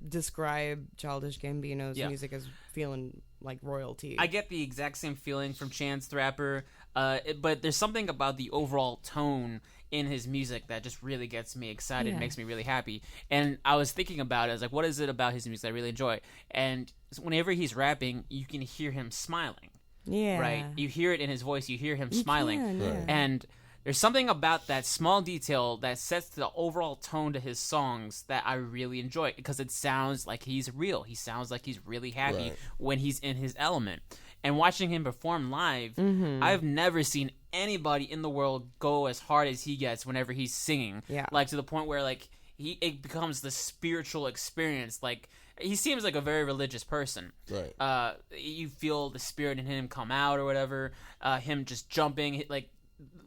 describe Childish Gambino's music as feeling like royalty. I get the exact same feeling from Chance the Rapper, but there's something about the overall tone in his music that just really gets me excited, makes me really happy. And I was thinking about it, I was like, what is it about his music that I really enjoy? And whenever he's rapping, you can hear him smiling. Yeah. Right? You hear it in his voice, you hear him smiling. Can, yeah. And there's something about that small detail that sets the overall tone to his songs that I really enjoy, because it sounds like he's real. He sounds like he's really happy when he's in his element. And watching him perform live, I've never seen anybody in the world go as hard as he gets whenever he's singing. Yeah. Like, to the point where, like, it becomes the spiritual experience. Like, he seems like a very religious person. Right. You feel the spirit in him come out or whatever. Him just jumping. Like,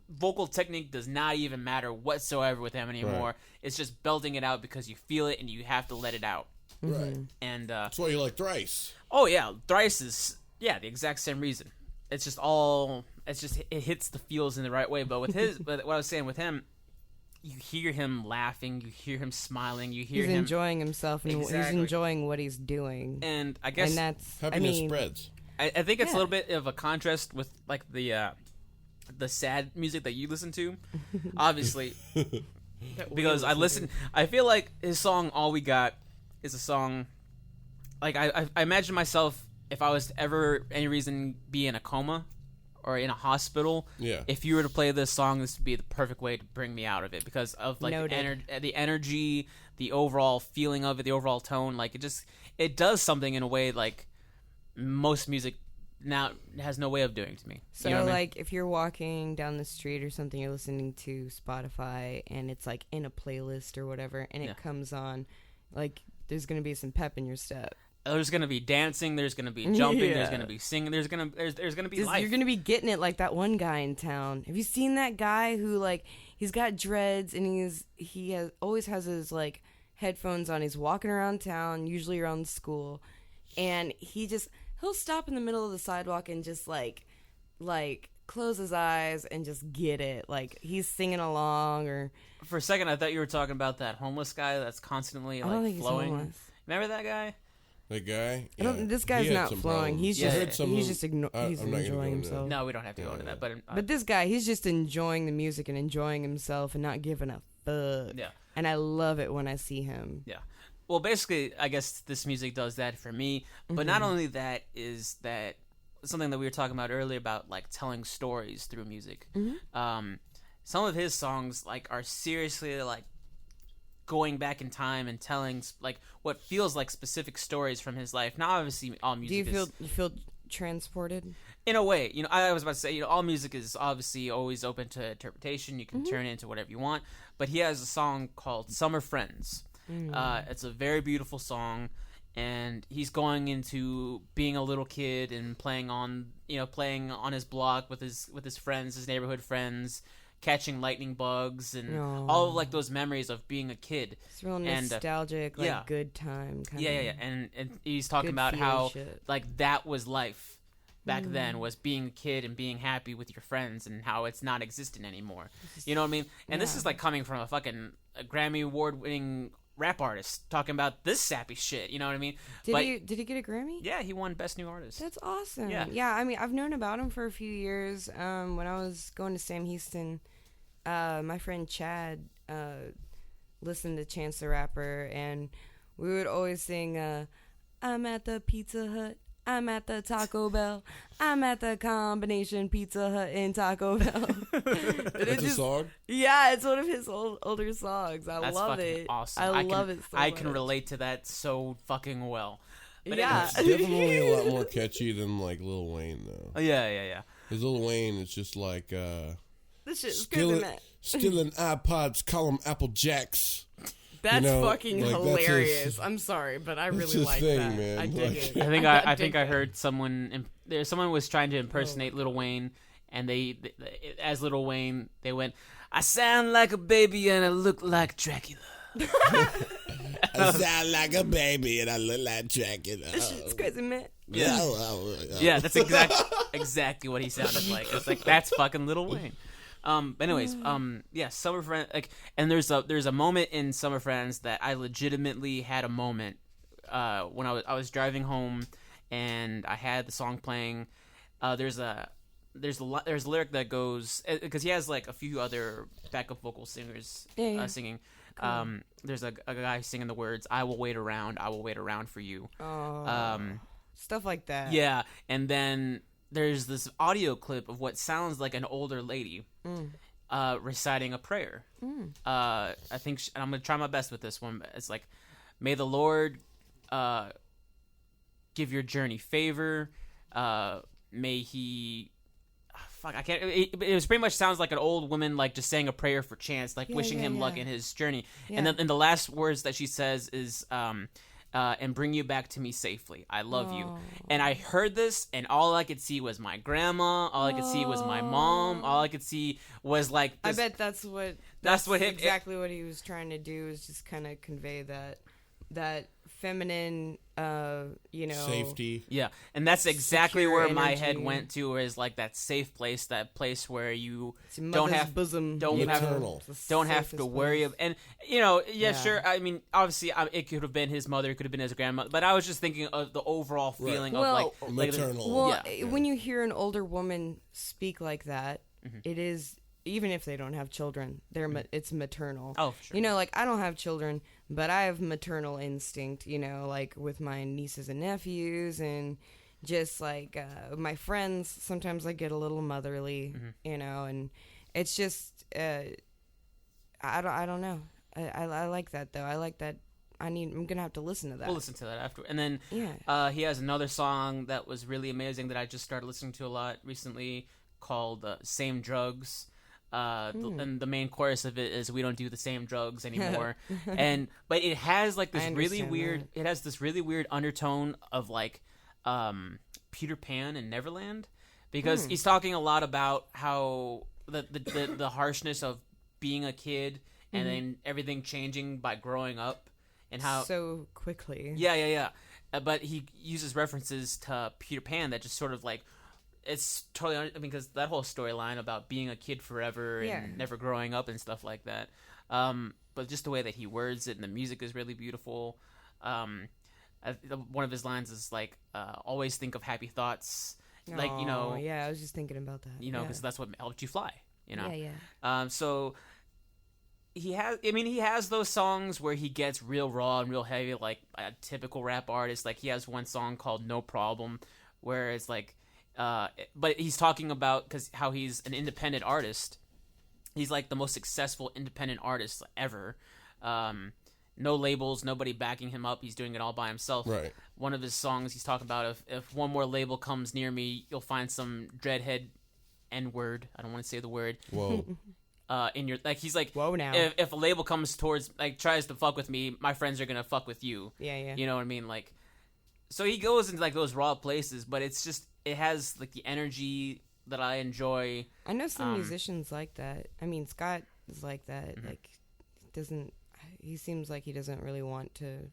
vocal technique does not even matter whatsoever with him anymore. Right. It's just belting it out because you feel it and you have to let it out. Right. And that's why you like Thrice. Oh, yeah. Thrice is... Yeah, the exact same reason. It hits the feels in the right way. But with but what I was saying with him, you hear him laughing, you hear him smiling, you hear He's him enjoying himself, and he's Exactly. enjoying what he's doing. and I guess And that's Happiness I mean, spreads. I think it's a Yeah. little bit of a contrast with like the sad music that you listen to, obviously, because I feel like his song "All We Got" is a song. Like I imagine myself if I was to ever any reason be in a coma or in a hospital. Yeah. If you were to play this song, this would be the perfect way to bring me out of it because of like the energy, the overall feeling of it, the overall tone. Like it does something in a way like most music now has no way of doing to me. So You know what I mean? like if you're walking down the street or something, you're listening to Spotify and it's like in a playlist or whatever, and Yeah. it comes on, like there's gonna be some pep in your step. There's gonna be dancing. There's gonna be jumping. There's Yeah. gonna be singing. There's gonna be Just- life. You're gonna be getting it like that one guy in town. Have you seen that guy who like he's got dreads and he always has his like headphones on. He's walking around town, usually around school, and he'll stop in the middle of the sidewalk and just like close his eyes and just get it. Like he's singing along or For a second, I thought you were talking about that homeless guy that's constantly I don't like think he's flowing. homeless. Remember that guy? That guy. I don't. yeah, This guy's he had not some flowing. problems. He's Yeah, just I heard some he's of just them. he's I'm not gonna go enjoying into that. himself. No, we don't have to go into that. But But this guy, he's just enjoying the music and enjoying himself and not giving a fuck. yeah. And I love it when I see him. Yeah. Well, basically, I guess this music does that for me. But not only that is that something that we were talking about earlier about like telling stories through music. Some of his songs like are seriously like going back in time and telling like what feels like specific stories from his life. Now, obviously, all Do music you feel transported? in a way, I was about to say, all music is obviously always open to interpretation. You can turn it into whatever you want. But he has a song called "Summer Friends." It's a very beautiful song, and he's going into being a little kid and playing on his block with his friends, his neighborhood friends, catching lightning bugs and all of like those memories of being a kid. It's real And, nostalgic, like yeah. good time kind Yeah, of. yeah, yeah. And he's talking Good about feel how shit. like that was life back then, was being a kid and being happy with your friends, and how it's not existent anymore. You know what I mean? And this is like coming from a Grammy Award winning rap artist talking about this sappy shit. You know what I mean? Did he get a Grammy? Yeah, he won Best New Artist. That's awesome. Yeah. Yeah, I mean, I've known about him for a few years. When I was going to Sam Houston, my friend Chad listened to Chance the Rapper, and we would always sing, I'm at the Pizza Hut, I'm at the Taco Bell, I'm at the combination Pizza Hut and Taco Bell. That's a song. Yeah, it's one of his older songs. I That's love fucking it. awesome. I love it so I much. can relate to that so fucking well. But Yeah. It's definitely a lot more catchy than like Lil Wayne though. Yeah. His Lil Wayne is just like This shit is crazy, man. stealing iPods, call them Apple Jacks. That's know, fucking like, that's hilarious. his- I'm sorry, but I that's really his like thing, that. man. I dig Like- it. I dig think I that. heard someone was trying to impersonate Lil Wayne, and they as Lil Wayne they went, "I sound like a baby and I look like Dracula." I sound like a baby and I look like Dracula. It's crazy, man. Yeah. Yeah, that's exactly what he sounded like. It's like that's fucking Lil Wayne. But anyways, yeah, Summer Friends, like, and there's a moment in Summer Friends that I legitimately had a moment when I was driving home, and I had the song playing. There's a lyric that goes, because he has like a few other backup vocal singers Yeah. singing. There's a guy singing the words, I will wait around for you." Stuff like that. Yeah, and then there's this audio clip of what sounds like an older lady reciting a prayer. I think, and I'm going to try my best with this one. It's like, "May the Lord give your journey favor. May he..." Fuck, I can't. It was pretty much sounds like an old woman, like just saying a prayer for Chance, like wishing him luck in his journey. Yeah. And then and the last words that she says is, "And bring you back to me safely. I love you." And I heard this, and all I could see was my grandma. All I could see was my mom. All I could see was like I this, bet that's what what hit- exactly what he was trying to do, is just kind of convey that feminine, Safety. Yeah, and that's exactly Secure where my energy. head went to, is like that safe place, that place where you It's a don't mother's have bosom, don't you know, have Maternal. it's the don't have to safest worry place. and Yeah. sure, I mean, obviously it could have been his mother, it could have been his grandmother, but I was just thinking of the overall Right. feeling Well, of Maternal. Well, Yeah. when you hear an older woman speak like that, Mm-hmm. it is, even if they don't have children, it's maternal. Oh, sure. You know, like, I don't have children, but I have maternal instinct, like with my nieces and nephews, and just like my friends. Sometimes I get a little motherly, and it's just I don't know. I like that though. I like that. I'm gonna have to listen to that. We'll listen to that after. And then Yeah. he has another song that was really amazing that I just started listening to a lot recently, called Same Drugs. And the main chorus of it is, "We don't do the same drugs anymore." But it has like this I really understand weird. that. It has this really weird undertone of like Peter Pan and Neverland, because he's talking a lot about how the harshness of being a kid and then everything changing by growing up, and how so quickly. yeah. But he uses references to Peter Pan that just sort of like, it's totally, I mean, because that whole storyline about being a kid forever and Yeah. never growing up and stuff like that. But just the way that he words it, and the music is really beautiful. One of his lines is like, "Always think of happy thoughts." Like, Aw, yeah, I was just thinking about that. because that's what helped you fly. Yeah. So he has those songs where he gets real raw and real heavy, like a typical rap artist. Like, he has one song called "No Problem," where it's like, but he's talking about how he's an independent artist. He's like the most successful independent artist ever. No labels, nobody backing him up. He's doing it all by himself. Right. One of his songs, he's talking about, if one more label comes near me, you'll find some dreadhead N-word. I don't want to say the word. Whoa. In your, like, he's like, Whoa now. if a label comes towards, like, tries to fuck with me, my friends are gonna fuck with you. Yeah. You know what I mean? Like, so he goes into like those raw places, but it's just, it has like the energy that I enjoy. I know some musicians like that. I mean, Scott is like that. Mm-hmm. Like, he seems like he doesn't really want to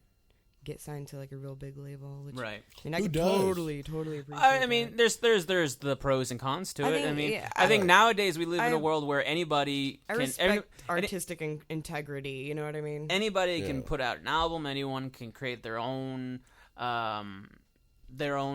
get signed to like a real big label. Which, Right. I mean, I Who could does? totally appreciate I mean, that. there's the pros and cons to it. I I think nowadays we live in a I- world where anybody I can respect artistic integrity. You know what I mean? anybody Yeah. can put out an album. Anyone can create their own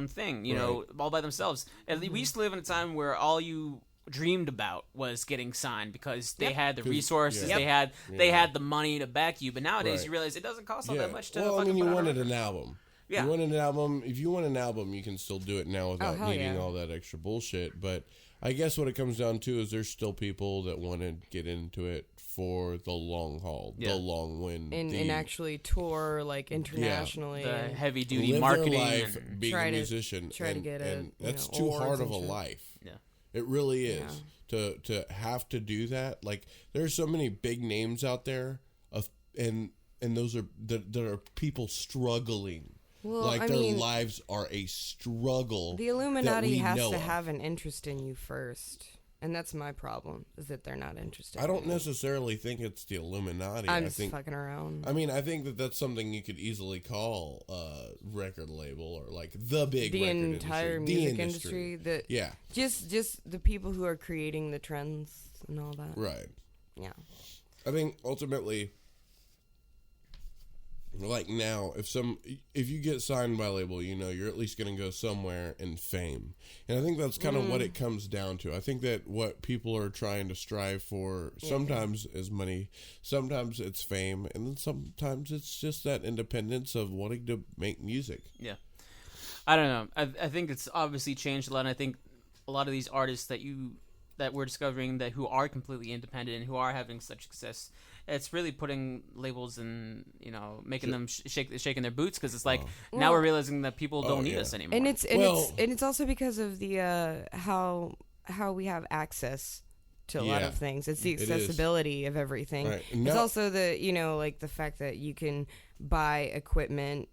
thing. You know, all by themselves. And we used to live in a time where all you dreamed about was getting signed, because they had the resources, yeah. they had the money to back you. But nowadays Right. you realize it doesn't cost all Yeah. that much to Well, I fucking mean, you put out wanted a- an album. Yeah. You wanted an album. If you want an album, you can still do it now without hell needing yeah. all that extra bullshit. But I guess what it comes down to is there's still people that want to get into it for the long haul, Yeah. the long win, and actually tour like internationally. the and heavy duty live marketing. their life And, being try a to- musician. try to get and that's know, too awards hard of and a shit. life. yeah. It really is to have to do that. Like, there's so many big names out there and those are that are people struggling. Well, like, I their mean, lives are a struggle. the that Illuminati we has know to of. have an interest in you first, and that's my problem, is that they're not interested. I don't in you. necessarily think it's the Illuminati. I'm I just think fucking around. I mean, I think that that's something you could easily call a record label, or like the big the record entire industry. music The industry, that Yeah, just the people who are creating the trends and all that. right. Yeah. I think ultimately, like now, if you get signed by a label, you know you're at least going to go somewhere in fame, and I think that's kind of what it comes down to. I think that what people are trying to strive for sometimes is money, sometimes it's fame, and then sometimes it's just that independence of wanting to make music. Yeah. I don't know. I think it's obviously changed a lot, and I think a lot of these artists that we're discovering who are completely independent and who are having such success, it's really putting labels and, making them shaking their boots, because it's like now we're realizing that people don't need us anymore. And it's also because of the how we have access to a lot Yeah, of things. It's the it is. accessibility of everything. Right. It's Now- also the like the fact that you can buy equipment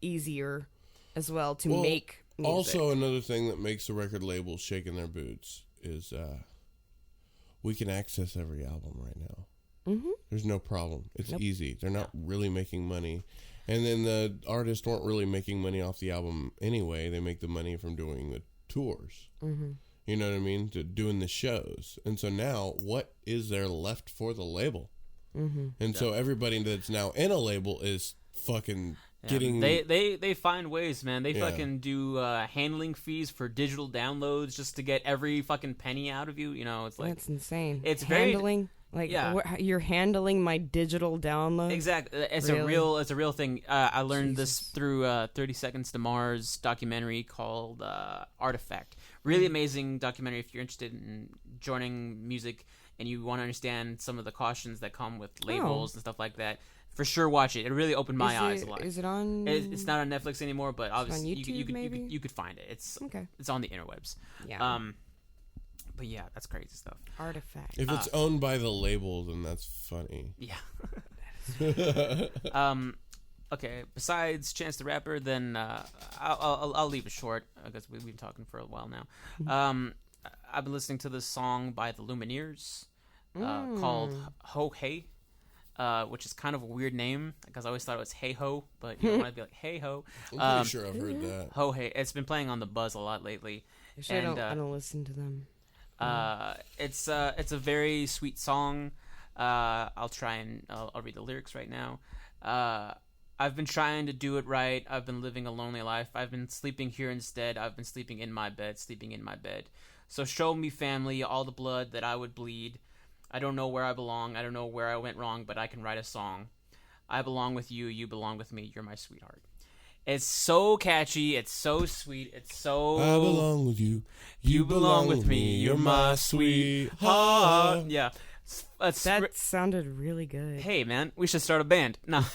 easier as well to Well, make music. Also, another thing that makes the record labels shaking their boots is we can access every album right now. Mm-hmm. There's no problem. It's easy. They're not really making money. And then the artists weren't really making money off the album anyway. They make the money from doing the tours. Mm-hmm. You know what I mean? Doing the shows. And so now, what is there left for the label? Mm-hmm. And so everybody that's now in a label is fucking getting... They find ways, man. They fucking do handling fees for digital downloads just to get every fucking penny out of you. You know, it's like... That's insane. It's handling... you're handling my digital download. Exactly, it's really? a real thing. I learned this through 30 Seconds to Mars documentary called Artifact. Really amazing documentary if you're interested in joining music and you want to understand some of the cautions that come with labels and stuff like that. For sure, watch it. It really opened my eyes a lot. Is it on? It's not on Netflix anymore, but obviously on YouTube, you could find it. It's on the interwebs. Yeah. But yeah, that's crazy stuff. Artifact. If it's owned by the label, then that's funny. Yeah. Okay. Besides Chance the Rapper, then I'll leave it short because we've been talking for a while now. I've been listening to this song by the Lumineers called Ho Hey, which is kind of a weird name because I always thought it was Hey Ho, but you know, I'd be like Hey Ho. I'm pretty sure I've heard that. Ho Hey. It's been playing on the Buzz a lot lately. I don't listen to them. It's a very sweet song. I'll try and I'll read the lyrics right now. I've been trying to do it right. I've been living a lonely life. I've been sleeping here instead. I've been sleeping in my bed. So show me, family, all the blood that I would bleed. I don't know where I belong. I don't know where I went wrong, but I can write a song. I belong with you. You belong with me. You're my sweetheart. It's so catchy. It's so sweet. It's so... I belong with you. You belong with me. You're my sweetheart. Yeah. That sounded really good. Hey, man, we should start a band. No.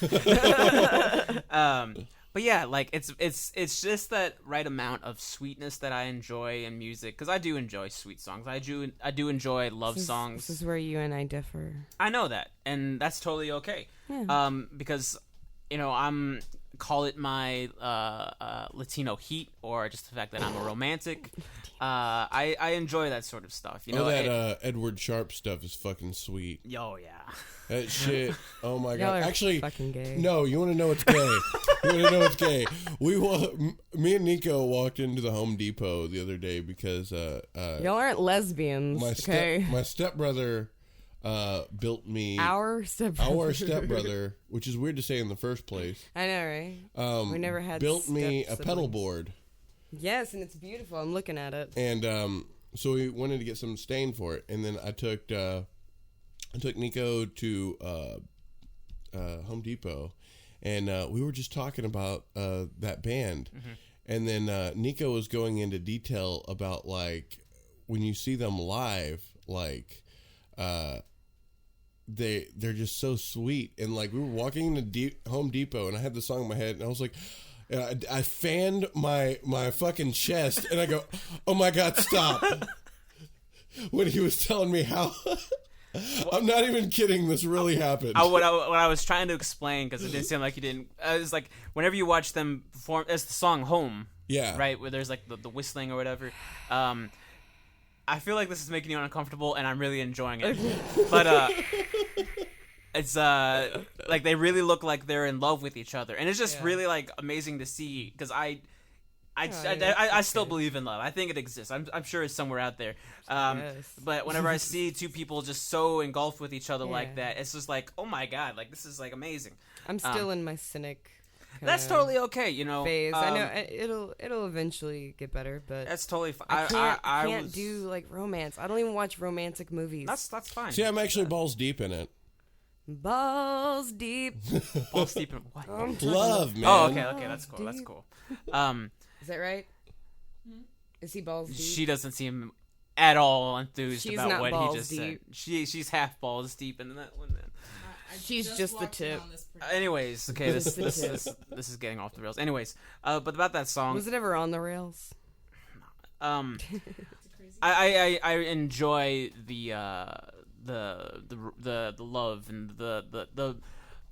But yeah, like it's just that right amount of sweetness that I enjoy in music, because I do enjoy sweet songs. I do enjoy love songs. This is where you and I differ. I know that, and that's totally okay. Yeah. Because I'm call it my Latino heat, or just the fact that I'm a romantic. I enjoy that sort of stuff. You know, that Edward Sharpe stuff is fucking sweet. Yo, yeah. That shit. Oh my Y'all god. are Actually, fucking gay. no. You want to know what's gay? Me and Nico walked into the Home Depot the other day because y'all aren't lesbians. My stepbrother built me our stepbrother, which is weird to say in the first place. I know, right? We never had built me a siblings. pedal board. Yes, and it's beautiful. I'm looking at it. And so we wanted to get some stain for it, and then I took Nico to Home Depot, and we were just talking about that band, and then Nico was going into detail about like when you see them live, like they're just so sweet, and like we were walking into Home Depot, and I had the song in my head, and I was like. I fanned my fucking chest, and I go, "Oh my god, stop!" When he was telling me how, I'm not even kidding. This really happened. What I was trying to explain, because it didn't seem like you didn't. It's like whenever you watch them perform, it's the song "Home," right, where there's like the whistling or whatever. I feel like this is making you uncomfortable, and I'm really enjoying it. But it's like they really look like they're in love with each other, and it's just really like amazing to see, because I still believe in love. I think it exists. I'm sure it's somewhere out there. But whenever I see two people just so engulfed with each other like that, it's just like, oh my god, like this is like amazing. I'm still in my cynic. That's totally okay, you know. Phase. I know it'll eventually get better, but that's totally fine. I can't do like romance. I don't even watch romantic movies. That's fine. See, I'm actually balls deep in it. Balls deep. Balls deep in what? Love, man. Oh, okay, that's cool. That's cool. Is that right? Is he balls deep? She doesn't seem at all enthused She's about not what balls he just deep. said. She's half balls deep in that one. Then. She's just the tip. Anyways, okay, this is getting off the rails. Anyways, but about that song. Was it ever on the rails? I enjoy the love and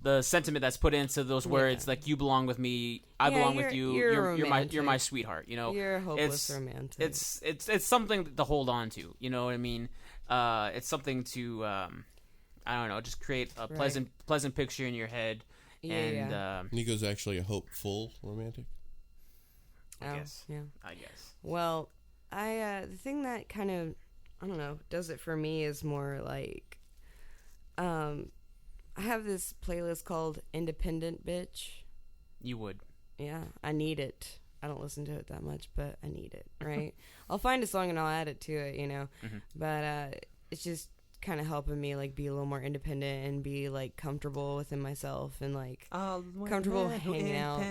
the sentiment that's put into those words, like you belong with me, I belong with you, you're my sweetheart, you know. You're a hopeless romantic. It's something to hold on to, you know what I mean? It's something to I don't know, just create a pleasant picture in your head, And Nico's actually a hopeful romantic. I guess. Yeah. I guess. Well, the thing that kind of, I don't know, does it for me is more like, I have this playlist called Independent Bitch. You would. Yeah, I need it. I don't listen to it that much, but I need it, right? I'll find a song and I'll add it to it, you know. Mm-hmm. But it's just kind of helping me like be a little more independent and be like comfortable within myself and like comfortable hanging out.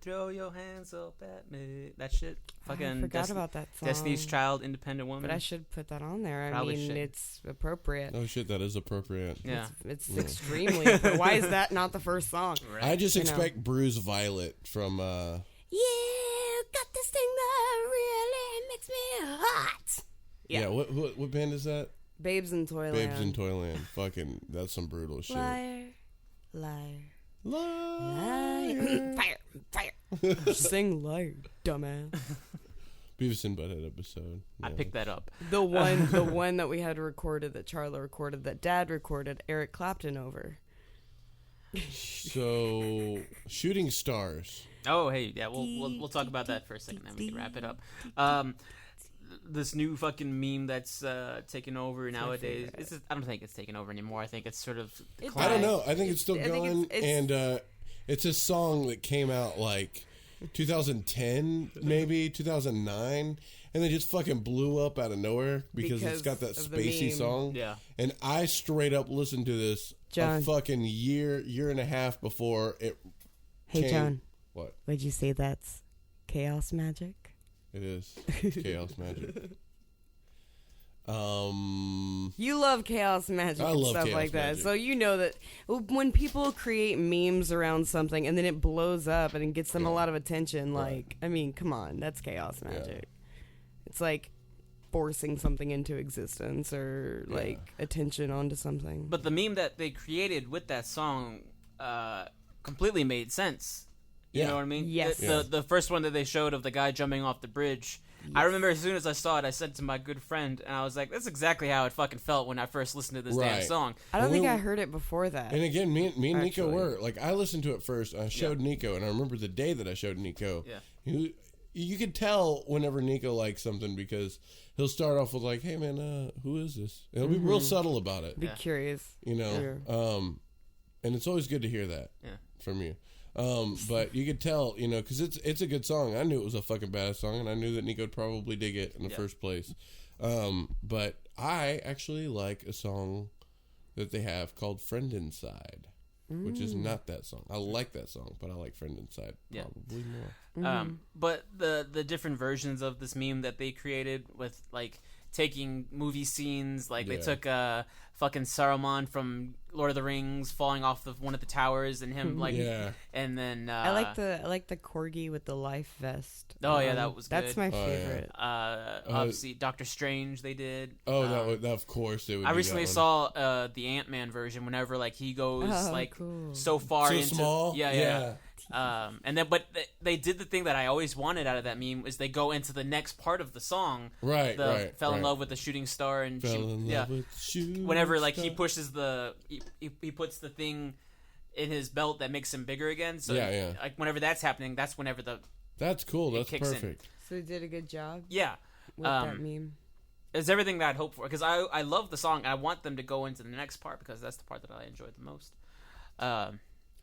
Throw your hands up at me. That shit. Fucking I forgot about that song. Destiny's Child, Independent Woman. But I should put that on there. I Probably mean, should. it's appropriate. Oh shit, that is appropriate. Yeah. It's extremely appropriate. Why is that not the first song? Right. I just You know. expect Bruise Violet from You got this thing that really makes me hot. yeah. What band is that? Babes in Toyland. Babes in Toyland. Fucking, that's some brutal shit. Liar, liar, Liar. fire, fire. Sing liar, dumbass. Beavis and Butthead episode. I Yeah. picked that up. The one that we had recorded, that Charla recorded, that Dad recorded, Eric Clapton over. So, Shooting Stars. Oh, hey, yeah, we'll talk about that for a second, then we can wrap it up. This new fucking meme that's taken over nowadays. I don't think it's taken over anymore. I think it's sort of I don't know. I think it's still I think going, it's- and it's a song that came out like 2010, maybe 2009, and they just fucking blew up out of nowhere because it's got that of the spacey meme. song. Yeah. And I straight up listened to this John. a fucking year and a half before it. Hey, came. John. What? Would you say that's chaos magic? It is. It's chaos magic. You love chaos magic I and love stuff chaos like that. magic. So you know that when people create memes around something and then it blows up and it gets them a lot of attention, like, I mean, come on, that's chaos magic. It's like forcing something into existence or like attention onto something. But the meme that they created with that song completely made sense. You know what I mean? Yes. The first one that they showed of the guy jumping off the bridge. Yes. I remember as soon as I saw it, I said to my good friend, and I was like, that's exactly how it fucking felt when I first listened to this damn song. I don't think I heard it before that. And again, me and Nico Actually. were like, I listened to it first. And I showed Nico, and I remember the day that I showed Nico. Yeah. You could tell whenever Nico likes something because he'll start off with like, "Hey man, who is this?" And he'll be real subtle about it. Be curious. You know, and it's always good to hear that from you. But you could tell, you know, because it's a good song. I knew it was a fucking badass song, and I knew that Nico would probably dig it in the first place. But I actually like a song that they have called "Friend Inside," which is not that song. I like that song, but I like "Friend Inside" probably more. But the different versions of this meme that they created with like taking movie scenes, like they took fucking Saruman from Lord of the Rings falling off of one of the towers and him like and then I like the corgi with the life vest. Oh yeah, that was good. That's my favorite. Obviously Doctor Strange they did. That of course they would. I recently saw the Ant-Man version whenever like he goes so far so into small. Yeah. And then, but they did the thing that I always wanted out of that meme is they go into the next part of the song. Right. Fell in love with the shooting star and fell in love with shooting whenever like star. he pushes he puts the thing in his belt that makes him bigger again. So like whenever that's happening, that's whenever that's cool. That's kicks perfect. So they did a good job. Yeah. With that meme. It's everything that I'd hoped for because I love the song. I want them to go into the next part because that's the part that I enjoyed the most.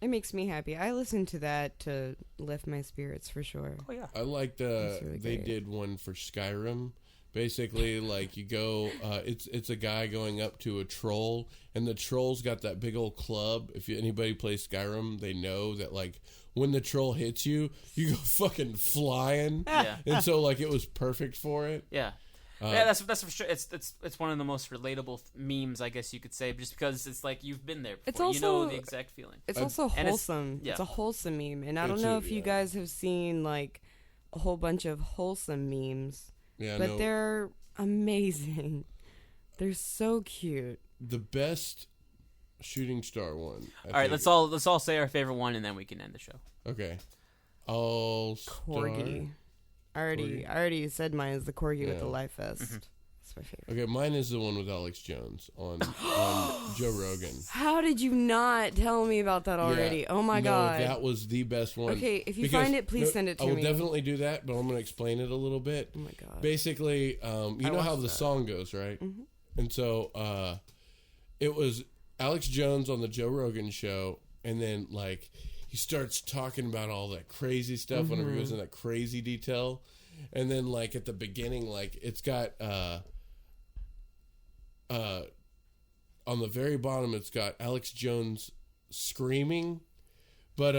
It makes me happy. I listen to that to lift my spirits for sure. Oh yeah. I liked really they great. did one for Skyrim. Basically, like you go, it's a guy going up to a troll, and the troll's got that big old club. If anybody plays Skyrim, they know that like when the troll hits you, you go fucking flying. Yeah. And so like it was perfect for it. Yeah. That's for sure. It's one of the most relatable memes, I guess you could say, just because it's like you've been there before. It's also, you know the exact feeling. It's also and wholesome. It's a wholesome meme, and I don't know if you guys have seen like a whole bunch of wholesome memes. Yeah, but they're amazing. They're so cute. The best shooting star one. All right, let's all say our favorite one, and then we can end the show. Okay. All Corgi. I already said mine is the corgi with the life vest. It's my favorite. Okay, mine is the one with Alex Jones on Joe Rogan. How did you not tell me about that already? Yeah. Oh my god. That was the best one. Okay, if you find it, please send it to me. I will definitely do that, but I'm going to explain it a little bit. Oh my god. Basically, you know how the song goes, right? Mm-hmm. And so it was Alex Jones on the Joe Rogan show, and then like he starts talking about all that crazy stuff whenever he goes in that crazy detail. And then like at the beginning, like it's got on the very bottom it's got Alex Jones screaming, but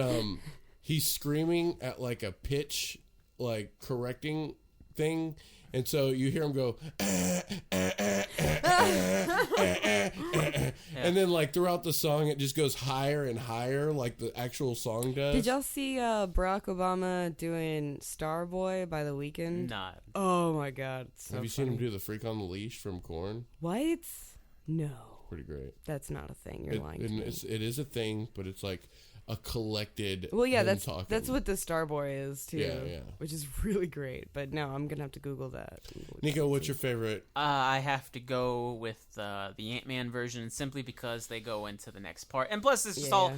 he's screaming at like a pitch like correcting thing, and so you hear him go and then like throughout the song it just goes higher and higher like the actual song does. Did y'all see Barack Obama doing Starboy by The Weeknd? Not. Oh my god. It's so Have you funny. seen him do the Freak on the Leash from Korn? What? No. Pretty great. That's not a thing. You're lying to me. It is a thing, but it's like a collected. Well, yeah, him that's talking. what the Starboy is too. Yeah. Which is really great. But no, I'm gonna have to Google that. Nico, what's your favorite? I have to go with the Ant-Man version simply because they go into the next part, and plus it's just all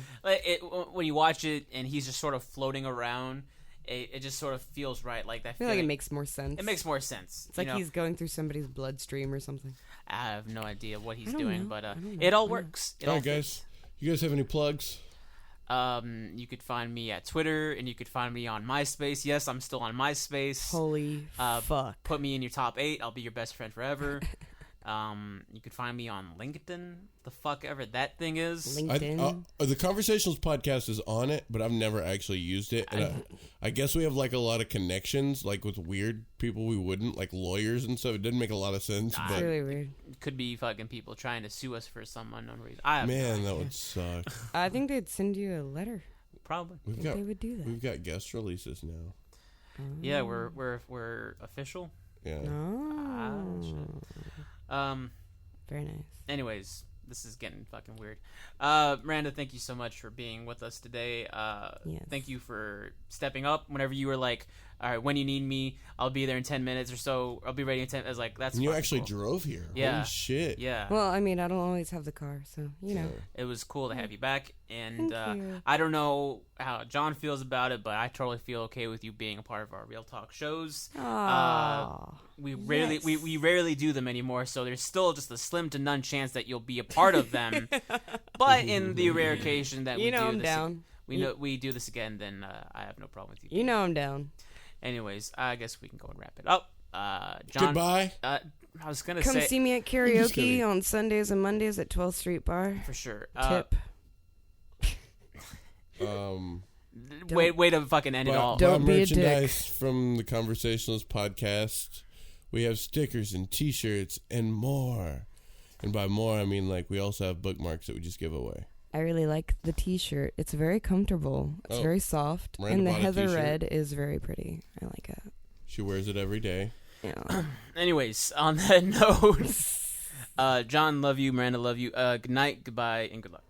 when you watch it and he's just sort of floating around. It just sort of feels right. Like that. I feel like it makes more sense. It makes more sense. It's like he's going through somebody's bloodstream or something. I have no idea what he's I don't doing, know. but I don't know. it all works. It All all right, guys. You guys have any plugs? You could find me at Twitter, and you could find me on MySpace. Yes, I'm still on MySpace. Holy fuck. Put me in your top 8. I'll be your best friend forever. You could find me on LinkedIn. The fuck ever that thing is. LinkedIn. The Conversationalists podcast is on it, but I've never actually used it. And I guess we have like a lot of connections, like with weird people we wouldn't, like lawyers and stuff. It didn't make a lot of sense. It's But really weird. Could be fucking people trying to sue us for some unknown reason. man, that would suck. I think they'd send you a letter. Probably. I think they would do that. We've got guest releases now. Yeah, we're official. Yeah. Oh. Very nice. Anyways, this is getting fucking weird. Miranda, thank you so much for being with us today. Yes. Thank you for stepping up whenever you were like, all right, when you need me, I'll be there in 10 minutes or so. I'll be ready in 10 minutes. I was like, that's And you fucking actually cool. drove here. Yeah. Holy shit. Yeah. Well, I mean, I don't always have the car, so, you know. It was cool to have you back. And Thank you. I don't know how John feels about it, but I totally feel okay with you being a part of our Real Talk shows. Aww. We rarely do them anymore, so there's still just a slim to none chance that you'll be a part of them. But in the rare occasion that we do I'm this, down. we do this again, then I have no problem with you. You know I'm down. Anyways, I guess we can go and wrap it up. John, Goodbye. I was gonna Come say see me at just kidding. karaoke on Sundays and Mondays at 12th Street Bar. for sure. Tip. Way to fucking end it all. Don't buy be a dick. merchandise from the Conversationalists podcast. We have stickers and T-shirts and more. And by more, I mean like we also have bookmarks that we just give away. I really like the T-shirt. It's very comfortable. It's very soft. Miranda And the bought a heather t-shirt. red is very pretty. I like it. She wears it every day. Yeah. Anyways, on that note, John, love you. Miranda, love you. Good night, goodbye, and good luck.